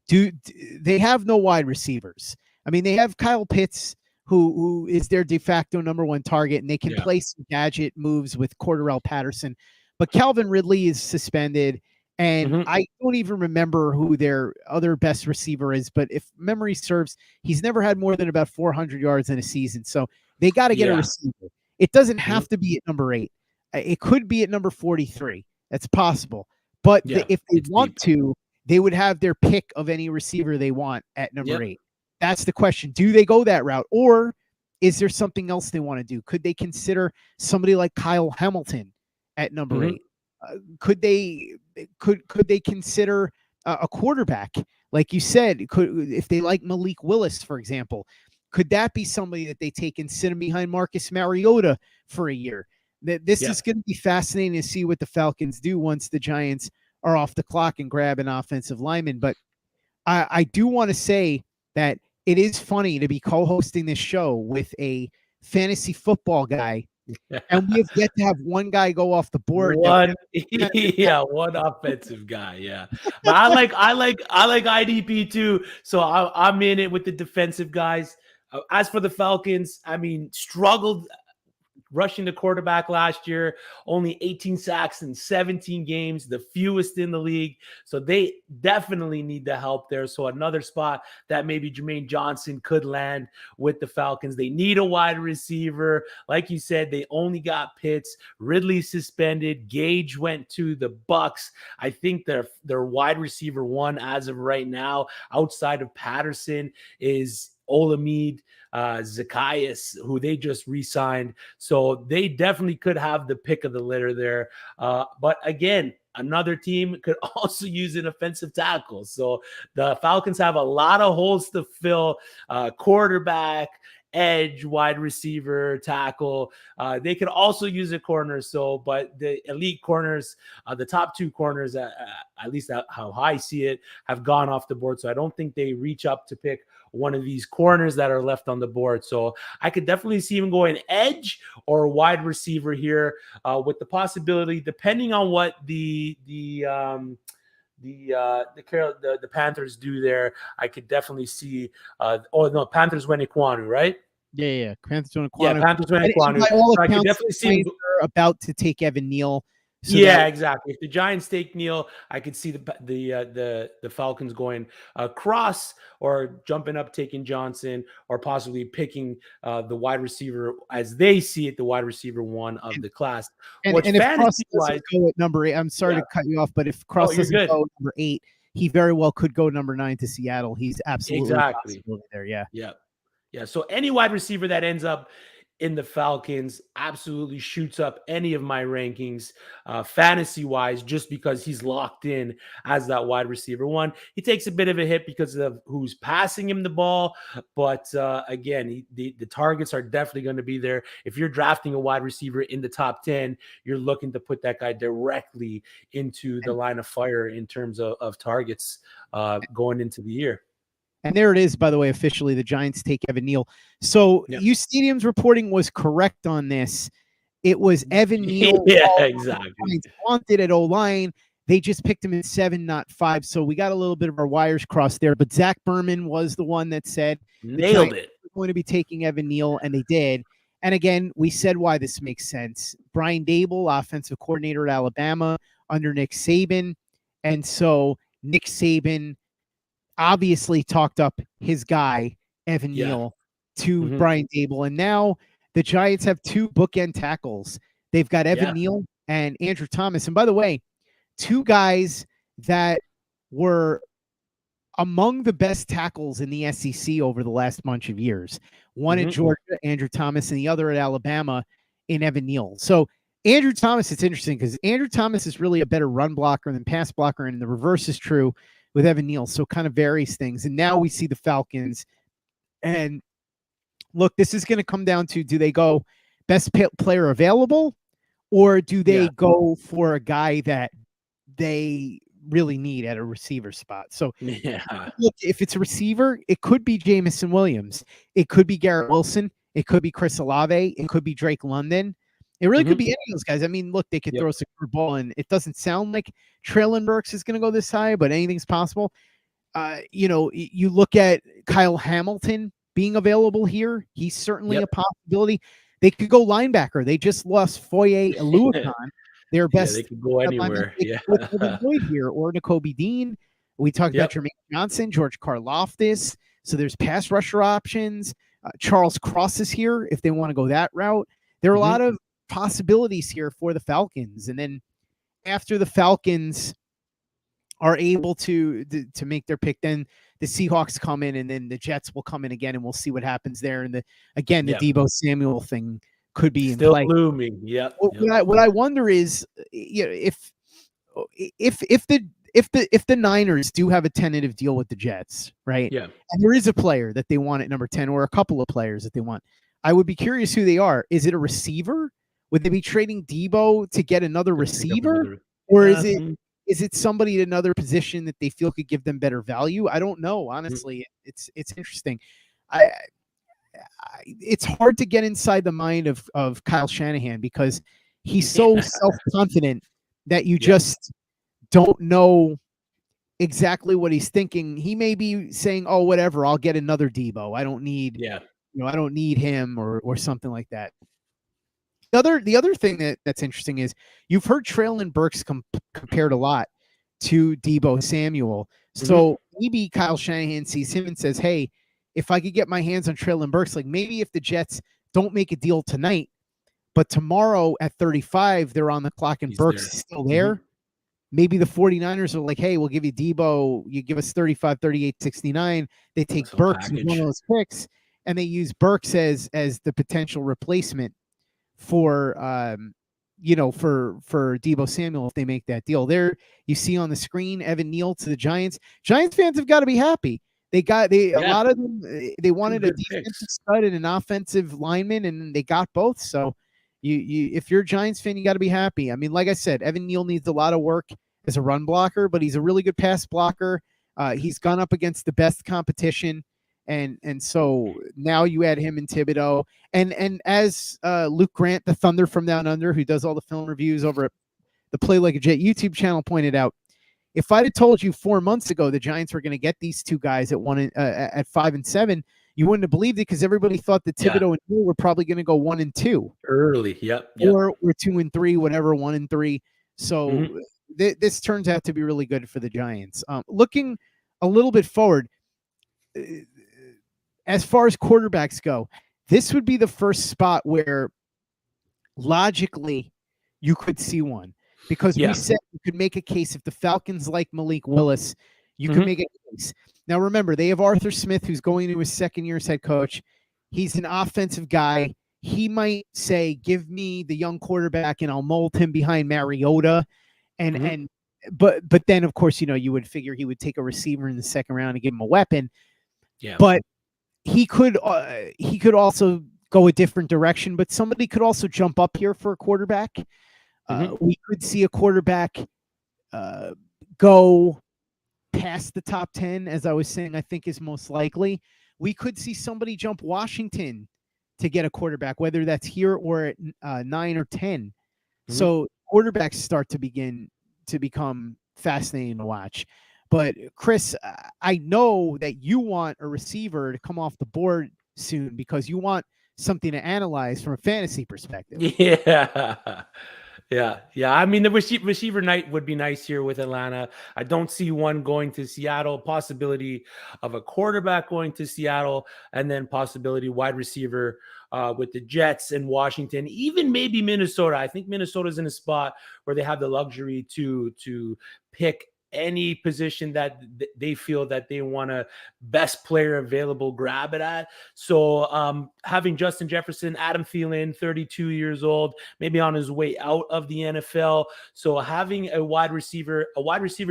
They have no wide receivers. I mean, they have Kyle Pitts, who is their de facto number 1 target, and they can play some gadget moves with Cordarrelle Patterson. But Calvin Ridley is suspended, and I don't even remember who their other best receiver is. But if memory serves, he's never had more than about 400 yards in a season. So they got to get a receiver. It doesn't have to be at number 8. It could be at number 43. That's possible. But if they want to, they would have their pick of any receiver they want at number 8. That's the question. Do they go that route? Or is there something else they want to do? Could they consider somebody like Kyle Hamilton at number 8? Could they consider a quarterback? Like you said, if they like Malik Willis, for example, could that be somebody that they take and sit him behind Marcus Mariota for a year? This is going to be fascinating to see what the Falcons do once the Giants are off the clock and grab an offensive lineman. But I do want to say that it is funny to be co-hosting this show with a fantasy football guy, and we have yet to have one guy go off the board. One offensive guy. Yeah, but I like IDP too. So I'm in it with the defensive guys. As for the Falcons, I mean, struggled rushing the quarterback last year, only 18 sacks in 17 games, the fewest in the league. So they definitely need the help there. So another spot that maybe Jermaine Johnson could land with the Falcons. They need a wide receiver. Like you said, they only got Pitts. Ridley suspended. Gage went to the Bucks. I think their wide receiver 1 as of right now, outside of Patterson, is Olamide Zacchaeus, who they just re-signed. So they definitely could have the pick of the litter there. But again, another team could also use an offensive tackle. So the Falcons have a lot of holes to fill, quarterback, edge, wide receiver, tackle. They could also use a corner. But the elite corners, the top 2 corners, at least how I see it, have gone off the board. So I don't think they reach up to pick one of these corners that are left on the board. So I could definitely see him going edge or wide receiver here, with the possibility, depending on what the Panthers do there, I could definitely see. Panthers went Aquanu, right? Yeah. Panthers went Aquanu. Yeah, Panthers went Aquanu. So I could definitely see about to take Evan Neal. So exactly. If the Giants take Neal, I could see the Falcons going cross or jumping up, taking Johnson, or possibly picking the wide receiver as they see it, the wide receiver 1 of the class. And if Cross doesn't go at number 8, I'm sorry to cut you off, but if Cross doesn't go at number 8, he very well could go number 9 to Seattle. He's absolutely there. Yeah. So any wide receiver that ends up in the Falcons absolutely shoots up any of my rankings fantasy wise, just because he's locked in as that wide receiver 1. He takes a bit of a hit because of who's passing him the ball. But again, the targets are definitely going to be there. If you're drafting a wide receiver in the top 10, you're looking to put that guy directly into the line of fire in terms of targets going into the year. And there it is, by the way, officially the Giants take Evan Neal. So uSTADIUM's reporting was correct on this. It was Evan Neal. Exactly. Wanted at O-line. They just picked him at 7, not 5. So we got a little bit of our wires crossed there. But Zach Berman was the one that said nailed it. We're going to be taking Evan Neal, and they did. And again, we said why this makes sense. Brian Dable, offensive coordinator at Alabama, under Nick Saban. And so Nick Saban obviously talked up his guy, Evan Neal, to Brian Daboll. And now the Giants have two bookend tackles. They've got Evan Neal and Andrew Thomas. And by the way, two guys that were among the best tackles in the SEC over the last bunch of years. One at Georgia, Andrew Thomas, and the other at Alabama in Evan Neal. So Andrew Thomas, it's interesting because Andrew Thomas is really a better run blocker than pass blocker, and the reverse is true with Evan Neal. So kind of varies things. And now we see the Falcons. And look, this is going to come down to, do they go best player available, or do they go for a guy that they really need at a receiver spot? So look, if it's a receiver, it could be Jameson Williams. It could be Garrett Wilson. It could be Chris Olave. It could be Drake London. It really could be any of those guys. I mean, look, they could throw a super ball, and it doesn't sound like Treylon Burks is going to go this high, but anything's possible. You look at Kyle Hamilton being available here. He's certainly a possibility. They could go linebacker. They just lost Foye Oluokun, their best. They could go anywhere. Here, or Nakobe Dean. We talked about Jermaine Johnson, George Karlaftis. So there's pass rusher options. Charles Cross is here if they want to go that route. There are a lot of possibilities here for the Falcons. And then after the Falcons are able to make their pick, then the Seahawks come in, and then the Jets will come in again, and we'll see what happens there. And the Deebo Samuel thing could be still in play. looming. What I wonder is, if the Niners do have a tentative deal with the Jets, right? Yeah. And there is a player that they want at number 10, or a couple of players that they want. I would be curious who they are. Is it a receiver? Would they be trading Deebo to get another receiver? Or is it somebody at another position that they feel could give them better value? I don't know. Honestly, it's interesting. It's hard to get inside the mind of Kyle Shanahan, because he's so self-confident that you just don't know exactly what he's thinking. He may be saying, "Oh, whatever, I'll get another Deebo. I don't need, I don't need him," or something like that. The other thing that's interesting is you've heard Treylon Burks compared a lot to Deebo Samuel. So maybe Kyle Shanahan sees him and says, "Hey, if I could get my hands on Treylon Burks, like maybe if the Jets don't make a deal tonight, but tomorrow at 35, they're on the clock and Burks is still there. Maybe the 49ers are like, hey, we'll give you Deebo. You give us 35, 38, 69. They take Burks as one of those picks, and they use Burks as the potential replacement for Deebo Samuel if they make that deal. There you see on the screen Evan Neal to the Giants. Giants fans have got to be happy. A lot of them, they wanted a defensive stud and an offensive lineman, and they got both. So if you're a Giants fan, you got to be happy. I mean, like I said, Evan Neal needs a lot of work as a run blocker, but he's a really good pass blocker. He's gone up against the best competition. And so now you add him and Thibodeaux. And as Luke Grant, the Thunder from Down Under, who does all the film reviews over at the Play Like a Jet YouTube channel, pointed out, if I'd have told you 4 months ago the Giants were going to get these two guys at 5 and 7, you wouldn't have believed it, because everybody thought that Thibodeaux and Neal were probably going to go 1 and 2 early. Yep. Or we're 2 and 3, whatever, 1 and 3. So this turns out to be really good for the Giants. Looking a little bit forward, as far as quarterbacks go, this would be the first spot where logically you could see one, because we said you could make a case if the Falcons like Malik Willis, you can make a case. Now, remember, they have Arthur Smith, who's going into his second year as head coach. He's an offensive guy. He might say, give me the young quarterback and I'll mold him behind Mariota. But then, of course, you would figure he would take a receiver in the second round and give him a weapon. Yeah. But he could also go a different direction, but somebody could also jump up here for a quarterback. We could see a quarterback go past the top 10, as I was saying, I think is most likely. We could see somebody jump Washington to get a quarterback, whether that's here or at 9 or 10. So quarterbacks start to begin to become fascinating to watch. But Chris, I know that you want a receiver to come off the board soon, because you want something to analyze from a fantasy perspective. Yeah. I mean, the receiver night would be nice here with Atlanta. I don't see one going to Seattle. Possibility of a quarterback going to Seattle, and then possibility wide receiver with the Jets and Washington, even maybe Minnesota. I think Minnesota's in a spot where they have the luxury to pick any position that they feel that they want to best player available grab it at. So having Justin Jefferson, Adam Thielen, 32 years old, maybe on his way out of the NFL. So having a wide receiver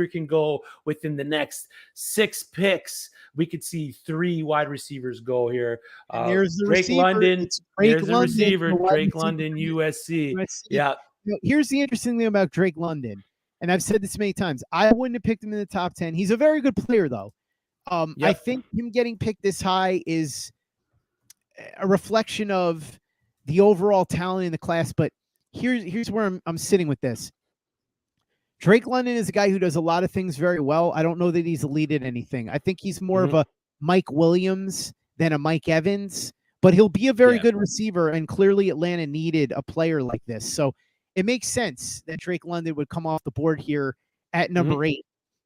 can go within the next 6 picks. We could see 3 wide receivers go here. There's the Drake receiver. London. There's the receiver. Drake London, USC. Yeah. Here's the interesting thing about Drake London, and I've said this many times. I wouldn't have picked him in the top 10. He's a very good player, though. I think him getting picked this high is a reflection of the overall talent in the class. But here's where I'm sitting with this. Drake London is a guy who does a lot of things very well. I don't know that he's elite at anything. I think he's more of a Mike Williams than a Mike Evans, but he'll be a very good receiver, and clearly Atlanta needed a player like this. So it makes sense that Drake London would come off the board here at number 8.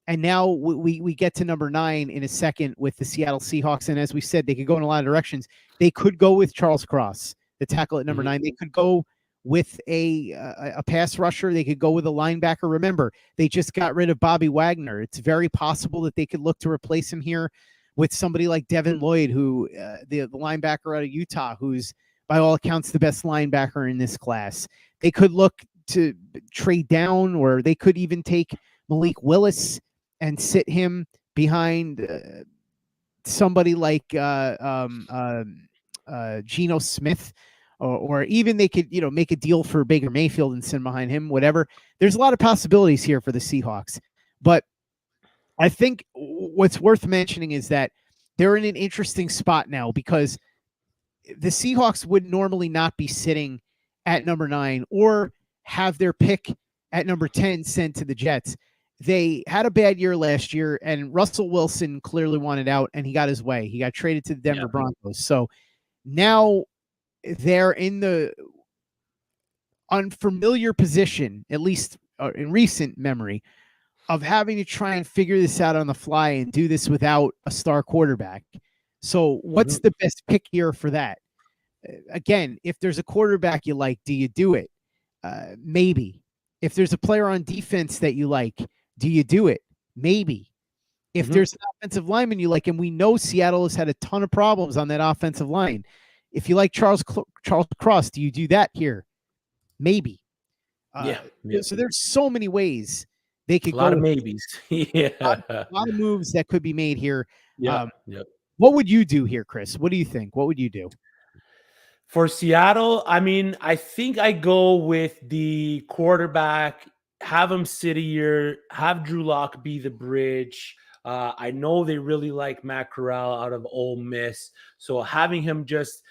And now we get to number 9 in a second with the Seattle Seahawks. And as we said, they could go in a lot of directions. They could go with Charles Cross, the tackle at number 9. They could go with a pass rusher. They could go with a linebacker. Remember, they just got rid of Bobby Wagner. It's very possible that they could look to replace him here with somebody like Devin Lloyd, who the linebacker out of Utah, who's by all accounts the best linebacker in this class. They could look to trade down, or they could even take Malik Willis and sit him behind somebody like Geno Smith, or even they could, make a deal for Baker Mayfield and sit behind him, whatever. There's a lot of possibilities here for the Seahawks. But I think what's worth mentioning is that they're in an interesting spot now, because the Seahawks would normally not be sitting at number 9 or have their pick at number 10 sent to the Jets. They had a bad year last year, and Russell Wilson clearly wanted out, and he got his way. He got traded to the Denver Broncos. So now they're in the unfamiliar position, at least in recent memory, of having to try and figure this out on the fly and do this without a star quarterback. So what's the best pick here for that? Again, if there's a quarterback you like, do you do it? Maybe. If there's a player on defense that you like, do you do it? Maybe. If there's an offensive lineman you like, and we know Seattle has had a ton of problems on that offensive line. If you like Charles Cross, do you do that here? Maybe. So there's so many ways they could go. A lot of maybes. A lot of moves that could be made here. What would you do here, Chris? What do you think? What would you do? For Seattle, I mean, I think I go with the quarterback, have him sit a year, have Drew Lock be the bridge. I know they really like Matt Corral out of Ole Miss. So having him just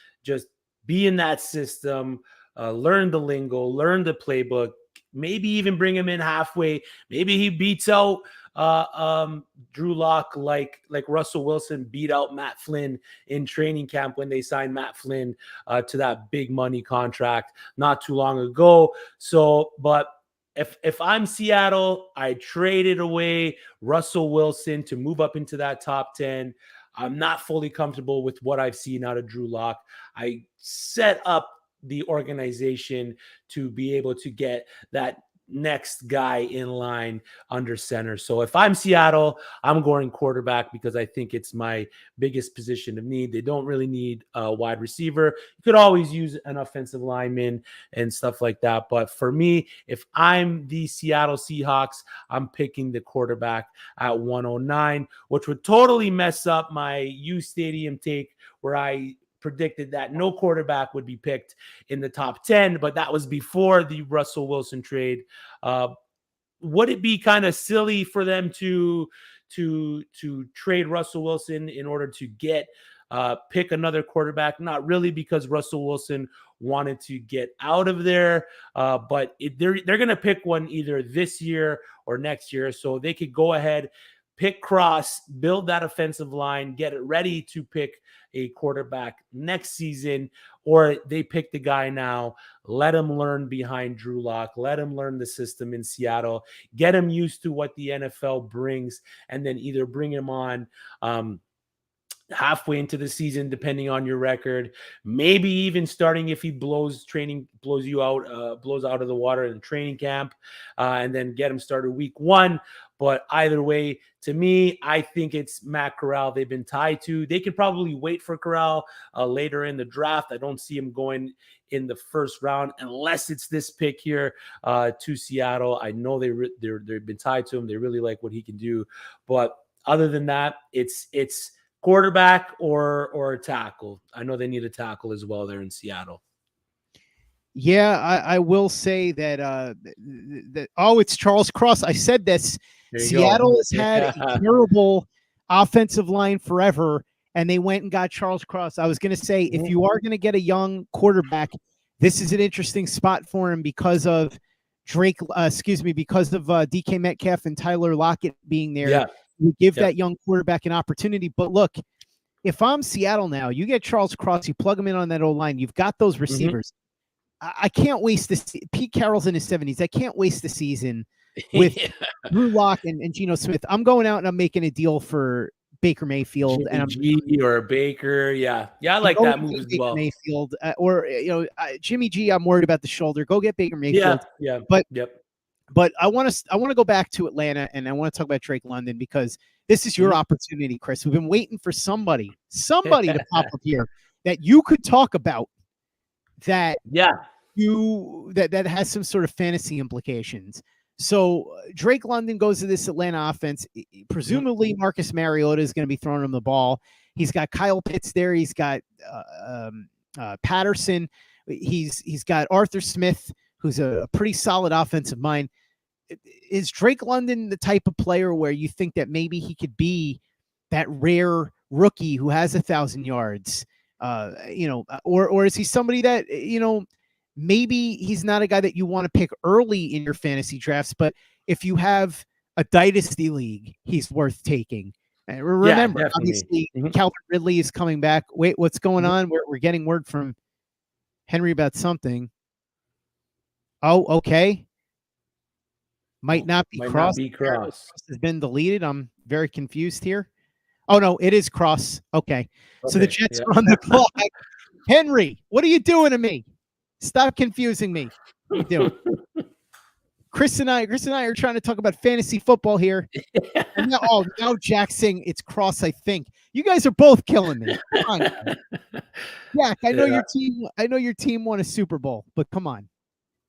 be in that system, learn the lingo, learn the playbook, maybe even bring him in halfway. Maybe he beats out Drew Lock like Russell Wilson beat out Matt Flynn in training camp when they signed Matt Flynn to that big money contract not too long ago. So, but if I'm Seattle, I traded away Russell Wilson to move up into that top 10. I'm not fully comfortable with what I've seen out of Drew Lock. I set up the organization to be able to get that next guy in line under center. So if I'm Seattle, I'm going quarterback because I think it's my biggest position of need. They don't really need a wide receiver. You could always use an offensive lineman and stuff like that. But for me, if I'm the Seattle Seahawks, I'm picking the quarterback at 109, which would totally mess up my uSTADIUM take where I predicted that no quarterback would be picked in the top 10, but that was before the Russell Wilson trade. Would it be kind of silly for them to trade Russell Wilson in order to get pick another quarterback? Not really, because Russell Wilson wanted to get out of there, but they're going to pick one either this year or next year, so they could go ahead, pick Cross, build that offensive line, get it ready to pick a quarterback next season, or they pick the guy now, let him learn behind Drew Lock, let him learn the system in Seattle, get him used to what the NFL brings, and then either bring him on halfway into the season, depending on your record, maybe even starting if he blows you out of the water in training camp, and then get him started week 1. But either way, to me, I think it's Matt Corral they've been tied to. They could probably wait for Corral later in the draft. I don't see him going in the first round unless it's this pick here to Seattle. I know they've been tied to him. They really like what he can do. But other than that, it's quarterback or a tackle. I know they need a tackle as well there in Seattle. Yeah, I will say that it's Charles Cross. I said this. Seattle has had a terrible offensive line forever, and they went and got Charles Cross. I was going to say, if you are going to get a young quarterback, this is an interesting spot for him because of because of DK Metcalf and Tyler Lockett being there. Yeah. You give that young quarterback an opportunity. But look, if I'm Seattle now, you get Charles Cross, you plug him in on that O-line, you've got those receivers. I can't waste this. Pete Carroll's in his 70s. I can't waste the season with Drew Lock and Geno Smith. I'm going out and I'm making a deal for Baker Mayfield Jimmy G or Baker. Yeah, I like that move as well. Mayfield or Jimmy G. I'm worried about the shoulder. Go get Baker Mayfield. Yeah. But I want to go back to Atlanta, and I want to talk about Drake London because this is your opportunity, Chris. We've been waiting for somebody to pop up here that you could talk about that that has some sort of fantasy implications. So Drake London goes to this Atlanta offense. Presumably Marcus Mariota is going to be throwing him the ball. He's got Kyle Pitts there. He's got Patterson. He's got Arthur Smith, who's a pretty solid offensive mind. Is Drake London the type of player where you think that maybe he could be that rare rookie who has 1,000 yards? Or is he somebody that, maybe he's not a guy that you want to pick early in your fantasy drafts, but if you have a dynasty league, he's worth taking. And remember, obviously, Calvin Ridley is coming back. Wait, what's going on? We're getting word from Henry about something. Oh, okay. Might not be Cross. Cross has been deleted. I'm very confused here. Oh, no, it is Cross. Okay. So the Jets are on the clock. Henry, what are you doing to me? Stop confusing me. What are you doing? Chris and I are trying to talk about fantasy football here. And now Jack's saying it's Cross, I think. You guys are both killing me. Come on, guys. Jack, I know your team won a Super Bowl, but come on.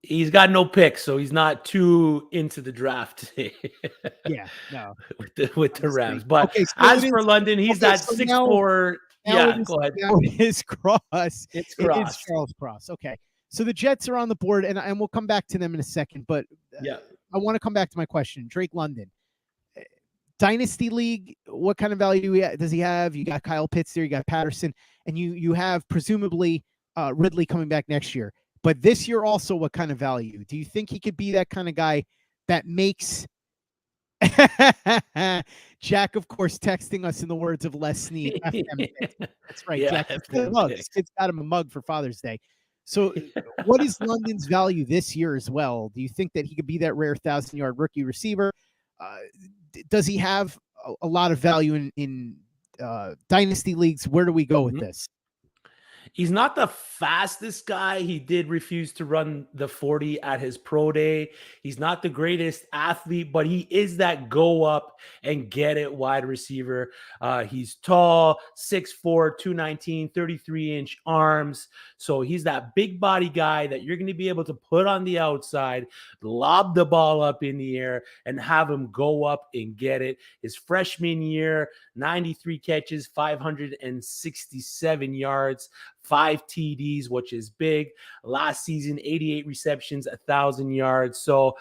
He's got no picks, so he's not too into the draft today. with the Rams. But so as for London, he's that 6'4". Go ahead. Now it is Cross. It's Cross. It is Charles Cross. Okay. So the Jets are on the board, and we'll come back to them in a second. But I want to come back to my question. Drake London. Dynasty League, what kind of value does he have? You got Kyle Pitts there, you got Patterson, and you have presumably Ridley coming back next year. But this year also, what kind of value? Do you think he could be that kind of guy that makes Jack, of course, texting us in the words of Les Snead. That's right, Jack. Kid's got him a mug for Father's Day. So what is London's value this year as well? Do you think that he could be that rare 1,000-yard rookie receiver? Does he have a lot of value in dynasty leagues? Where do we go with this? He's not the fastest guy. He did refuse to run the 40 at his pro day. He's not the greatest athlete, but he is that go up and get it wide receiver. He's tall, 6'4", 219, 33-inch arms. So he's that big body guy that you're going to be able to put on the outside, lob the ball up in the air, and have him go up and get it. His freshman year, 93 catches, 567 yards, 5 TDs, which is big. Last season, 88 receptions, 1,000 yards. So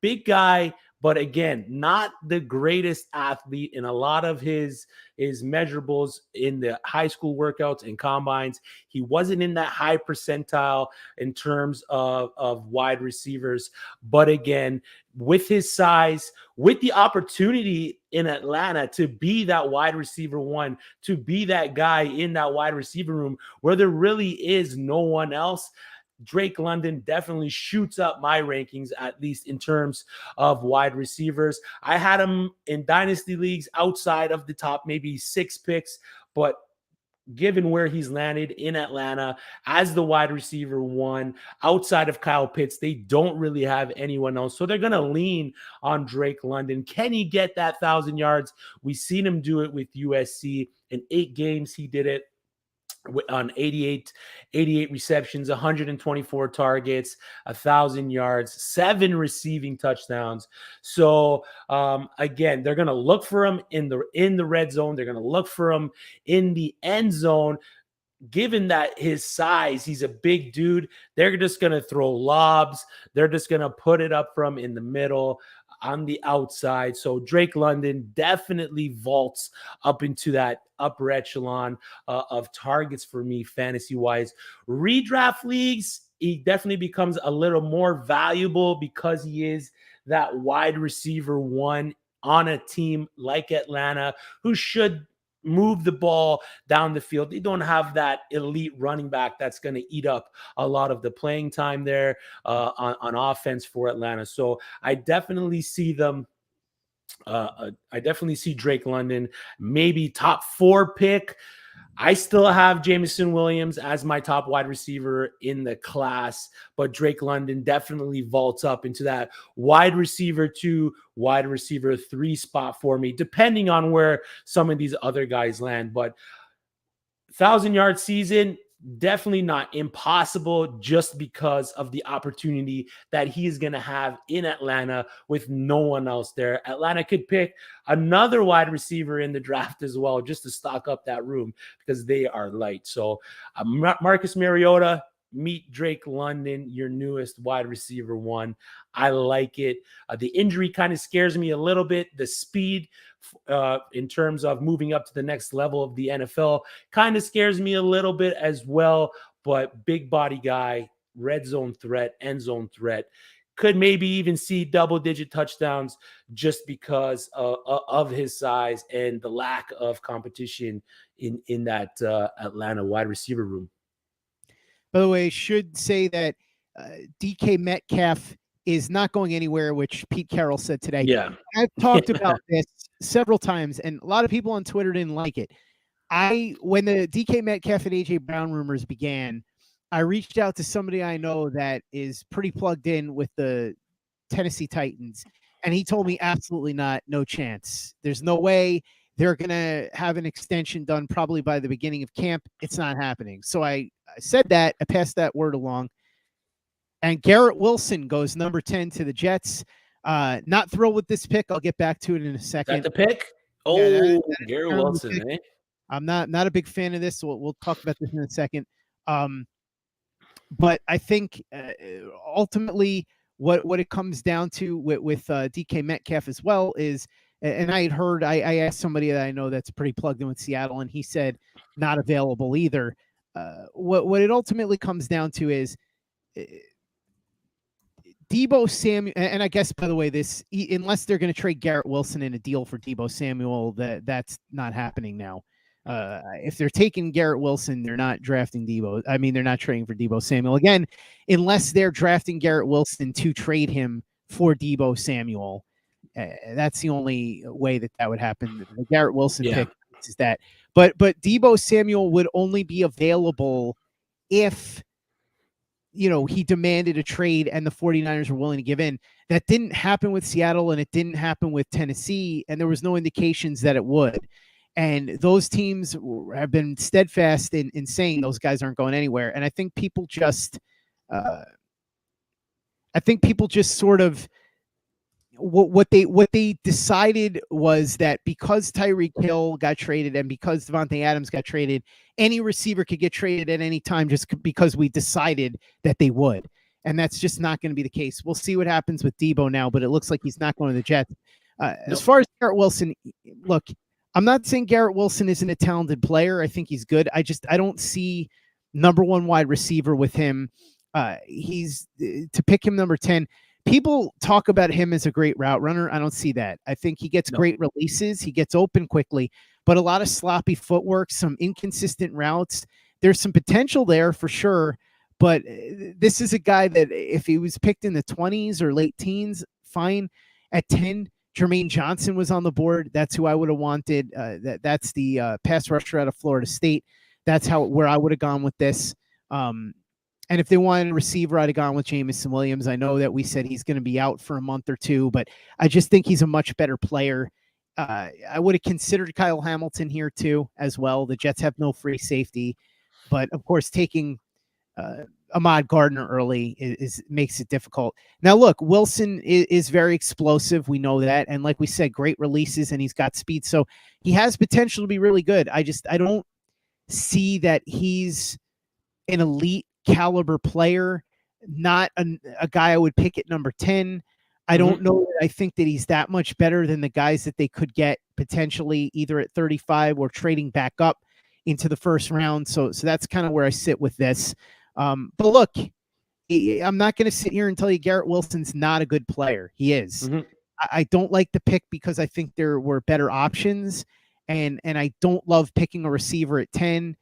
big guy, but again, not the greatest athlete in a lot of his measurables in the high school workouts and combines. He wasn't in that high percentile in terms of wide receivers. But again, with his size, with the opportunity in Atlanta to be that wide receiver one, to be that guy in that wide receiver room where there really is no one else, Drake London definitely shoots up my rankings, at least in terms of wide receivers. I had him in dynasty leagues outside of the top maybe 6 picks, but given where he's landed in Atlanta as the wide receiver one, outside of Kyle Pitts, they don't really have anyone else. So they're going to lean on Drake London. Can he get that 1,000 yards? We've seen him do it with USC. In 8 games, he did it on 88 receptions, 124 targets, 1,000 yards, 7 receiving touchdowns. So again, they're going to look for him in the red zone. They're going to look for him in the end zone. Given that his size, he's a big dude, they're just going to throw lobs. They're just going to put it up from in the middle, on the outside. So Drake London definitely vaults up into that upper echelon of targets for me fantasy-wise. Redraft leagues, he definitely becomes a little more valuable because he is that wide receiver one on a team like Atlanta who should move the ball down the field. They don't have that elite running back that's going to eat up a lot of the playing time there on offense for Atlanta. So I definitely see them. I definitely see Drake London, maybe top 4 pick. I still have Jameson Williams as my top wide receiver in the class, but Drake London definitely vaults up into that wide receiver 2, wide receiver 3 spot for me, depending on where some of these other guys land. But 1,000-yard season, definitely not impossible just because of the opportunity that he is going to have in Atlanta with no one else there. Atlanta could pick another wide receiver in the draft as well, just to stock up that room because they are light. So Marcus Mariota, meet Drake London, your newest wide receiver one. I like it. The injury kind of scares me a little bit. The speed in terms of moving up to the next level of the NFL kind of scares me a little bit as well. But big body guy, red zone threat, end zone threat. Could maybe even see double-digit touchdowns just because of his size and the lack of competition in that Atlanta wide receiver room. By the way, should say that DK Metcalf is not going anywhere, which Pete Carroll said today. Yeah. I've talked about this several times, and a lot of people on Twitter didn't like it. When the DK Metcalf and AJ Brown rumors began, I reached out to somebody I know that is pretty plugged in with the Tennessee Titans, and he told me absolutely not, no chance. There's no way they're going to have an extension done probably by the beginning of camp. It's not happening. So I said that. I passed that word along. And Garrett Wilson goes number 10 to the Jets. Not thrilled with this pick. I'll get back to it in a second. Is that the pick? Oh, yeah, that Garrett Wilson, eh? I'm not a big fan of this, so we'll talk about this in a second. But I think ultimately what it comes down to with DK Metcalf as well is, and I had heard, I asked somebody that I know that's pretty plugged in with Seattle, and he said not available either. What it ultimately comes down to is Deebo Samuel, and I guess, by the way, unless they're going to trade Garrett Wilson in a deal for Deebo Samuel, that's not happening now. If they're taking Garrett Wilson, they're not drafting Deebo. I mean, they're not trading for Deebo Samuel again, unless they're drafting Garrett Wilson to trade him for Deebo Samuel. That's the only way that would happen. The Garrett Wilson pick is that, but Deebo Samuel would only be available if, he demanded a trade and the 49ers were willing to give in. That didn't happen with Seattle, and it didn't happen with Tennessee, and there was no indications that it would. And those teams have been steadfast in saying those guys aren't going anywhere. And I think people just sort of what they decided was that because Tyreek Hill got traded and because Devontae Adams got traded, any receiver could get traded at any time just because we decided that they would. and that's just not going to be the case. We'll see what happens with Deebo now, but it looks like he's not going to the Jets. As far as Garrett Wilson, look, I'm not saying Garrett Wilson isn't a talented player. I think he's good. I don't see number one wide receiver with him. He's to pick him number 10. People talk about him as a great route runner. I don't see that. I think he gets great releases. He gets open quickly, but a lot of sloppy footwork, some inconsistent routes. There's some potential there for sure, but this is a guy that if he was picked in the 20s or late teens, fine. At 10, Jermaine Johnson was on the board. That's who I would have wanted. That's the pass rusher out of Florida State. That's where I would have gone with this. And if they wanted a receiver, I'd have gone with Jameson Williams. I know that we said he's going to be out for a month or two, but I just think he's a much better player. I would have considered Kyle Hamilton here too, as well. The Jets have no free safety, but of course, taking Ahmad Gardner early makes it difficult. Now, look, Wilson is very explosive. We know that, and like we said, great releases, and he's got speed, so he has potential to be really good. I don't see that he's an elite caliber player, not a guy I would pick at number 10. I don't know that I think that he's that much better than the guys that they could get potentially either at 35 or trading back up into the first round. So that's kind of where I sit with this. But look, I'm not going to sit here and tell you Garrett Wilson's not a good player. He is. I don't like the pick because I think there were better options, and I don't love picking a receiver at 10.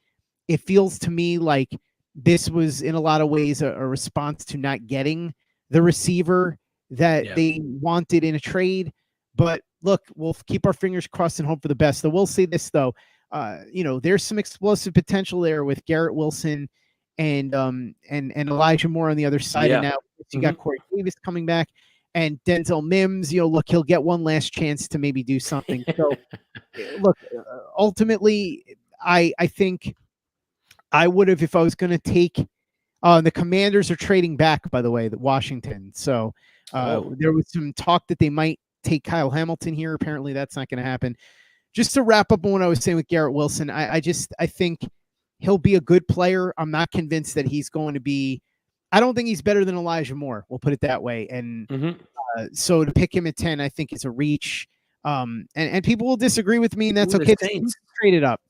It feels to me like this was in a lot of ways a response to not getting the receiver that they wanted in a trade. But look, we'll keep our fingers crossed and hope for the best. So we'll say this though, there's some explosive potential there with Garrett Wilson and Elijah Moore on the other side. And now you got Corey Davis coming back and Denzel Mims. Look, he'll get one last chance to maybe do something. So look, ultimately, I think I would have, if I was going to take the Commanders are trading back, by the way, the Washington. So there was some talk that they might take Kyle Hamilton here. Apparently that's not going to happen. Just to wrap up on what I was saying with Garrett Wilson, I think he'll be a good player. I'm not convinced that he's going to be, I don't think he's better than Elijah Moore. We'll put it that way. And so to pick him at 10, I think is a reach. And people will disagree with me, and that's okay. Trade it up.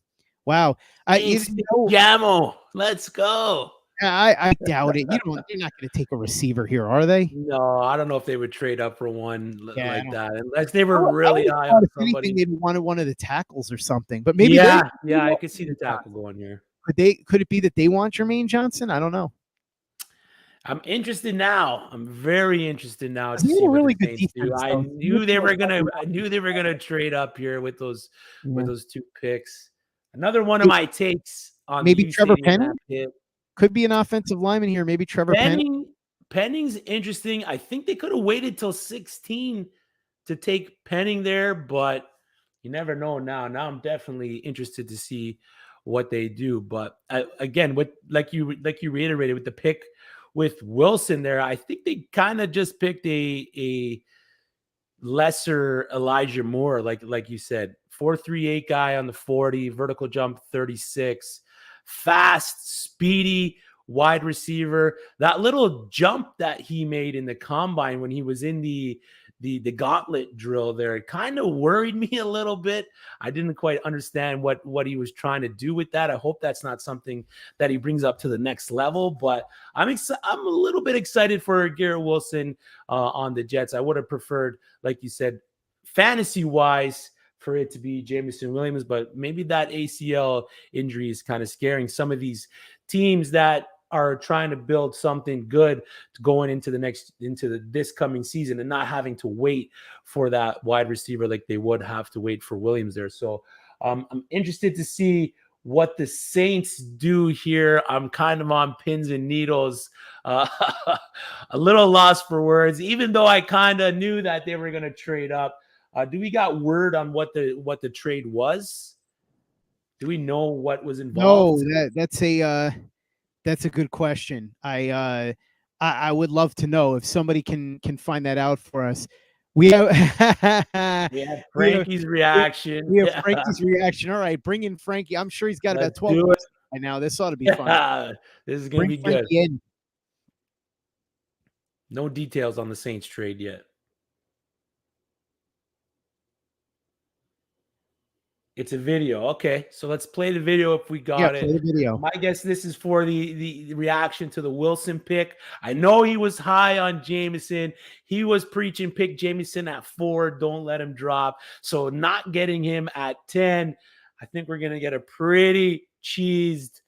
Wow. Yamo, let's go. I doubt it. You're not going to take a receiver here, are they? No, I don't know if they would trade up for one like that, unless they were really high on somebody. Maybe wanted one of the tackles or something, but maybe I could see the tackle going here. Could it be that they want Jermaine Johnson? I don't know. I'm interested now. I'm very interested now. To see a really good defense, I knew they were gonna trade up here with those two picks. Another one of my takes on maybe Trevor Penning could be an offensive lineman here. Maybe Trevor Penning. Penning's interesting. I think they could have waited till 16 to take Penning there, but you never know now. Now I'm definitely interested to see what they do. But again, like you reiterated with the pick with Wilson there, I think they kind of just picked a lesser Elijah Moore, like you said, 4.38 guy on the 40, vertical jump 36, fast, speedy wide receiver. That little jump that he made in the combine when he was in the gauntlet drill there, it kind of worried me a little bit. I didn't quite understand what he was trying to do with that. I hope that's not something that he brings up to the next level, but I'm a little bit excited for Garrett Wilson on the Jets. I would have preferred, like you said, fantasy wise, for it to be Jameson Williams, but maybe that ACL injury is kind of scaring some of these teams that are trying to build something good going into this coming season and not having to wait for that wide receiver like they would have to wait for Williams there. So I'm interested to see what the Saints do here. I'm kind of on pins and needles, a little lost for words, even though I kind of knew that they were going to trade up. Do we got word on what the trade was? Do we know what was involved? No, that's a good question. I would love to know if somebody can find that out for us. We have Frankie's reaction. We have Frankie's reaction. All right, bring in Frankie. I'm sure he's got about 12 minutes right now. This ought to be fun. This is going to be good. In. No details on the Saints trade yet. It's a video. Okay, so let's play the video if we got it. Play the video. My guess this is for the reaction to the Wilson pick. I know he was high on Jameson. He was preaching pick Jameson at 4. Don't let him drop. So not getting him at 10. I think we're going to get a pretty cheesed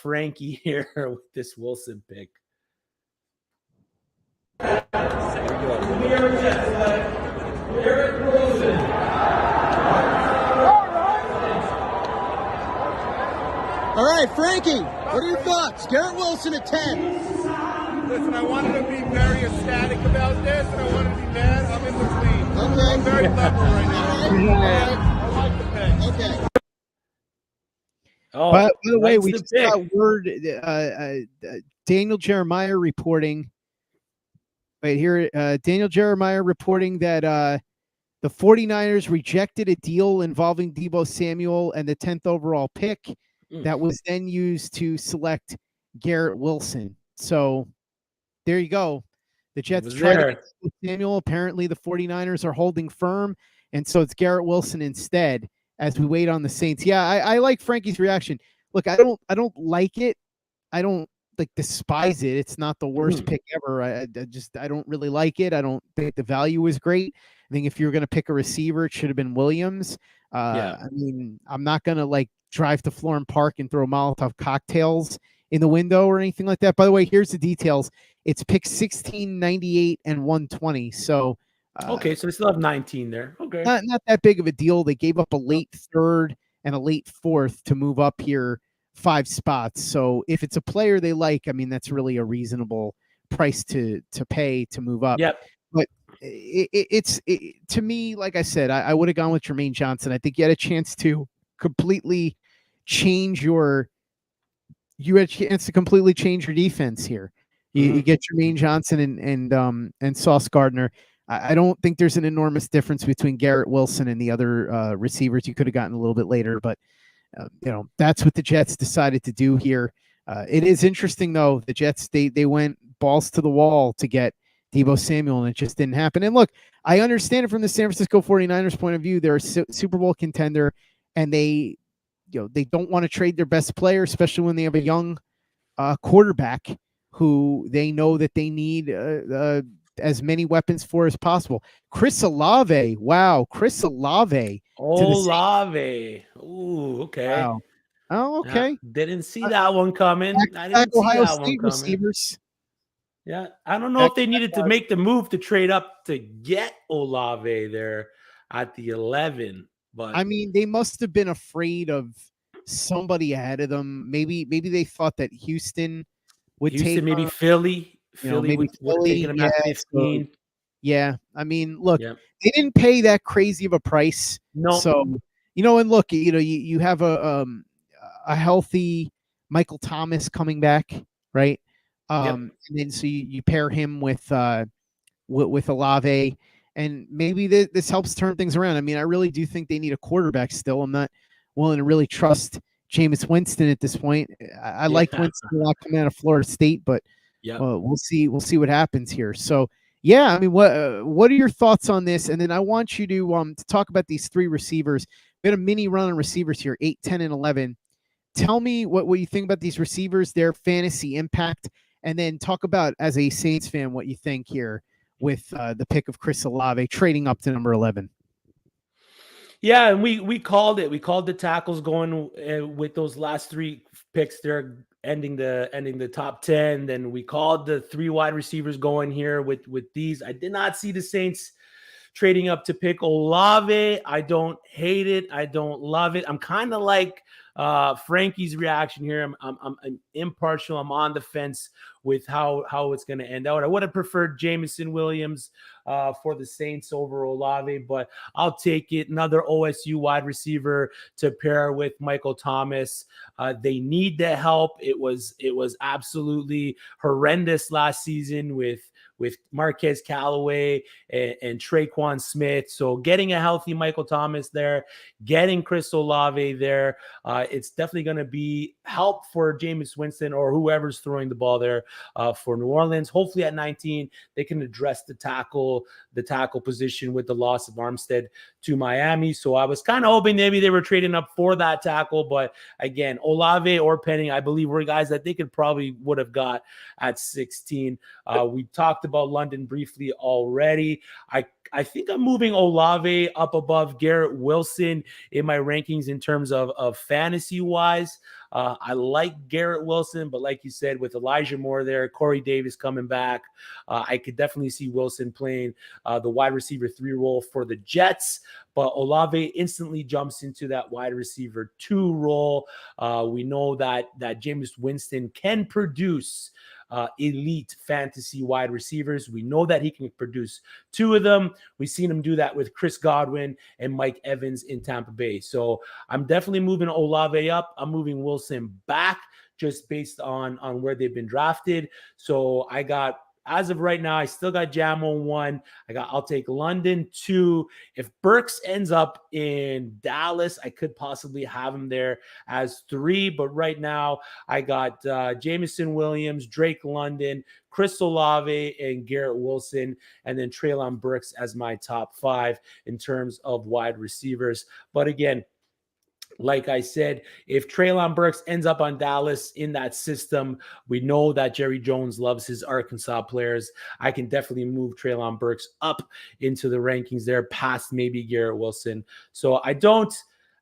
Frankie here with this Wilson pick. Garrett Wilson. All right, Frankie, what are your thoughts? Garrett Wilson at 10. Listen, I wanted to be very ecstatic about this, and I wanted to be mad. I'm in between. Okay. I'm very level right now. All right. I like the pick. Okay. Oh, By the way, we the just pick. got word, Daniel Jeremiah reporting right here. Daniel Jeremiah reporting that the 49ers rejected a deal involving Deebo Samuel and the 10th overall pick that was then used to select Garrett Wilson. So there you go. The Jets tried to get Samuel. Apparently the 49ers are holding firm, and so it's Garrett Wilson instead as we wait on the Saints. Yeah, I like Frankie's reaction. Look, I don't like it. I don't despise it. It's not the worst pick ever. I don't really like it. I don't think the value is great. I think if you were going to pick a receiver, it should have been Williams. I mean, I'm not going to drive to Florham Park and throw Molotov cocktails in the window or anything like that. By the way, here's the details. It's pick 16, 98, and 120. So okay, so they still have 19 there. Okay. Not that big of a deal. They gave up a late 3rd and a late 4th to move up here 5 spots. So if it's a player they like, I mean, that's really a reasonable price to pay to move up. Yep. But it's to me, like I said, I would have gone with Jermaine Johnson. I think you had a chance to completely change your defense here. You get Jermaine Johnson and Sauce Gardner. I don't think there's an enormous difference between Garrett Wilson and the other receivers you could have gotten a little bit later, but that's what the Jets decided to do here. It is interesting though. The Jets, they went balls to the wall to get Deebo Samuel, and it just didn't happen. And look, I understand it from the San Francisco 49ers point of view. They're a Super Bowl contender, and they don't want to trade their best player, especially when they have a young quarterback who they know that they need as many weapons for as possible. Chris Olave. Wow. Chris Olave. Olave. Ooh, okay. Wow. Oh, okay. Yeah, didn't see that one coming. I didn't see Ohio that State one coming. Receivers. Yeah, I don't know if they needed to make the move to trade up to get Olave there at the 11. But I mean, they must have been afraid of somebody ahead of them. Maybe they thought that Houston would take maybe him. Philly. Maybe would have taken him at 15. Yeah, I mean, look, they didn't pay that crazy of a price. No. So, and look, you have a healthy Michael Thomas coming back, right? And then so you pair him with Olave, and maybe this helps turn things around. I mean, I really do think they need a quarterback still. I'm not willing to really trust Jameis Winston at this point. I like Winston a lot coming out of Florida State, but we'll see what happens here. So yeah, I mean, what are your thoughts on this? And then I want you to talk about these 3 receivers. We had a mini run on receivers here, 8, 10, and 11. Tell me what you think about these receivers, their fantasy impact, and then talk about, as a Saints fan, what you think here with the pick of Chris Olave trading up to number 11. Yeah, and we called it. We called the tackles going with those last 3 picks. They're ending the top 10. Then we called the 3 wide receivers going here with these. I did not see the Saints trading up to pick Olave. I don't hate it. I don't love it. I'm kind of like Frankie's reaction here. I'm impartial. I'm on the fence with how it's going to end out. I would have preferred Jameson Williams for the Saints over Olave, but I'll take it. Another OSU wide receiver to pair with Michael Thomas. They need the help. It was absolutely horrendous last season with with Marquez Callaway and Traquan Smith. So getting a healthy Michael Thomas there, getting Chris Olave there, it's definitely going to be help for Jameis Winston or whoever's throwing the ball there for New Orleans. Hopefully at 19, they can address the tackle position with the loss of Armstead to Miami. So I was kind of hoping maybe they were trading up for that tackle. But again, Olave or Penning, I believe were guys that they would have got at 16. We talked about London briefly already. I think I'm moving Olave up above Garrett Wilson in my rankings in terms of fantasy wise. I like Garrett Wilson, but like you said, with Elijah Moore there, Corey Davis coming back, I could definitely see Wilson playing the wide receiver 3 role for the Jets. But Olave instantly jumps into that wide receiver 2 role. We know that Jameis Winston can produce elite fantasy wide receivers. We know that he can produce 2 of them. We've seen him do that with Chris Godwin and Mike Evans in Tampa Bay. So I'm definitely moving Olave up. I'm moving Wilson back just based on where they've been drafted. So I got, as of right now, I still got Jamo 1. I'll take London 2. If Burks ends up in Dallas, I could possibly have him there as 3. But right now, I got Jameson Williams, Drake London, Chris Olave, and Garrett Wilson, and then Treylon Burks as my top 5 in terms of wide receivers. But again, like I said, if Treylon Burks ends up on Dallas in that system, we know that Jerry Jones loves his Arkansas players. I can definitely move Treylon Burks up into the rankings there past maybe Garrett Wilson. So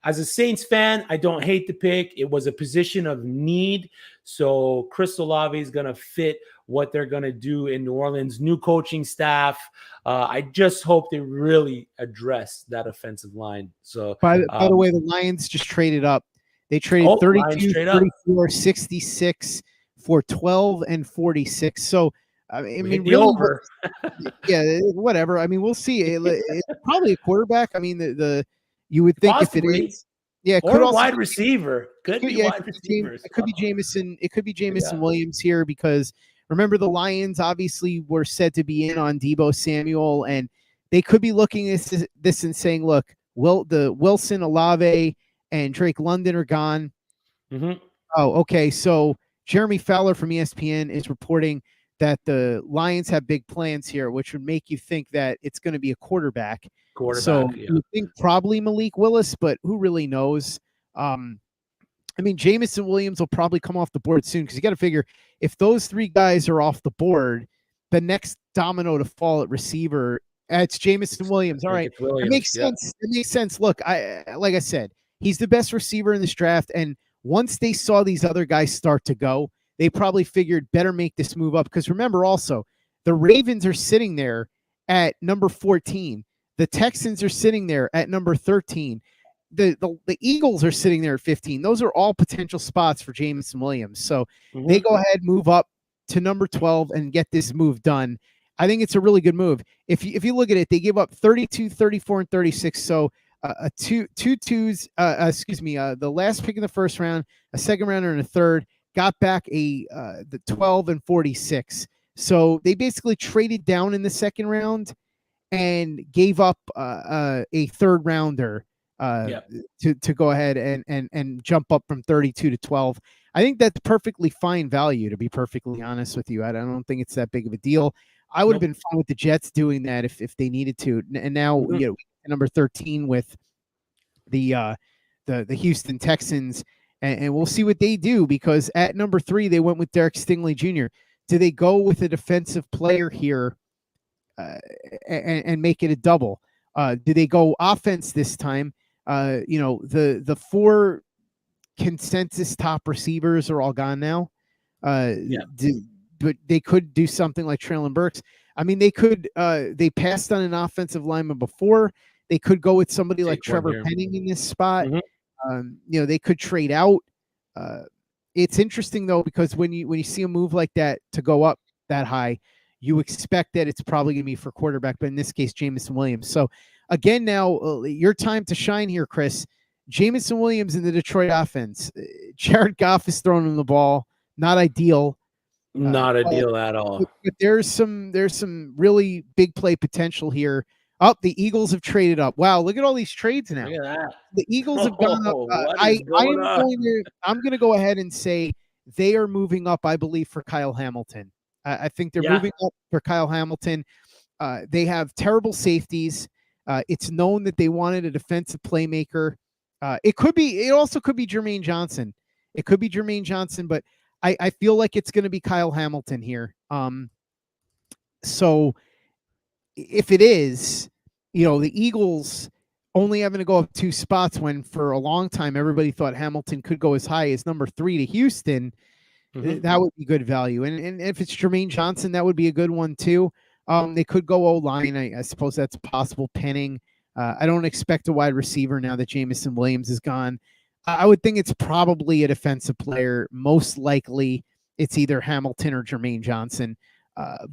as a Saints fan, I don't hate the pick. It was a position of need. So Chris Olave is going to fit what they're going to do in New Orleans. New coaching staff. I just hope they really address that offensive line. So by the way, the Lions just traded up. They traded 32, 34, 66 for 12 and 46. So I mean, really, over. Yeah, whatever. I mean, we'll see. It's probably a quarterback. I mean, you would think possibly. If it is, yeah, or a wide receiver. Could be wide receivers. It could be Jameson. It could be Jameson Williams here because remember the Lions obviously were said to be in on Deebo Samuel, and they could be looking at this and saying, "Look, the Wilson, Olave, and Drake London are gone." Mm-hmm. Oh, okay. So Jeremy Fowler from ESPN is reporting that the Lions have big plans here, which would make you think that it's going to be a quarterback. So you think probably Malik Willis, but who really knows? I mean, Jameson Williams will probably come off the board soon because you got to figure if those 3 guys are off the board, the next domino to fall at receiver, it's Jameson Williams. All right, it makes sense. It makes sense. Look, like I said, he's the best receiver in this draft, and once they saw these other guys start to go, they probably figured better make this move up because remember also the Ravens are sitting there at number 14. The Texans are sitting there at number 13. The Eagles are sitting there at 15. Those are all potential spots for Jameson Williams. So they go ahead, move up to number 12 and get this move done. I think it's a really good move. If you look at it, they give up 32, 34, and 36. So two twos, the last pick in the first round, a second rounder, and a third, got back the 12 and 46. So they basically traded down in the second round and gave up a third rounder to go ahead and jump up from 32 to 12. I think that's perfectly fine value, to be perfectly honest with you. I don't think it's that big of a deal. I would have been fine with the Jets doing that if they needed to. And now number 13 with the Houston Texans, and we'll see what they do because at number 3 they went with Derek Stingley Jr. Do they go with a defensive player here and make it a double? Do they go offense this time? The 4 consensus top receivers are all gone now. But they could do something like Treylon Burks. I mean, they could. They passed on an offensive lineman before. They could go with somebody like Trevor Penning in this spot. They could trade out. It's interesting though because when you see a move like that to go up that high, you expect that it's probably going to be for quarterback, but in this case, Jameson Williams. So again, now your time to shine here, Chris. Jameson Williams in the Detroit offense. Jared Goff is throwing him the ball. Not ideal. Not a deal at all. But there's some really big play potential here. Oh, the Eagles have traded up. Wow, look at all these trades now. Look at that. The Eagles have gone up. I'm going to go ahead and say they are moving up, I believe, for Kyle Hamilton. I think they're moving up for Kyle Hamilton. They have terrible safeties. It's known that they wanted a defensive playmaker. It also could be Jermaine Johnson. It could be Jermaine Johnson, but I feel like it's going to be Kyle Hamilton here. So if it is, the Eagles only having to go up 2 spots when for a long time everybody thought Hamilton could go as high as number 3 to Houston, that would be good value. And if it's Jermaine Johnson, that would be a good one too. They could go O-line. I suppose that's possible. Penning. I don't expect a wide receiver now that Jameson Williams is gone. I would think it's probably a defensive player. Most likely it's either Hamilton or Jermaine Johnson.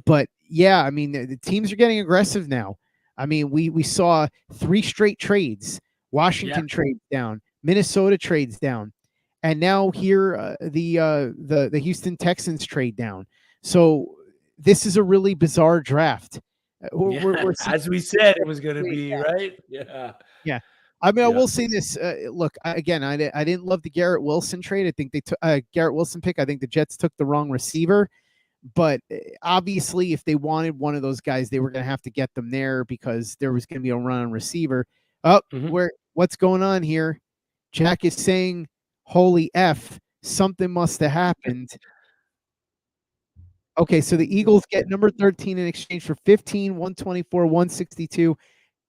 But yeah, I mean, the teams are getting aggressive now. I mean, we saw 3 straight trades. Washington trades down. Minnesota trades down. And now here, the Houston Texans trade down. So this is a really bizarre draft. We're as we said, it was going to be, right? Yeah. I mean, I will say this. Look, again, I didn't love the Garrett Wilson trade. I think they took Garrett Wilson pick. I think the Jets took the wrong receiver. But obviously, if they wanted one of those guys, they were going to have to get them there because there was going to be a run on receiver. What's going on here? Jack is saying, holy F, something must have happened. Okay, so the Eagles get number 13 in exchange for 15, 124, 162,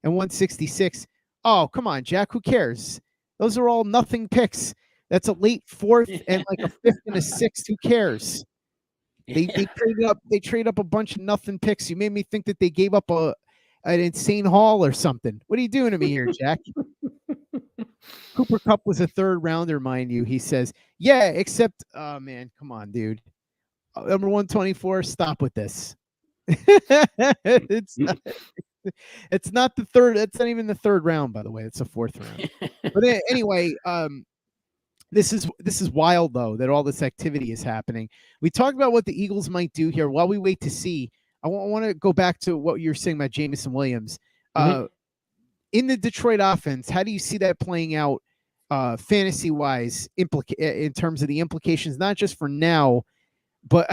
and 166. Oh, come on, Jack. Who cares? Those are all nothing picks. That's a late 4th and like a 5th and a 6th. Who cares? They trade up a bunch of nothing picks. You made me think that they gave up an insane haul or something. What are you doing to me here, Jack? Cooper Kupp was a 3rd rounder, mind you. He says, yeah, except, oh man, come on, dude. Number 124. Stop with this. It's not the 3rd. It's not even the 3rd round, by the way. It's the 4th round. But anyway, this is wild though that all this activity is happening. We talked about what the Eagles might do here. While we wait to see, I want to go back to what you were saying about Jameson Williams. In the Detroit offense, how do you see that playing out fantasy wise? In terms of the implications, not just for now. But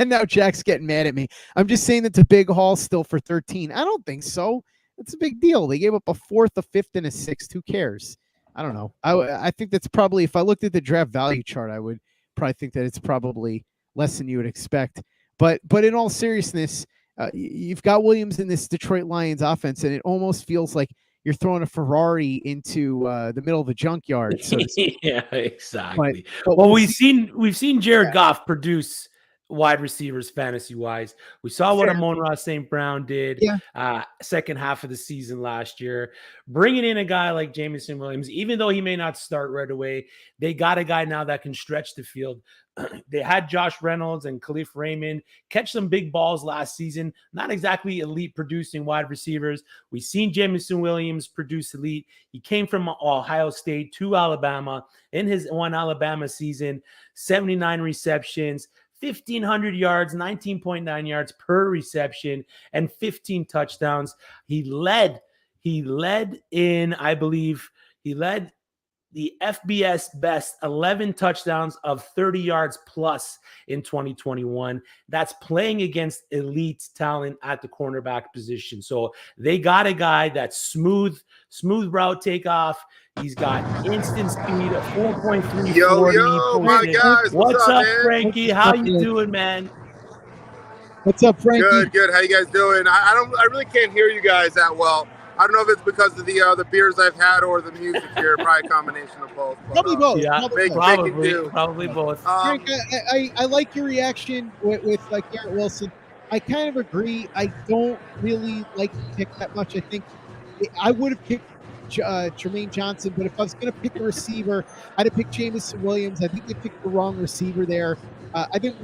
now Jack's getting mad at me. I'm just saying it's a big haul still for 13. I don't think so. It's a big deal. They gave up a 4th, a 5th, and a 6th. Who cares? I don't know. I think that's probably, if I looked at the draft value chart, I would probably think that it's probably less than you would expect. But in all seriousness, you've got Williams in this Detroit Lions offense, and it almost feels like you're throwing a Ferrari into the middle of a junkyard. So yeah, exactly. But we've seen Jared Goff produce wide receivers fantasy wise. We saw what Amon-Ra St. Brown did second half of the season last year. Bringing in a guy like Jameson Williams, even though he may not start right away, they got a guy now that can stretch the field. They had Josh Reynolds and Khalif Raymond catch some big balls last season. Not exactly elite producing wide receivers. We've seen Jameson Williams produce elite. He came from Ohio State to Alabama in his one Alabama season, 79 receptions, 1,500 yards, 19.9 yards per reception, and 15 touchdowns. He led in, I believe, the FBS best 11 touchdowns of 30 yards plus in 2021. That's playing against elite talent at the cornerback position. So they got a guy that's smooth route takeoff. He's got instant speed of 4.3. Yo, my guys. What's up, man? Frankie? How you doing, man? What's up, Frankie? Good. How you guys doing? I really can't hear you guys that well. I don't know if it's because of the beers I've had or the music here. Probably a combination of both. But, probably both. Yeah, probably both. Frank, I like your reaction with like Garrett Wilson. I kind of agree. I don't really like the pick that much. I think I would have picked Jermaine Johnson, but if I was going to pick a receiver, I'd have picked Jameson Williams. I think they picked the wrong receiver there. I think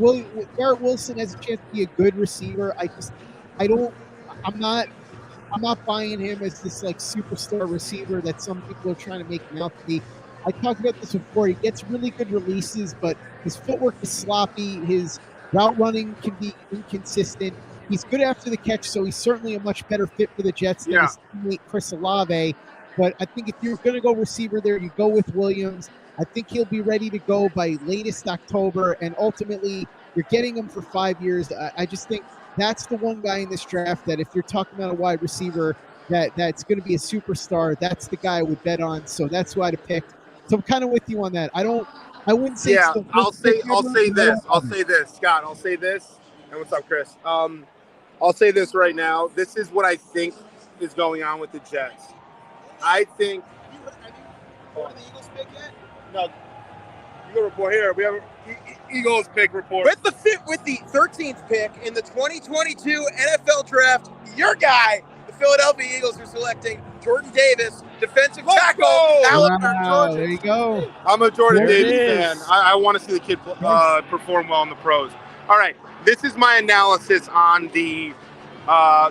Garrett Wilson has a chance to be a good receiver. I'm not buying him as this like superstar receiver that some people are trying to make him out to be. I talked about this before. He gets really good releases, but his footwork is sloppy. His Route running can be inconsistent. He's good after the catch, so he's certainly a much better fit for the Jets than his teammate Chris Olave. But I think if you're going to go receiver there, you go with Williams. I think he'll be ready to go by latest October, and ultimately you're getting him for 5 years. I just think that's the one guy in this draft that if you're talking about a wide receiver that's going to be a superstar, that's the guy I would bet on. So that's who I'd have picked. So I'm kind of with you on that. I wouldn't say. Yeah, I'll say this, Scott. I'll say this. And what's up, Chris? I'll say this right now. This is what I think is going on with the Jets. I think. Have the Eagles pick yet? No. Eagle report here. We have Eagles pick report. With the 13th pick in the 2022 NFL Draft, your guy, the Philadelphia Eagles, are selecting Jordan Davis, defensive tackle. Wow, there you go. I'm a Jordan Davis fan. I want to see the kid perform well in the pros. All right, this is my analysis on the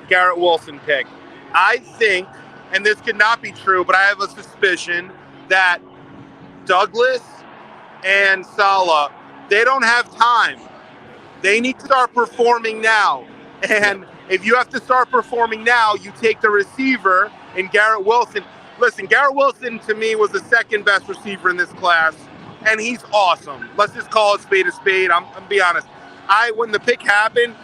Garrett Wilson pick. I think, and this could not be true, but I have a suspicion that Douglas and Saleh, they don't have time. They need to start performing now. And if you have to start performing now, you take the receiver in Garrett Wilson. Listen, Garrett Wilson to me was the second best receiver in this class, and he's awesome. Let's just call it spade a spade. I'm be honest. When the pick happened,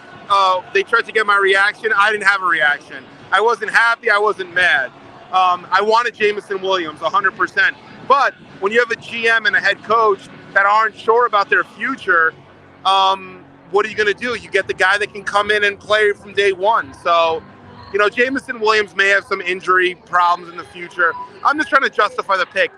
they tried to get my reaction. I didn't have a reaction. I wasn't happy. I wasn't mad. I wanted Jameson Williams 100%. But when you have a GM and a head coach that aren't sure about their future, what are you going to do? You get the guy that can come in and play from day one. So, Jameson Williams may have some injury problems in the future. I'm just trying to justify the pick.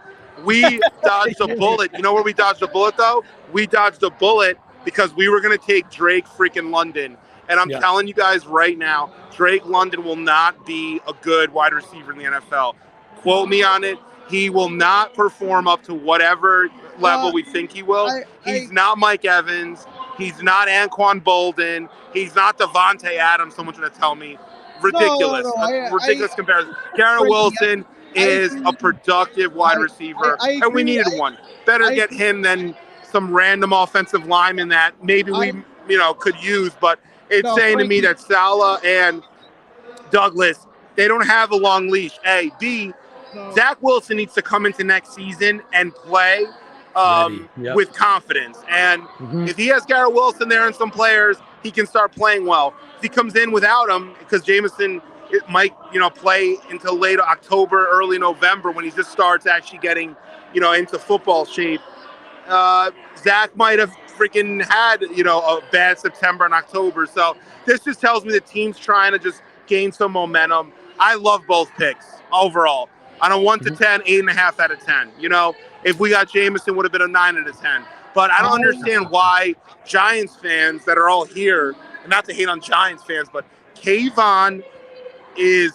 We dodged a bullet. You know where we dodged a bullet, though? We dodged a bullet because we were going to take Drake freaking London. And I'm telling you guys right now, Drake London will not be a good wide receiver in the NFL. Quote me on it. He will not perform up to whatever level we think he will. He's not Mike Evans. He's not Anquan Bolden. He's not Devontae Adams. Someone's going to tell me. Ridiculous. Ridiculous comparison. Garrett Wilson is a productive wide receiver, and we needed one. Better get him than some random offensive lineman that maybe we could use. But it's saying to me that Saleh and Douglas, they don't have a long leash. A. B. Zach Wilson needs to come into next season and play with confidence. And if he has Garrett Wilson there and some players, he can start playing well. If he comes in without him, because Jameson might, play until late October, early November when he just starts actually getting, into football shape. Zach might have freaking had, a bad September and October. So this just tells me the team's trying to just gain some momentum. I love both picks overall. On a 1 to 10, 8.5 out of 10. If we got Jameson, would have been a 9 out of 10. But I don't understand why Giants fans that are all here, and not to hate on Giants fans, but Kayvon is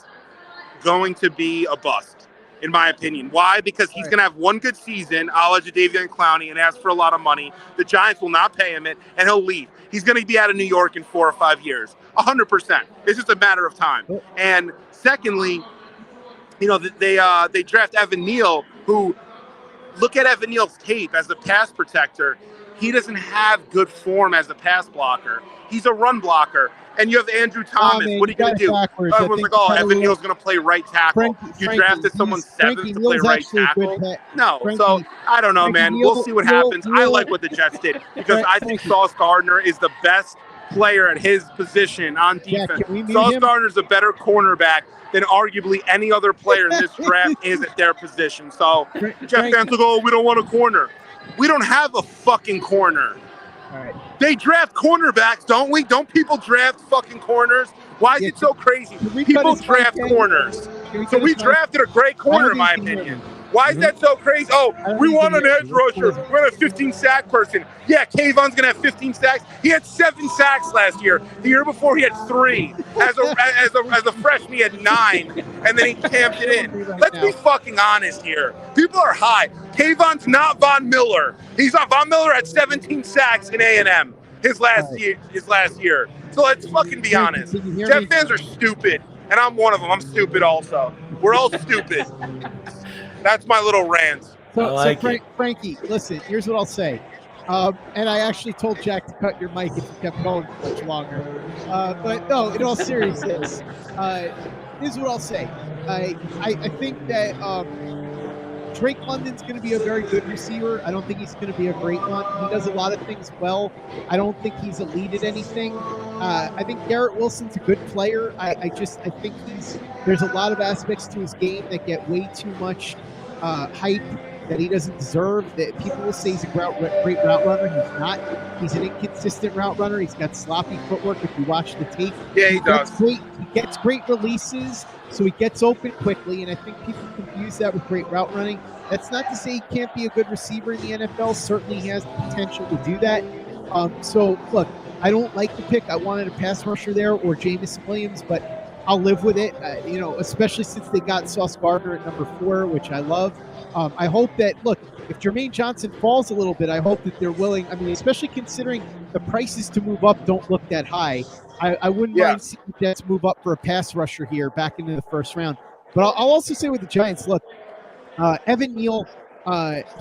going to be a bust, in my opinion. Why? Because he's going to have one good season, a la Jadeveon Clowney, and ask for a lot of money. The Giants will not pay him it, and he'll leave. He's going to be out of New York in 4 or 5 years. 100%. It's just a matter of time. And secondly, they draft Evan Neal, who, look at Evan Neal's tape as a pass protector. He doesn't have good form as a pass blocker. He's a run blocker. And you have Andrew Thomas. What are you going to do? Everyone's like, Evan Neal's going to play right tackle. You drafted someone 7th to play right tackle? No. So, I don't know, man. We'll see what happens. I like what the Jets did because I think Sauce Gardner is the best player at his position on defense. Sauce Gardner's a better cornerback than arguably any other player in this draft is at their position. So Jeff fans will go, we don't want a corner. We don't have a fucking corner. All right. They draft cornerbacks, don't we? Don't people draft fucking corners? Why is it so crazy? People draft corners. So we drafted a great corner, in my opinion. Why is that so crazy? Oh, we want an edge rusher. We're going to have a 15-sack person. Yeah, Kayvon's going to have 15 sacks. He had 7 sacks last year. The year before, he had 3. As a freshman, he had 9, and then he camped it in. Let's be fucking honest here. People are high. Kayvon's not Von Miller. He's not. Von Miller had 17 sacks in A&M his last year. So let's fucking be honest. Jet fans are stupid, and I'm one of them. I'm stupid also. We're all stupid. That's my little rant. So Frankie, listen, here's what I'll say. And I actually told Jack to cut your mic if you kept going much longer. But no, in all seriousness, here's what I'll say. I think that Drake London's going to be a very good receiver. I don't think he's going to be a great one. He does a lot of things well. I don't think he's elite at anything. I think Garrett Wilson's a good player. I think there's a lot of aspects to his game that get way too much hype that he doesn't deserve. That people will say he's a great route runner. He's not. He's an inconsistent route runner. He's got sloppy footwork if you watch the tape. Yeah, he does. He gets great releases, so he gets open quickly, and I think people confuse that with great route running. That's not to say he can't be a good receiver in the NFL. Certainly he has the potential to do that. So, look, I don't like the pick. I wanted a pass rusher there or Jameson Williams, but I'll live with it, especially since they got Sauce Gardner at number 4, which I love. I hope that, look, if Jermaine Johnson falls a little bit, I hope that they're willing. I mean, especially considering the prices to move up don't look that high. I wouldn't mind seeing the Jets move up for a pass rusher here back into the first round. But I'll also say with the Giants, look, Evan Neal,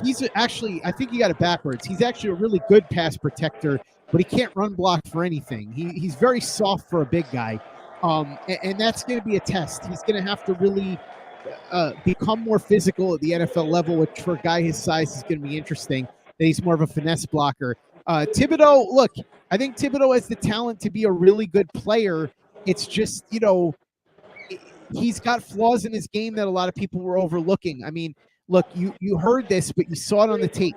he's actually, I think he got it backwards. He's actually a really good pass protector, but he can't run block for anything. He's very soft for a big guy. And that's going to be a test. He's going to have to really become more physical at the NFL level, which for a guy his size is going to be interesting. That he's more of a finesse blocker. Thibodeaux, look, I think Thibodeaux has the talent to be a really good player. It's just, he's got flaws in his game that a lot of people were overlooking. I mean, look, you heard this, but you saw it on the tape.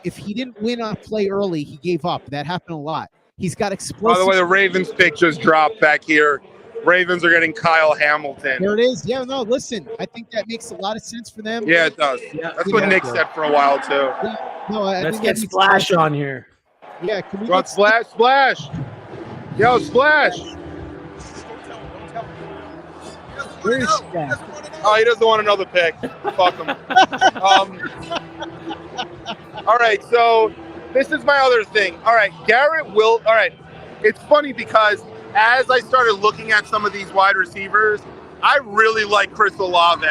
If he didn't win on a play early, he gave up. That happened a lot. He's got explosive. By the way, the Ravens pick just dropped back here. Ravens are getting Kyle Hamilton. There it is. Yeah, no, listen, I think that makes a lot of sense for them. Yeah, it does. Yeah, that's what Nick said for a while, too. Yeah, no, let's get Splash on here. Yeah, can we get Splash? Yo, Splash. Where is Splash? Oh, he doesn't want another pick. Fuck him. All right, so this is my other thing. All right, all right, it's funny because as I started looking at some of these wide receivers, I really like Chris Olave.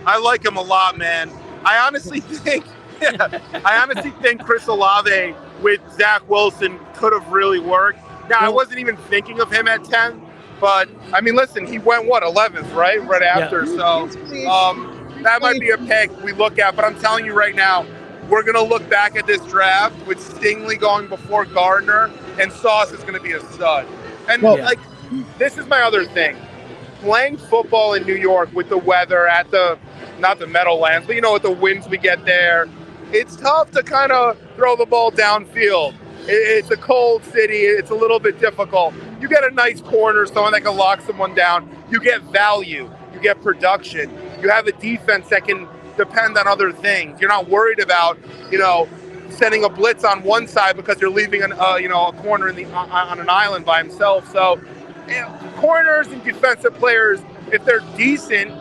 I like him a lot, man. I honestly think Chris Olave with Zach Wilson could have really worked. Now, I wasn't even thinking of him at 10, but, I mean, listen, he went, 11th, right? Right after. Yeah. So that might be a pick we look at, but I'm telling you right now, we're going to look back at this draft with Stingley going before Gardner, and Sauce is going to be a stud. And, this is my other thing. Playing football in New York with the weather at not the Meadowlands, but, with the winds we get there, it's tough to kind of throw the ball downfield. It's a cold city. It's a little bit difficult. You get a nice corner, someone that can lock someone down. You get value. You get production. You have a defense that can depend on other things. You're not worried about, sending a blitz on one side because you're leaving a corner on an island by himself. So, corners and defensive players, if they're decent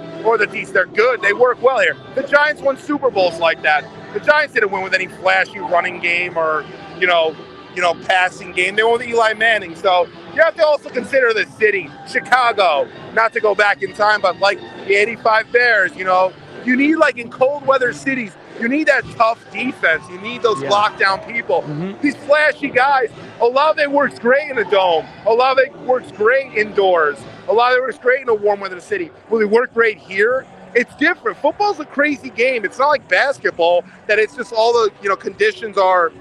they're good, they work well here. The Giants won Super Bowls like that. The Giants didn't win with any flashy running game or, passing game. They won with Eli Manning. So you have to also consider the city, Chicago, not to go back in time, but like the 85 Bears, you need, like in cold weather cities, you need that tough defense. You need those lockdown people. Mm-hmm. These flashy guys. Olave works great in a dome. Olave works great indoors. Olave works great in a warm weather city. Will he work great here? It's different. Football's a crazy game. It's not like basketball that it's just all the conditions are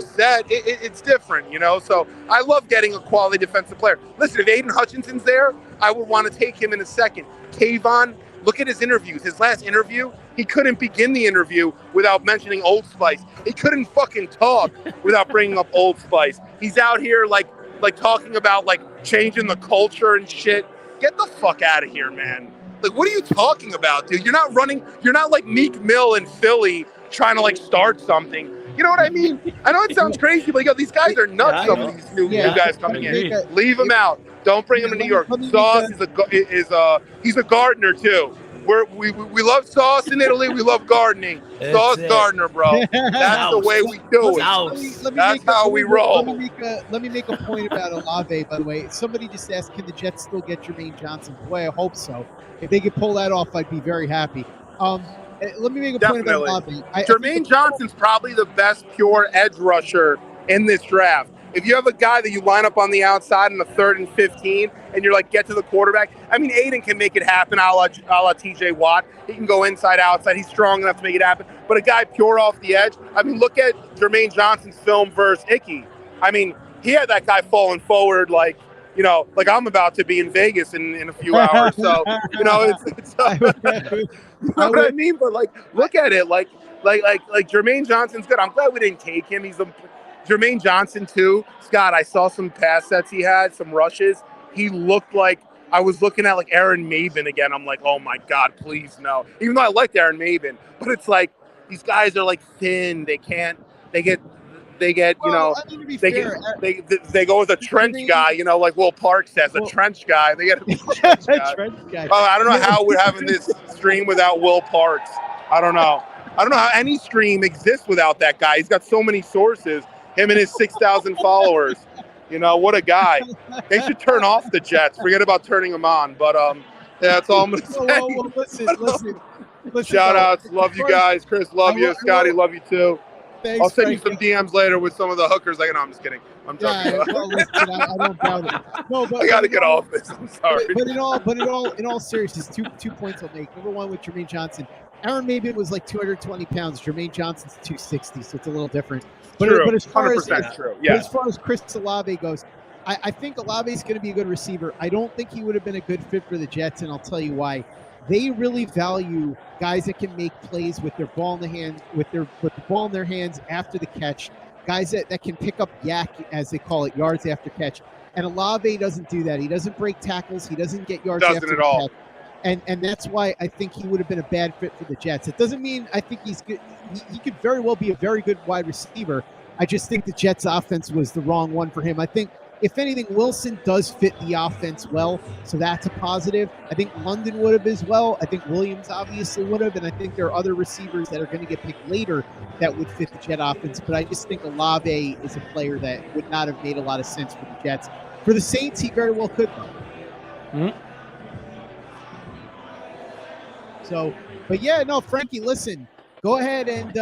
set. It's different, So I love getting a quality defensive player. Listen, if Aiden Hutchinson's there, I would want to take him in a second. Kayvon, look at his interviews. His last interview, he couldn't begin the interview without mentioning Old Spice. He couldn't fucking talk without bringing up Old Spice. He's out here like talking about changing the culture and shit. Get the fuck out of here, man. What are you talking about, dude? You're not running. You're not like Meek Mill in Philly trying to start something. You know what I mean? I know it sounds crazy, but these guys are nuts. Some of these new guys coming in. Leave them out. Don't bring them to New York. Sauce he's a gardener too. We love Sauce in Italy. We love gardening. Sauce Gardner, bro. That's the way we do it. That's how we roll. Let me make a point about Olave, by the way. Somebody just asked, can the Jets still get Jermaine Johnson? Boy, I hope so. If they could pull that off, I'd be very happy. let me make a point about Definitely. Olave. Jermaine Johnson's probably the best pure edge rusher in this draft. If you have a guy that you line up on the outside in the 3rd and 15, and you're like, get to the quarterback. I mean, Aiden can make it happen a la TJ Watt. He can go inside, outside. He's strong enough to make it happen. But a guy pure off the edge, I mean, look at Jermaine Johnson's film versus Icky. I mean, he had that guy falling forward like I'm about to be in Vegas in a few hours. So, it's you know what I mean? But like, look at it. Like Jermaine Johnson's good. I'm glad we didn't take him. He's Jermaine Johnson too. Scott, I saw some pass sets he had, some rushes. He looked like I was looking at like Aaron Maven again. I'm like, oh my God, please no. Even though I liked Aaron Maven, but it's like these guys are like thin. They get they go with a trench guy, like Will Parks says, a trench guy. They get a trench guy. Oh, I don't know how we're having this stream without Will Parks. I don't know how any stream exists without that guy. He's got so many sources, him and his 6,000 followers. What a guy. They should turn off the Jets. Forget about turning them on. But that's all I'm going to say. Listen, shout outs. Love you guys. Chris, love you. Scotty, love you too. Thanks, I'll send you some DMs later with some of the hookers. No, I'm just kidding. I'm joking. Yeah, well, listen, I don't doubt it. No, but I got to get off this. I'm sorry. But in all seriousness, two points I'll make. Number one, with Jermaine Johnson, Aaron Maben was like 220 pounds. Jermaine Johnson's 260, so it's a little different. But as far 100% true. Yeah. As far as Chris Olave goes, I think Olave is going to be a good receiver. I don't think he would have been a good fit for the Jets, and I'll tell you why. They really value guys that can make plays with their ball in the hand, with the ball in their hands after the catch, guys that can pick up yak, as they call it, yards after catch. And Olave doesn't do that. He doesn't break tackles. He doesn't get yards after the catch. And that's why I think he would have been a bad fit for the Jets. It doesn't mean I think he's good. He could very well be a very good wide receiver. I just think the Jets offense was the wrong one for him. I think, if anything, Wilson does fit the offense well, so that's a positive. I think London would have as well. I think Williams obviously would have, and I think there are other receivers that are going to get picked later that would fit the Jet offense. But I just think Olave is a player that would not have made a lot of sense for the Jets. For the Saints, he very well could. Mm-hmm. So, but yeah, no, Frankie, listen. Go ahead and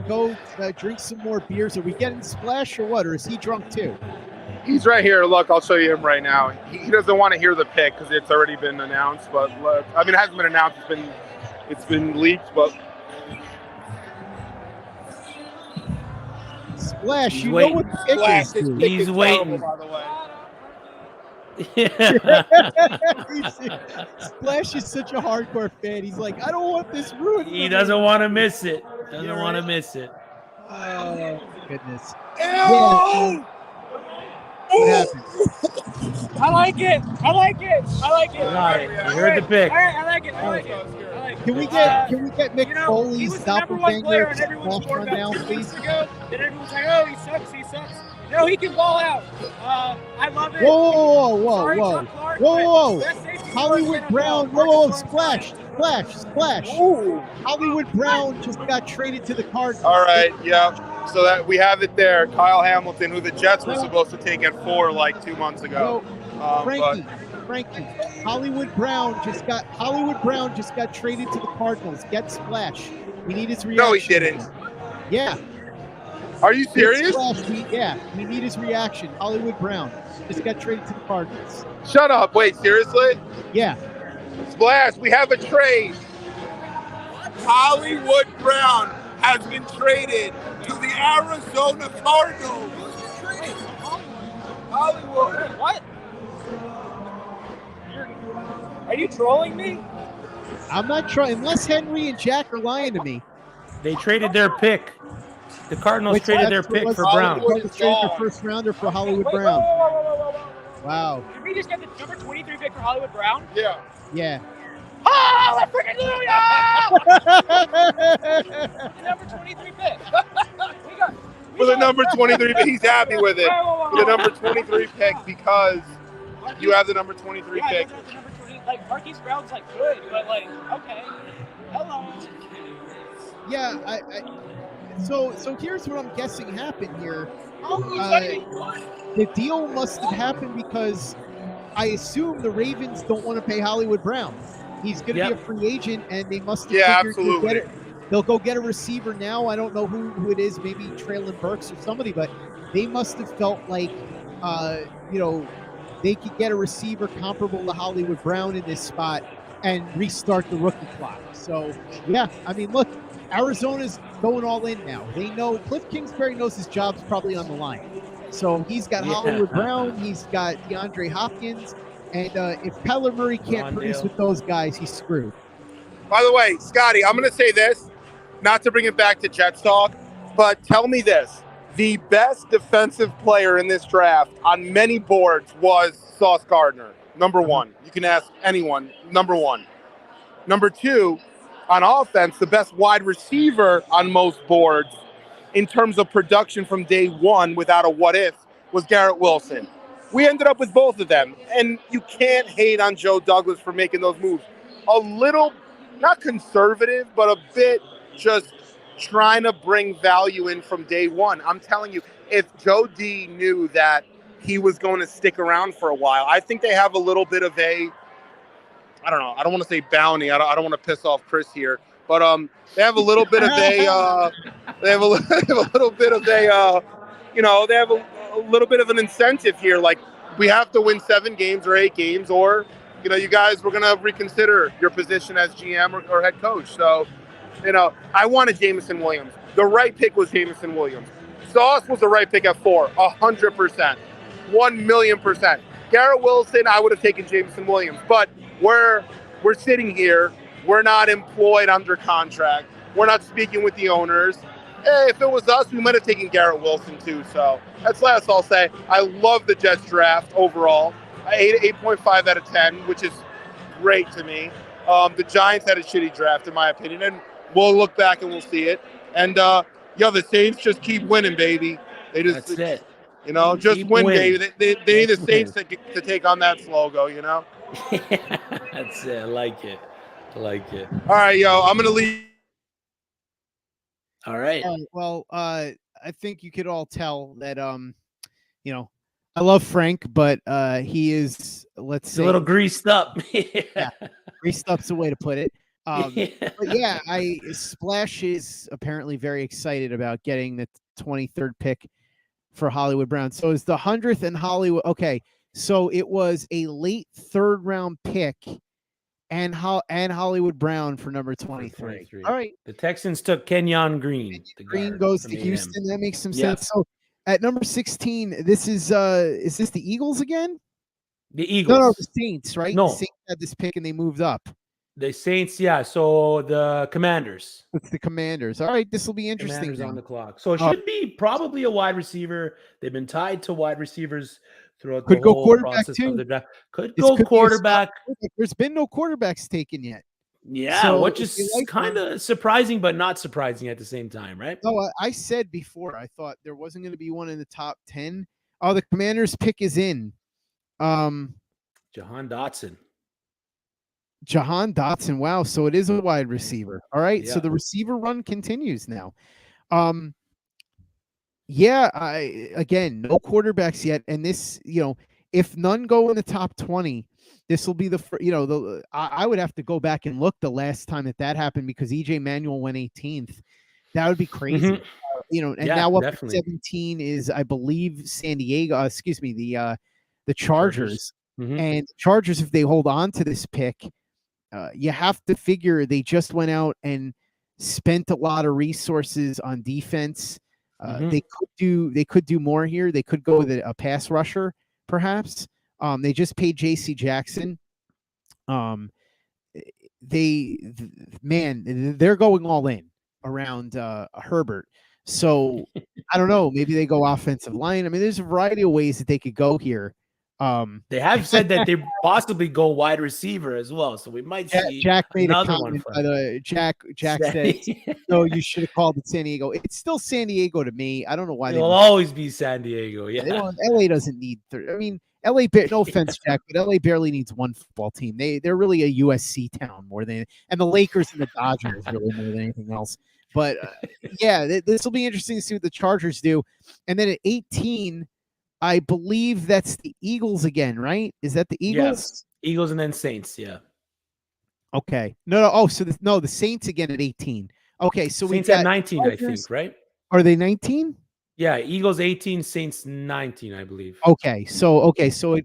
go drink some more beers. Are we getting Splash or what? Or is he drunk too? He's right here. Look, I'll show you him right now. He doesn't want to hear the pick because it's already been announced. But look, I mean, it hasn't been announced. It's been leaked. But Splash, you know what the pick is. He's waiting. By the way. Splash is such a hardcore fan. He's like, I don't want this ruined. He doesn't want to miss it. Doesn't want to miss it. Oh goodness. Ew! What happened? I like it. All right, you heard the pick. All right, I like it. Can we get Mick Foley's he was the number one player doppelganger and everyone's Splash run now, 2 weeks please? ago. Then everyone's like, oh, he sucks. No, he can ball out. I love it. Whoa. Hollywood Brown. Whoa, Splash. Ooh. Hollywood Brown just got traded to the Cardinals. All right, yeah. So that we have it there. Kyle Hamilton, who the Jets were supposed to take at 4 like 2 months ago. Frankie. Hollywood Brown just got traded to the Cardinals. Get Splash. We need his reaction. No, he didn't. Yeah. Are you serious? We need his reaction. Hollywood Brown just got traded to the Cardinals. Shut up. Wait, seriously? Yeah. Splash, we have a trade. Hollywood Brown has been traded to the Arizona Cardinals. Hollywood. What? Are you trolling me? I'm not trying. Unless Henry and Jack are lying to me. They traded their pick. The Cardinals traded their pick for Brown. They traded their first rounder for Hollywood Brown. Whoa. Wow. Did we just get the number 23 pick for Hollywood Brown? Yeah. Yeah. Hallelujah! The number 23 pick. For the number 23 pick, he's happy with it. For the number 23 pick because you have the number 23 pick. The number 20, like Marquise Brown's like good, but like okay. Hello. Yeah, So here's what I'm guessing happened here. The deal must have happened because I assume the Ravens don't want to pay Hollywood Brown. He's going to be a free agent, and they must have figured absolutely. They'll go get a receiver now. I don't know who it is, maybe Traylon Burks or somebody, but they must have felt like, they could get a receiver comparable to Hollywood Brown in this spot and restart the rookie clock. So, yeah, I mean, look, Arizona's going all in now. They know Cliff Kingsbury knows his job's probably on the line. So he's got Hollywood Brown, he's got DeAndre Hopkins, and if Kyler Murray can't produce with those guys, he's screwed. By the way, Scotty, I'm going to say this, not to bring it back to Jets talk, but tell me this. The best defensive player in this draft on many boards was Sauce Gardner, number one. You can ask anyone, number one. Number two, on offense, the best wide receiver on most boards in terms of production from day one without a what if was Garrett Wilson. We ended up with both of them, and you can't hate on Joe Douglas for making those moves. A little, not conservative, but a bit just trying to bring value in from day one. I'm telling you, if Joe D knew that he was going to stick around for a while, I think they have a little bit of a, I don't know, I don't want to say bounty. I don't want to piss off Chris here, but they have a little bit of a, they have a little bit of a, they have a little bit of an incentive here. Like, we have to win 7 games or 8 games, or, you guys, we're going to reconsider your position as GM or head coach. So, I wanted Jameson Williams. The right pick was Jameson Williams. Sauce was the right pick at 4, 100%, 1,000,000%. Garrett Wilson, I would have taken Jameson Williams, but we're sitting here. We're not employed under contract. We're not speaking with the owners. If it was us, we might have taken Garrett Wilson too. So that's last I'll say. I love the Jets draft overall. 8.5 out of 10, which is great to me. The Giants had a shitty draft, in my opinion, and we'll look back and we'll see it. And the Saints just keep winning, baby. They just, that's it. Just keep win, winning. baby. They need the Saints to take on that logo, That's it. I like it. All right, yo, I'm gonna leave. All right. Well, I think you could all tell that I love Frank, but he is, let's say, a little greased up. Yeah, greased up's the way to put it. But yeah, Splash is apparently very excited about getting the 23rd pick for Hollywood Brown. So is the 100th and Hollywood. Okay, so it was a late 3rd round pick and Hollywood Brown for number 23. All right. The Texans took Kenyon Green. Green goes to Houston. That makes some sense. So at number 16, this is this the Eagles again? The Eagles. No, the Saints, right? No. The Saints had this pick and they moved up. The Saints, yeah. So the Commanders. It's the Commanders. All right, this will be interesting. Commanders on the clock. So it should be probably a wide receiver. They've been tied to wide receivers throughout the whole process of the draft. Could go quarterback. There's been no quarterbacks taken yet. Yeah, so which is kind of surprising, but not surprising at the same time, right? No, I said before, I thought there wasn't going to be one in the top 10. Oh, the Commanders pick is in. Jahan Dotson. Wow. So it is a wide receiver. All right. Yeah. So the receiver run continues now. Again, no quarterbacks yet. And this, if none go in the top 20, this will be I would have to go back and look the last time that happened because EJ Manuel went 18th. That would be crazy. And now up to 17 is, I believe, San Diego, the Chargers. And Chargers, if they hold on to this pick, you have to figure they just went out and spent a lot of resources on defense. They could do more here. They could go with a pass rusher, perhaps. They just paid J.C. Jackson. They're going all in around Herbert. So I don't know. Maybe they go offensive line. I mean, there's a variety of ways that they could go here. They have said that they possibly go wide receiver as well, so we might see Jack made another a comment. Jack said, "No, you should have called it San Diego." It's still San Diego to me. I don't know why. It'll always be San Diego. Yeah, LA doesn't need. LA. No offense, Jack, but LA barely needs one football team. They're really a USC town more than, and the Lakers and the Dodgers really more than anything else. But this will be interesting to see what the Chargers do. And then at 18. I believe that's the Eagles again, right? Is that the Eagles? Yes. Eagles and then Saints, yeah. Okay. No. Oh, so the Saints again at 18. Okay, so Saints we got at 19, I Chargers. think, right? Are they 19? Yeah, Eagles 18, Saints 19, I believe. Okay, so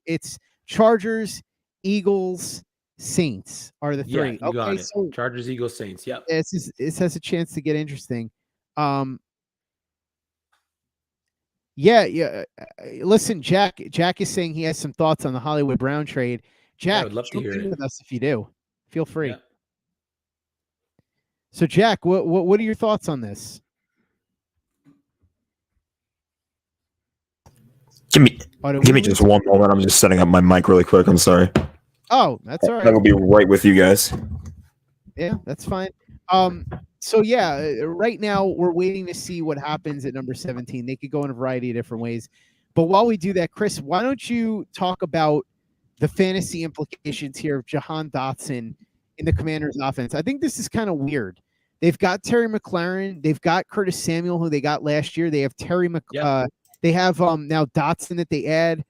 it's Chargers, Eagles, Saints are the three. Yeah, you got Okay, it. so Chargers, Eagles, Saints. Yep. this has a chance to get interesting. Yeah. Listen, Jack is saying he has some thoughts on the Hollywood Brown trade. Jack, I would love to jump hear in it. with us if you do. Feel free. Yeah. So, Jack, what are your thoughts on this? Give me just one moment. I'm just setting up my mic really quick. I'm sorry. Oh, that's all right. I will be right with you guys. Yeah, that's fine. So yeah, right now we're waiting to see what happens at number 17. They could go in a variety of different ways. But while we do that, Chris, why don't you talk about the fantasy implications here of Jahan Dotson in the Commanders' offense? I think this is kind of weird. They've got Terry McLaurin, they've got Curtis Samuel, who they got last year. They have they have now Dotson that they add,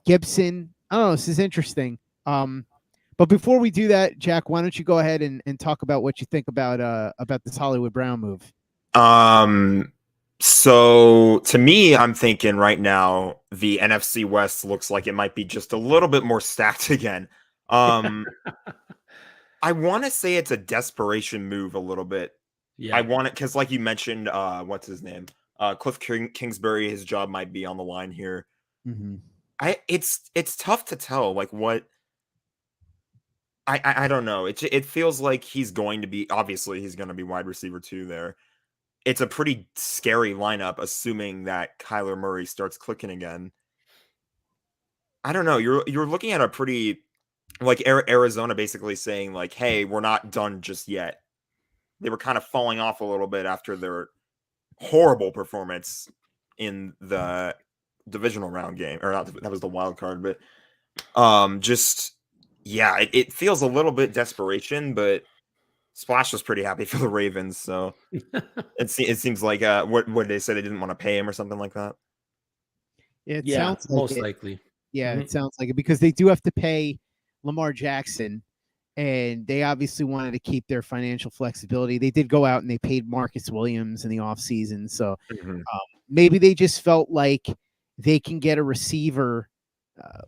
Gibson. I don't know. This is interesting. But before we do that, Jack, why don't you go ahead and talk about what you think about this Hollywood Brown move? So to me, I'm thinking right now the NFC West looks like it might be just a little bit more stacked again. I want to say it's a desperation move a little bit. Yeah. I want it because, like you mentioned, what's his name? Cliff Kingsbury, his job might be on the line here. Mm-hmm. It's tough to tell, like what. I don't know. It feels like he's going to be, obviously he's going to be wide receiver 2 there. It's a pretty scary lineup, assuming that Kyler Murray starts clicking again. I don't know. You're looking at a pretty, like Arizona basically saying like, hey, we're not done just yet. They were kind of falling off a little bit after their horrible performance in the divisional round game, or not, that was the wild card, but yeah, it feels a little bit desperation, but Splash was pretty happy for the Ravens, so it seems like what did they say, they didn't want to pay him or something like that? It Yeah, sounds like most likely. Yeah, It sounds like it because they do have to pay Lamar Jackson, and they obviously wanted to keep their financial flexibility. They did go out and they paid Marcus Williams in the offseason, so maybe they just felt like they can get a receiver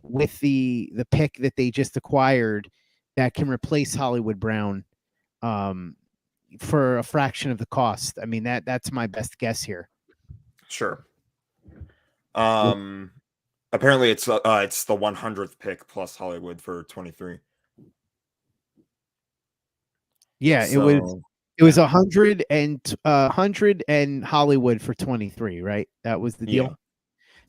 with the pick that they just acquired that can replace Hollywood Brown for a fraction of the cost. I mean, that's my best guess here. Sure. Apparently it's the 100th pick plus Hollywood for 23. Yeah, so, it was 100 and Hollywood for 23, right? That was the deal. Yeah.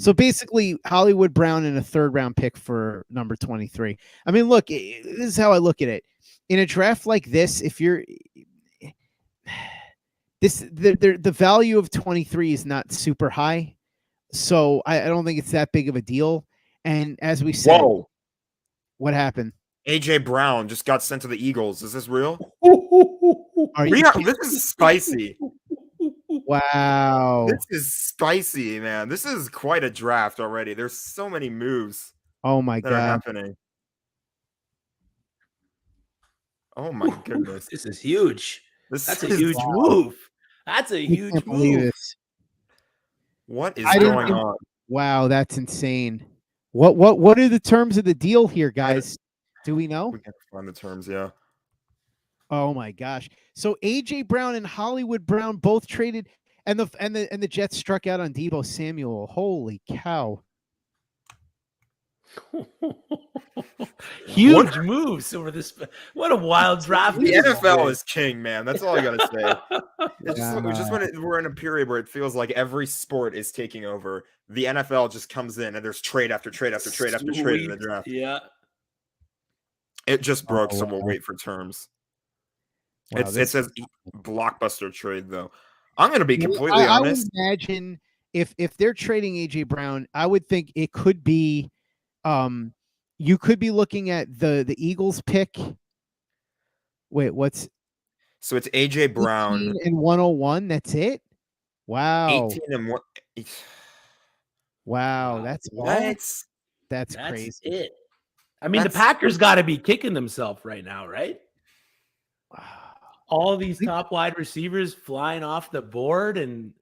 So basically, Hollywood Brown and a 3rd round pick for number 23. I mean, look, this is how I look at it. In a draft like this, if you're the value of 23 is not super high, so I don't think it's that big of a deal. And as we said, whoa, what happened? AJ Brown just got sent to the Eagles. Is this real? This is spicy. Wow. This is spicy, man. This is quite a draft already. There's so many moves. Oh my that God. are happening. Oh my goodness. This is huge. That's a huge wow. move. That's a huge move. This. What is going on? Wow, that's insane. What are the terms of the deal here, guys? Do we know? We can find the terms, yeah. Oh my gosh. So AJ Brown and Hollywood Brown both traded, and the Jets struck out on Deebo Samuel. Holy cow. Huge moves over this. What a wild draft. The NFL is king, man. That's all I gotta say. Just when we're in a period where it feels like every sport is taking over, the NFL just comes in and there's trade after trade after trade after trade in the draft. Yeah. It just broke, so we'll wait for terms. Wow, it says blockbuster trade, though. I'm going to be completely honest. I would imagine if they're trading AJ Brown, I would think it could be, you could be looking at the Eagles pick. Wait, what's? So it's AJ Brown and 101. That's it. Wow. 18 and 1. Wow, that's crazy. It. I mean, the Packers got to be kicking themselves right now, right? all these top wide receivers flying off the board. And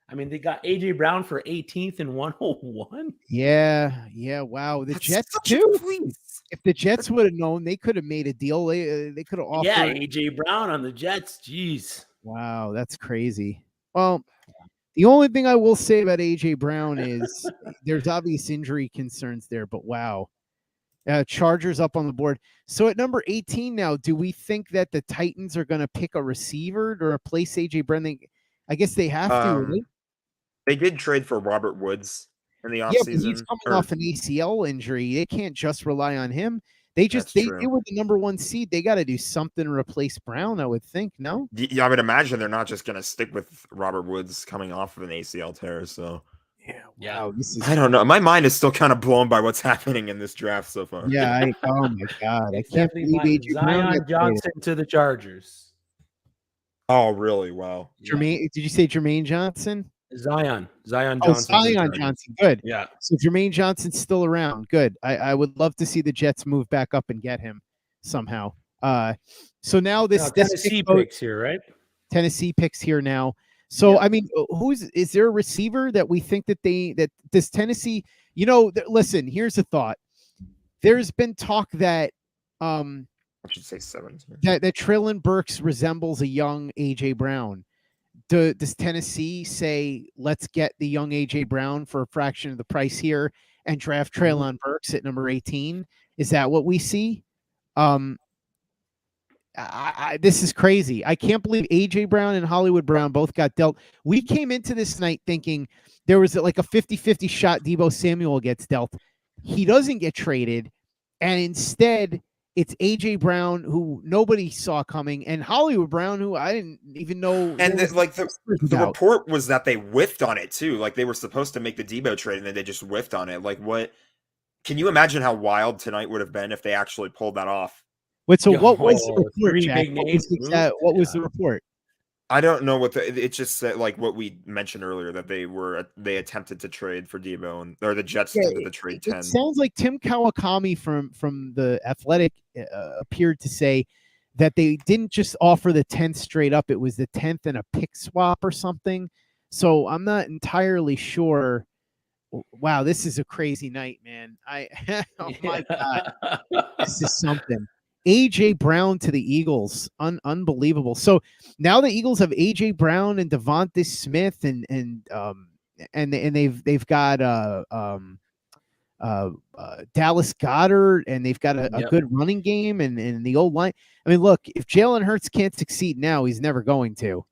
I mean, they got AJ Brown for 18th and 101. Yeah. Wow. The That's Jets such a too. fleece. If the Jets would have known, they could have made a deal. They could have offered. Yeah, AJ Brown on the Jets. Jeez. Wow, that's crazy. Well, the only thing I will say about AJ Brown is there's obvious injury concerns there, but wow. Chargers up on the board. So at number 18 now, do we think that the Titans are going to pick a receiver to replace AJ Brown? I guess they have to. Right? They did trade for Robert Woods in the offseason. Yeah, but he's coming off an ACL injury. They can't just rely on him. They were the number 1 seed. They got to do something to replace Brown, I would think. No? Yeah, I would imagine they're not just going to stick with Robert Woods coming off of an ACL tear. So, wow, I don't know. My mind is still kind of blown by what's happening in this draft so far. Yeah, oh my God. I can't believe AJ Zion Johnson to the Chargers. Oh, really? Wow. Did you say Jermaine Johnson? Zion Johnson. Oh, Zion Johnson. Good. Yeah. So Jermaine Johnson's still around. Good. I would love to see the Jets move back up and get him somehow. So now this Tennessee picks here, right? Tennessee picks here now. So I mean, is there a receiver that we think that this Tennessee? Listen. Here's a thought. There's been talk that I should say 17. That Treylon Burks resembles a young AJ Brown. Does Tennessee say, let's get the young AJ Brown for a fraction of the price here and draft Treylon Burks at number 18? Is that what we see? This is crazy. I can't believe AJ Brown and Hollywood Brown both got dealt. We came into this night thinking there was like a 50-50 shot Deebo Samuel gets dealt. He doesn't get traded, and instead it's AJ Brown, who nobody saw coming, and Hollywood Brown, who I didn't even know. And the report was that they whiffed on it too. Like they were supposed to make the Deebo trade, and then they just whiffed on it. Like what? Can you imagine how wild tonight would have been if they actually pulled that off? Wait, so what was the report, Jack? What was the report? I don't know what it just said, like what we mentioned earlier, that they attempted to trade for Deebo, or the Jets attempted to trade 10. It sounds like Tim Kawakami from the Athletic appeared to say that they didn't just offer the 10th straight up; it was the 10th and a pick swap or something. So I'm not entirely sure. Wow, this is a crazy night, man. Oh my God, this is something. AJ Brown to the Eagles, unbelievable. So now the Eagles have AJ Brown and Devonta Smith, and they've got Dallas Goedert, and they've got a good running game, and the old line. I mean, look, if Jalen Hurts can't succeed now, he's never going to.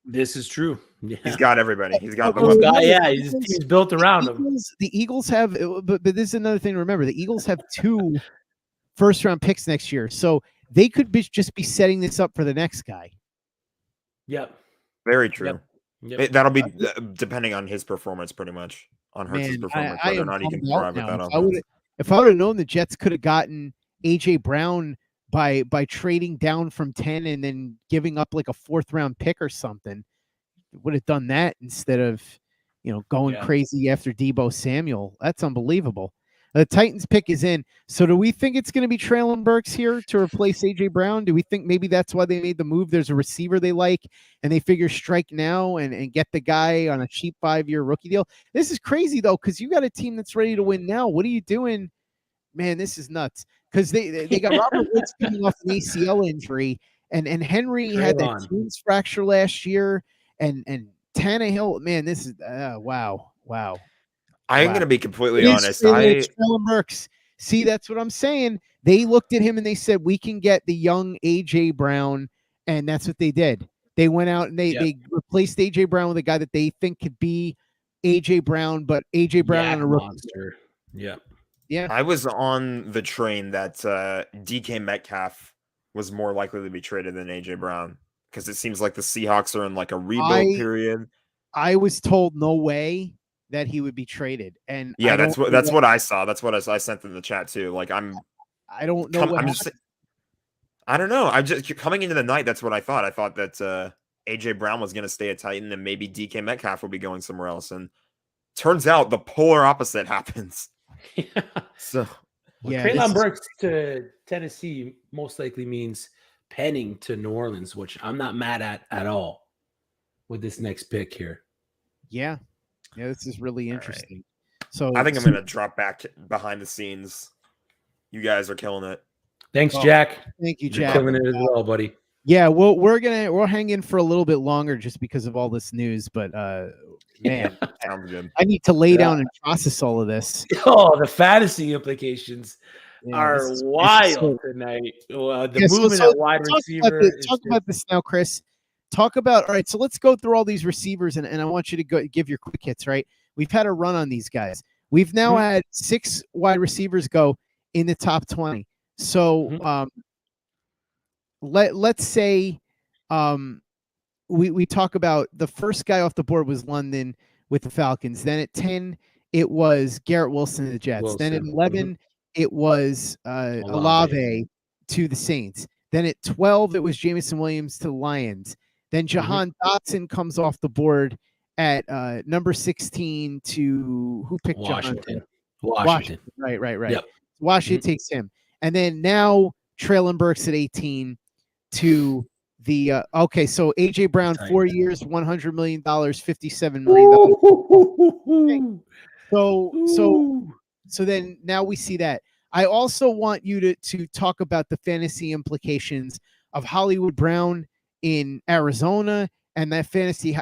This is true. Yeah. He's got everybody. He's got his team's built around him. The Eagles have, but this is another thing to remember. The Eagles have 2 first-round picks next year, so they could just be setting this up for the next guy. Yep. Very true. Yep. That'll be depending on his performance, pretty much, on Hurts' performance, whether or not he can thrive with that offense. If I would have known the Jets could have gotten AJ Brown by trading down from 10 and then giving up like a 4th-round pick or something, would have done that instead of going crazy after Deebo Samuel. That's unbelievable. The Titans pick is in. So do we think it's going to be Treylon Burks here to replace AJ Brown? Do we think maybe that's why they made the move? There's a receiver they like, and they figure strike now and get the guy on a cheap 5-year rookie deal? This is crazy, though, because you got a team that's ready to win now. What are you doing? Man, this is nuts. Because they got Robert Woods coming off an ACL injury, and Henry had that Jones fracture last year, and Tannehill, man, this is wow. I'm going to be completely honest. Treylon Burks. See, that's what I'm saying. They looked at him and they said, we can get the young AJ Brown, and that's what they did. They went out and they replaced AJ Brown with a guy that they think could be AJ Brown, but AJ Brown on a rookie. Monster. Yeah. I was on the train that DK Metcalf was more likely to be traded than AJ Brown, because it seems like the Seahawks are in like a rebuild period. I was told no way that he would be traded, and that's what I saw. That's what I sent in the chat too. Like I don't know. I don't know. I'm just coming into the night. That's what I thought. I thought that AJ Brown was going to stay a Titan, and maybe DK Metcalf will be going somewhere else. And turns out the polar opposite happens. So Treylon Burks to Tennessee most likely means Penning to New Orleans, which I'm not mad at all with this next pick here. Yeah. Yeah, this is really All interesting. So I think I'm going to drop back behind the scenes. You guys are killing it. Thanks, Well, Jack. thank you, You're Jack. killing it as well, buddy. Yeah, we'll hang in for a little bit longer just because of all this news, but man, Sounds good. I need to lay down and process all of this. Oh, the fantasy implications Yeah, are this is wild crazy. tonight. The Yeah, movement at wide receiver. Talk about this now, Chris. Talk about, all right, so let's go through all these receivers, and I want you to go give your quick hits, right? We've had a run on these guys. We've now had 6 wide receivers go in the top 20. So let's say we talk about the first guy off the board was London with the Falcons. Then at 10, it was Garrett Wilson to the Jets. Then at 11, it was Olave to the Saints. Then at 12, it was Jameson Williams to the Lions. Then Jahan Dotson comes off the board at number 16 to who picked Washington. Washington. Right. Yep. Washington takes him. And then now Traylon Burks at 18 to the okay, so AJ Brown, 4 years, $100 million, $57 million. So then now we see that. I also want you to talk about the fantasy implications of Hollywood Brown in Arizona and that fantasy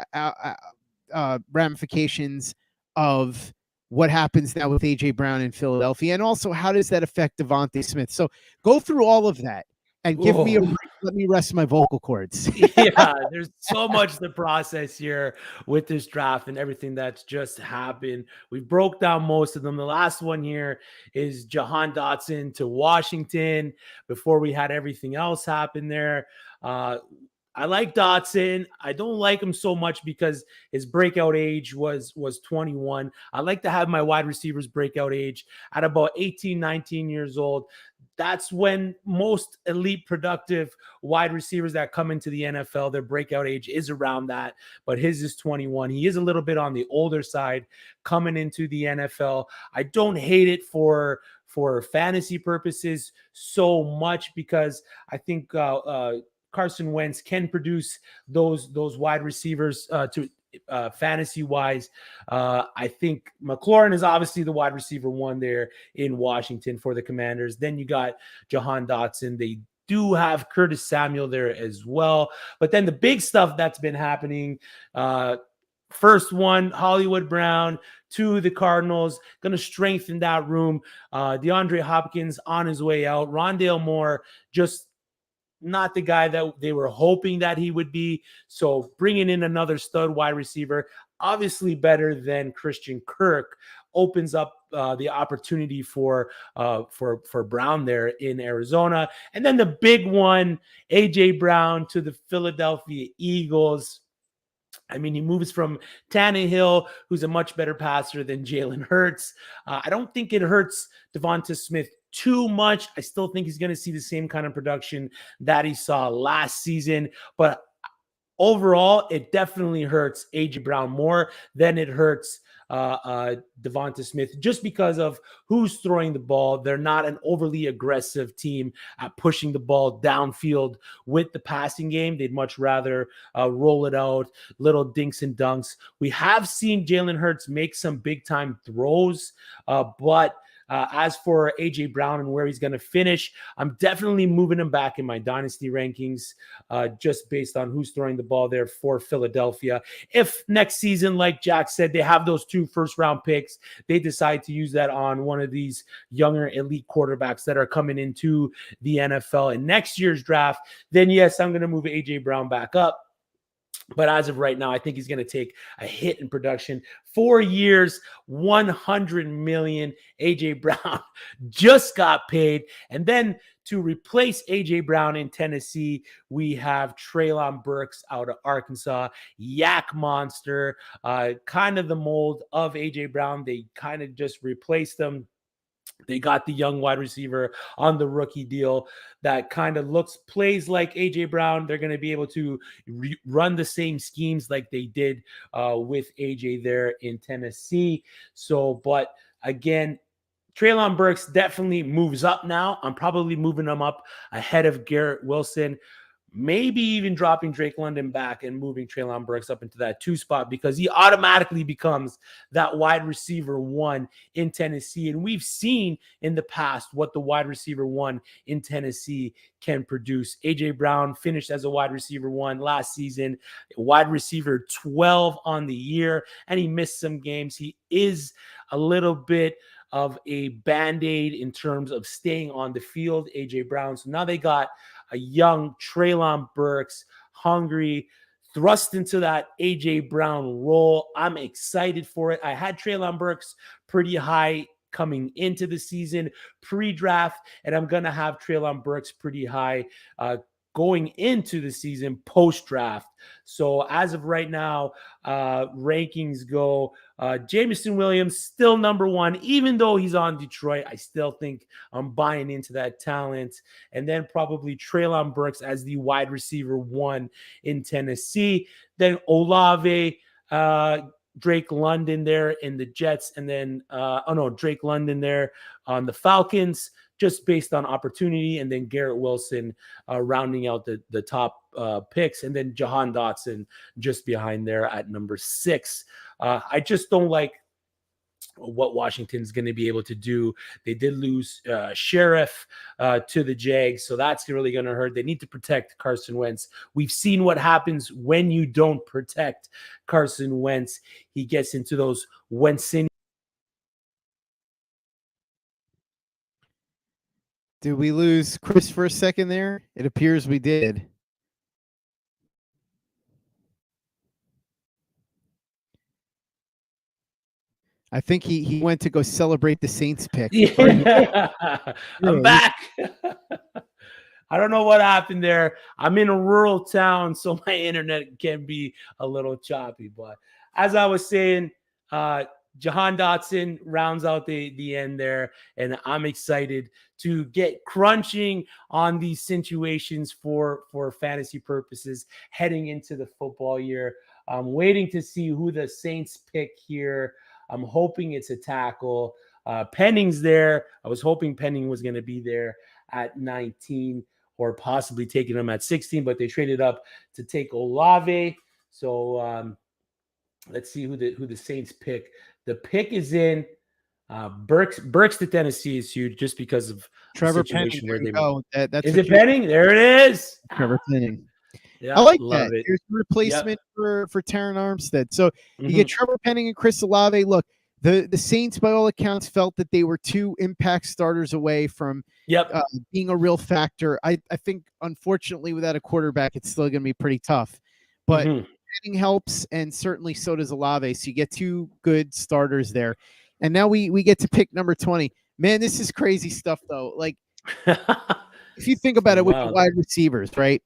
ramifications of what happens now with AJ Brown in Philadelphia, and also how does that affect Devontae Smith? So go through all of that and give me let me rest my vocal cords. Yeah, there's so much to process here with this draft and everything that's just happened. We broke down most of them. The last one here is Jahan Dotson to Washington before we had everything else happen there. I like Dotson. I don't like him so much because his breakout age was 21. I like to have my wide receivers breakout age at about 18, 19 years old. That's when most elite productive wide receivers that come into the NFL, their breakout age is around that, but his is 21. He is a little bit on the older side coming into the NFL. I don't hate it for fantasy purposes so much because I think Carson Wentz can produce those wide receivers to fantasy wise. I think McLaurin is obviously the wide receiver 1 there in Washington for the Commanders. Then you got Jahan Dotson. They do have Curtis Samuel there as well. But then the big stuff that's been happening, first one, Hollywood Brown to the Cardinals, going to strengthen that room. DeAndre Hopkins on his way out. Rondale Moore just not the guy that they were hoping that he would be. So bringing in another stud wide receiver, obviously better than Christian Kirk, opens up the opportunity for Brown there in Arizona. And then the big one, AJ Brown to the Philadelphia Eagles. I mean, he moves from Tannehill, who's a much better passer than Jalen Hurts. I don't think it hurts Devonta Smith too much. I still think he's going to see the same kind of production that he saw last season. But overall, it definitely hurts AJ Brown more than it hurts Devonta Smith, just because of who's throwing the ball. They're not an overly aggressive team at pushing the ball downfield with the passing game. They'd much rather roll it out, little dinks and dunks. We have seen Jalen Hurts make some big time throws, but as for AJ Brown and where he's going to finish, I'm definitely moving him back in my dynasty rankings, just based on who's throwing the ball there for Philadelphia. If next season, like Jack said, they have those 2 first-round picks, they decide to use that on one of these younger elite quarterbacks that are coming into the NFL in next year's draft, then yes, I'm going to move AJ Brown back up. But as of right now, I think he's going to take a hit in production. 4 years, $100 million. AJ Brown just got paid. And then to replace AJ Brown in Tennessee, we have Traylon Burks out of Arkansas. Yak monster, kind of the mold of AJ Brown. They kind of just replaced them. They got the young wide receiver on the rookie deal that kind of plays like AJ Brown. They're going to be able to run the same schemes like they did with AJ there in Tennessee. So, but again, Traylon Burks definitely moves up now. I'm probably moving him up ahead of Garrett Wilson. maybe even dropping Drake London back and moving Treylon Burks up into that 2 spot, because he automatically becomes that wide receiver 1 in Tennessee. And we've seen in the past what the wide receiver 1 in Tennessee can produce. A.J. Brown finished as a wide receiver 1 last season, wide receiver 12 on the year, and he missed some games. He is a little bit of a Band-Aid in terms of staying on the field, A.J. Brown. So now they got a young Treylon Burks, hungry, thrust into that A.J. Brown role. I'm excited for it. I had Treylon Burks pretty high coming into the season, pre-draft, and I'm going to have Treylon Burks pretty high going into the season post-draft. So as of right now, rankings go, Jameson Williams still number 1, even though he's on Detroit. I still think I'm buying into that talent. And then probably Treylon Burks as the wide receiver 1 in Tennessee. Then Olave, Drake London there in the Jets, and then Drake London there on the Falcons, just based on opportunity, and then Garrett Wilson rounding out the top picks, and then Jahan Dotson just behind there at number 6. I just don't like what Washington's going to be able to do. They did lose Sheriff to the Jags, so that's really going to hurt. They need to protect Carson Wentz. We've seen what happens when you don't protect Carson Wentz. He gets into those Wentzinian. Did we lose Chris for a second there? It appears we did. I think he went to go celebrate the Saints pick. Yeah. I'm back. I don't know what happened there. I'm in a rural town, so my internet can be a little choppy. But as I was saying, Jahan Dotson rounds out the end there, and I'm excited to get crunching on these situations for fantasy purposes heading into the football year. I'm waiting to see who the Saints pick here. I'm hoping it's a tackle. Penning's there. I was hoping Penning was going to be there at 19 or possibly taking him at 16, but they traded up to take Olave. So let's see who the Saints pick. The pick is in. Burks to Tennessee is huge just because of Trevor the situation Penning. where they. That's is it Penning? There it is. Trevor Penning. Yeah, I like love that. it. There's a replacement for Taron Armstead. So you get Trevor Penning and Chris Olave. Look, the Saints, by all accounts, felt that they were 2 impact starters away from being a real factor. I think, unfortunately, without a quarterback, it's still going to be pretty tough. But Penning helps, and certainly so does Olave. So you get 2 good starters there. And now we get to pick number 20. Man, this is crazy stuff, though. Like, if you think about it with the wide receivers, right?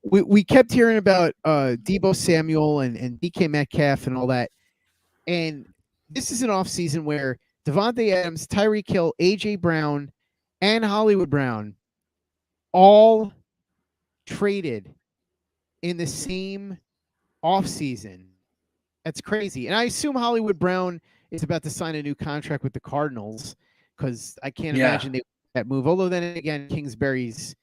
We kept hearing about Deebo Samuel and DK Metcalf and all that. And this is an offseason where Devontae Adams, Tyreek Hill, A.J. Brown, and Hollywood Brown all traded in the same offseason. That's crazy. And I assume Hollywood Brown is about to sign a new contract with the Cardinals, because I can't imagine they would make that move. Although then again, Kingsbury's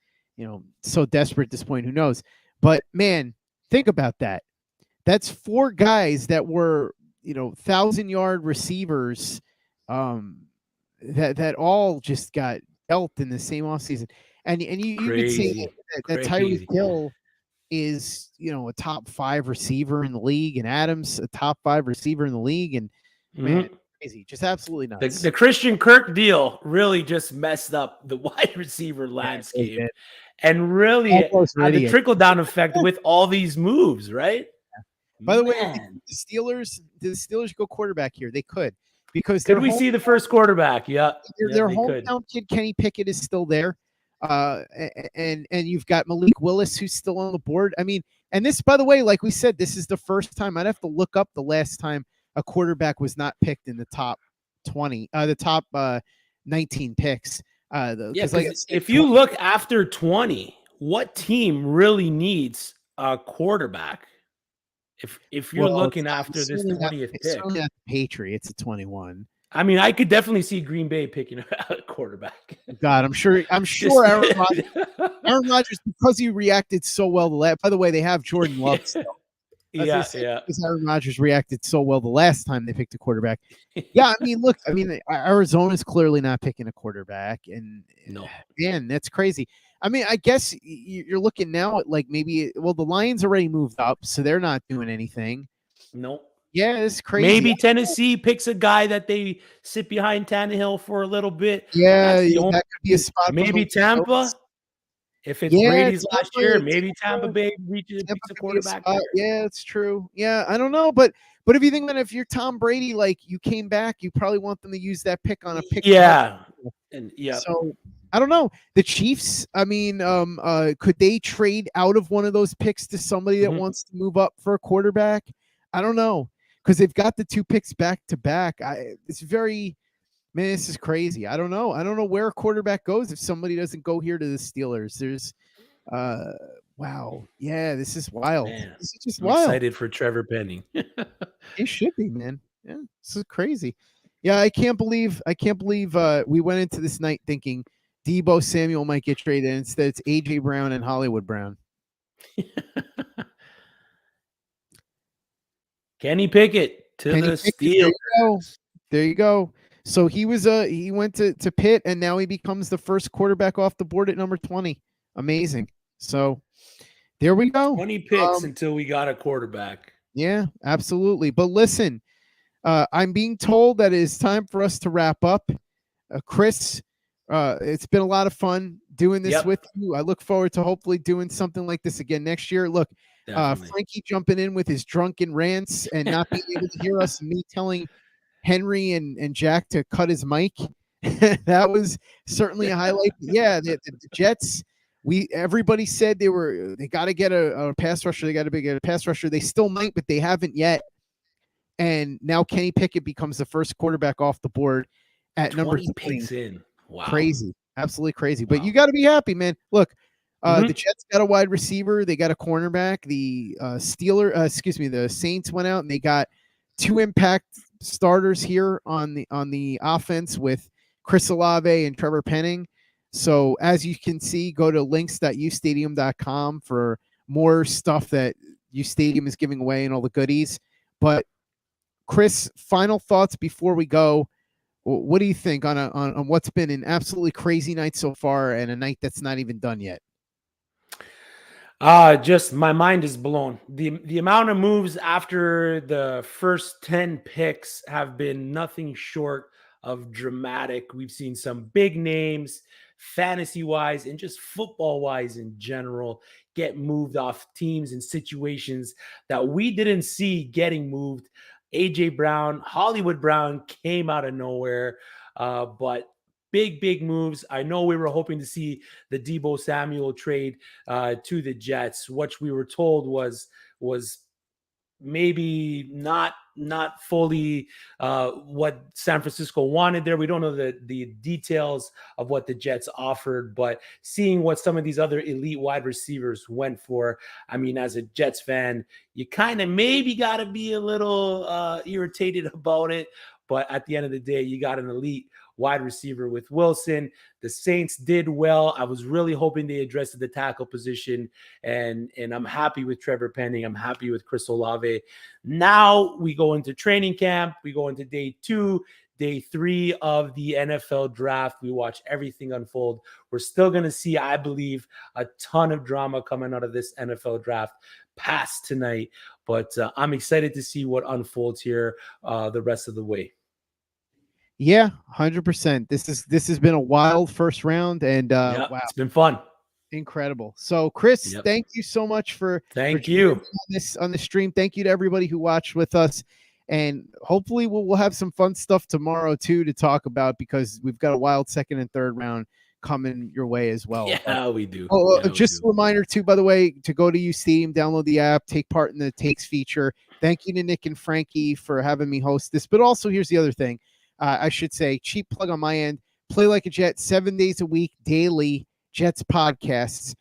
so desperate at this point, who knows? But man, think about that. That's 4 guys that were, 1,000-yard receivers that all just got dealt in the same offseason. And you could say that Tyreek Hill is, a top 5 receiver in the league, and Adams a top 5 receiver in the league. And man, crazy, just absolutely nuts. The Christian Kirk deal really just messed up the wide receiver landscape, and really had the trickle down effect with all these moves, right? By the way, did the Steelers go quarterback here? They could, because could we see the first quarterback? Their hometown kid Kenny Pickett is still there, and you've got Malik Willis who's still on the board. I mean, and this, by the way, like we said, this is the first time. I'd have to look up the last time a quarterback was not picked in the top 20, the top 19 picks. If you look after 20, what team really needs a quarterback? If you're looking after this 20th pick, it's not the Patriots at 21. I mean, I could definitely see Green Bay picking a quarterback. God, I'm sure Aaron Rodgers, because he reacted so well the last. By the way, they have Jordan Love still. Yeah. Because Aaron Rodgers reacted so well the last time they picked a quarterback. Yeah, I mean, look, Arizona's clearly not picking a quarterback, and No. man, that's crazy. I mean, I guess you're looking now at like maybe. Well, the Lions already moved up, so they're not doing anything. No. Yeah, it's crazy. Maybe Tennessee picks a guy that they sit behind Tannehill for a little bit. Yeah, that could be a spot. Maybe Tampa. If it's Brady's last year, maybe Tampa Bay reaches a quarterback. Yeah, it's true. Yeah, I don't know, but if you think that if you're Tom Brady, like you came back, you probably want them to use that pick on a pick. Yeah, So I don't know. The Chiefs. I mean, could they trade out of one of those picks to somebody that wants to move up for a quarterback? I don't know, because they've got the 2 picks back to back. It's very. Man, this is crazy. I don't know. I don't know where a quarterback goes if somebody doesn't go here to the Steelers. There's, wow. Yeah, this is wild. Man, this is just I'm wild. excited for Trevor Penning. It should be, man. Yeah, this is crazy. Yeah, I can't believe we went into this night thinking Deebo Samuel might get traded. Instead, it's AJ Brown and Hollywood Brown. Kenny Pickett to the Steelers. There you go. So he went to Pitt, and now he becomes the first quarterback off the board at number 20. Amazing. So there we go. 20 picks until we got a quarterback. Yeah, absolutely. But listen, I'm being told that it is time for us to wrap up. Chris, it's been a lot of fun doing this with you. I look forward to hopefully doing something like this again next year. Look, Frankie jumping in with his drunken rants and not being able to hear us, and me telling Henry and Jack to cut his mic. That was certainly a highlight. Yeah, the Jets. Everybody said they got to get a pass rusher. They got to get a pass rusher. They still might, but they haven't yet. And now Kenny Pickett becomes the first quarterback off the board at number 20. Picks in. Wow, crazy, absolutely crazy. But you got to be happy, man. Look, the Jets got a wide receiver. They got a cornerback. The the Saints went out and they got 2 impact starters here on the offense with Chris Olave and Trevor Penning. So as you can see, go to links.uSTADIUM.com for more stuff that uStadium is giving away and all the goodies. But Chris, final thoughts before we go. What do you think on what's been an absolutely crazy night so far and a night that's not even done yet? Just my mind is blown. The amount of moves after the first 10 picks have been nothing short of dramatic. We've seen some big names, fantasy-wise and just football-wise in general, get moved off teams and situations that we didn't see getting moved. AJ Brown, Hollywood Brown came out of nowhere, but big moves. I know we were hoping to see the Deebo Samuel trade to the Jets, which we were told was maybe not fully what San Francisco wanted there. We don't know the details of what the Jets offered, but seeing what some of these other elite wide receivers went for, I mean, as a Jets fan, you kind of maybe got to be a little irritated about it. But at the end of the day, you got an elite wide receiver with Wilson. The Saints did well. I was really hoping they addressed the tackle position, and I'm happy with Trevor Penning. I'm happy with Chris Olave. Now we go into training camp. We go into day 2, day 3 of the NFL draft. We watch everything unfold. We're still going to see, I believe, a ton of drama coming out of this NFL draft past tonight. But I'm excited to see what unfolds here the rest of the way. Yeah, 100%. This has been a wild first round, and wow, it's been fun, incredible. So, Chris, thank you so much for you on the stream. Thank you to everybody who watched with us, and hopefully we'll have some fun stuff tomorrow too to talk about, because we've got a wild second and third round coming your way as well. Yeah, we do. Just a reminder too, by the way, to go to uStadium, download the app, take part in the Takes feature. Thank you to Nick and Frankie for having me host this. But also, here's the other thing. I should say, cheap plug on my end, Play Like a Jet, 7 days a week, daily Jets podcasts.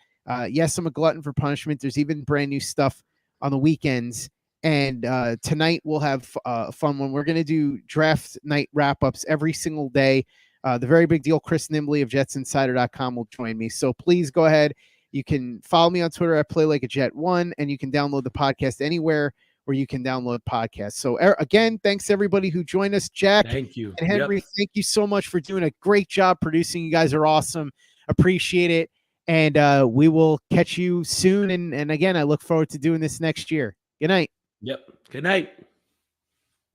Yes, I'm a glutton for punishment. There's even brand new stuff on the weekends. And tonight we'll have a fun one. We're going to do draft night wrap-ups every single day. The very big deal, Chris Nimbley of JetsInsider.com will join me. So please go ahead. You can follow me on Twitter at PlayLikeAJet1, and you can download the podcast anywhere where you can download podcasts. So again, thanks to everybody who joined us. Jack, thank you. And Henry, Thank you so much for doing a great job producing. You guys are awesome. Appreciate it. And we will catch you soon. And again, I look forward to doing this next year. Good night. Yep. Good night.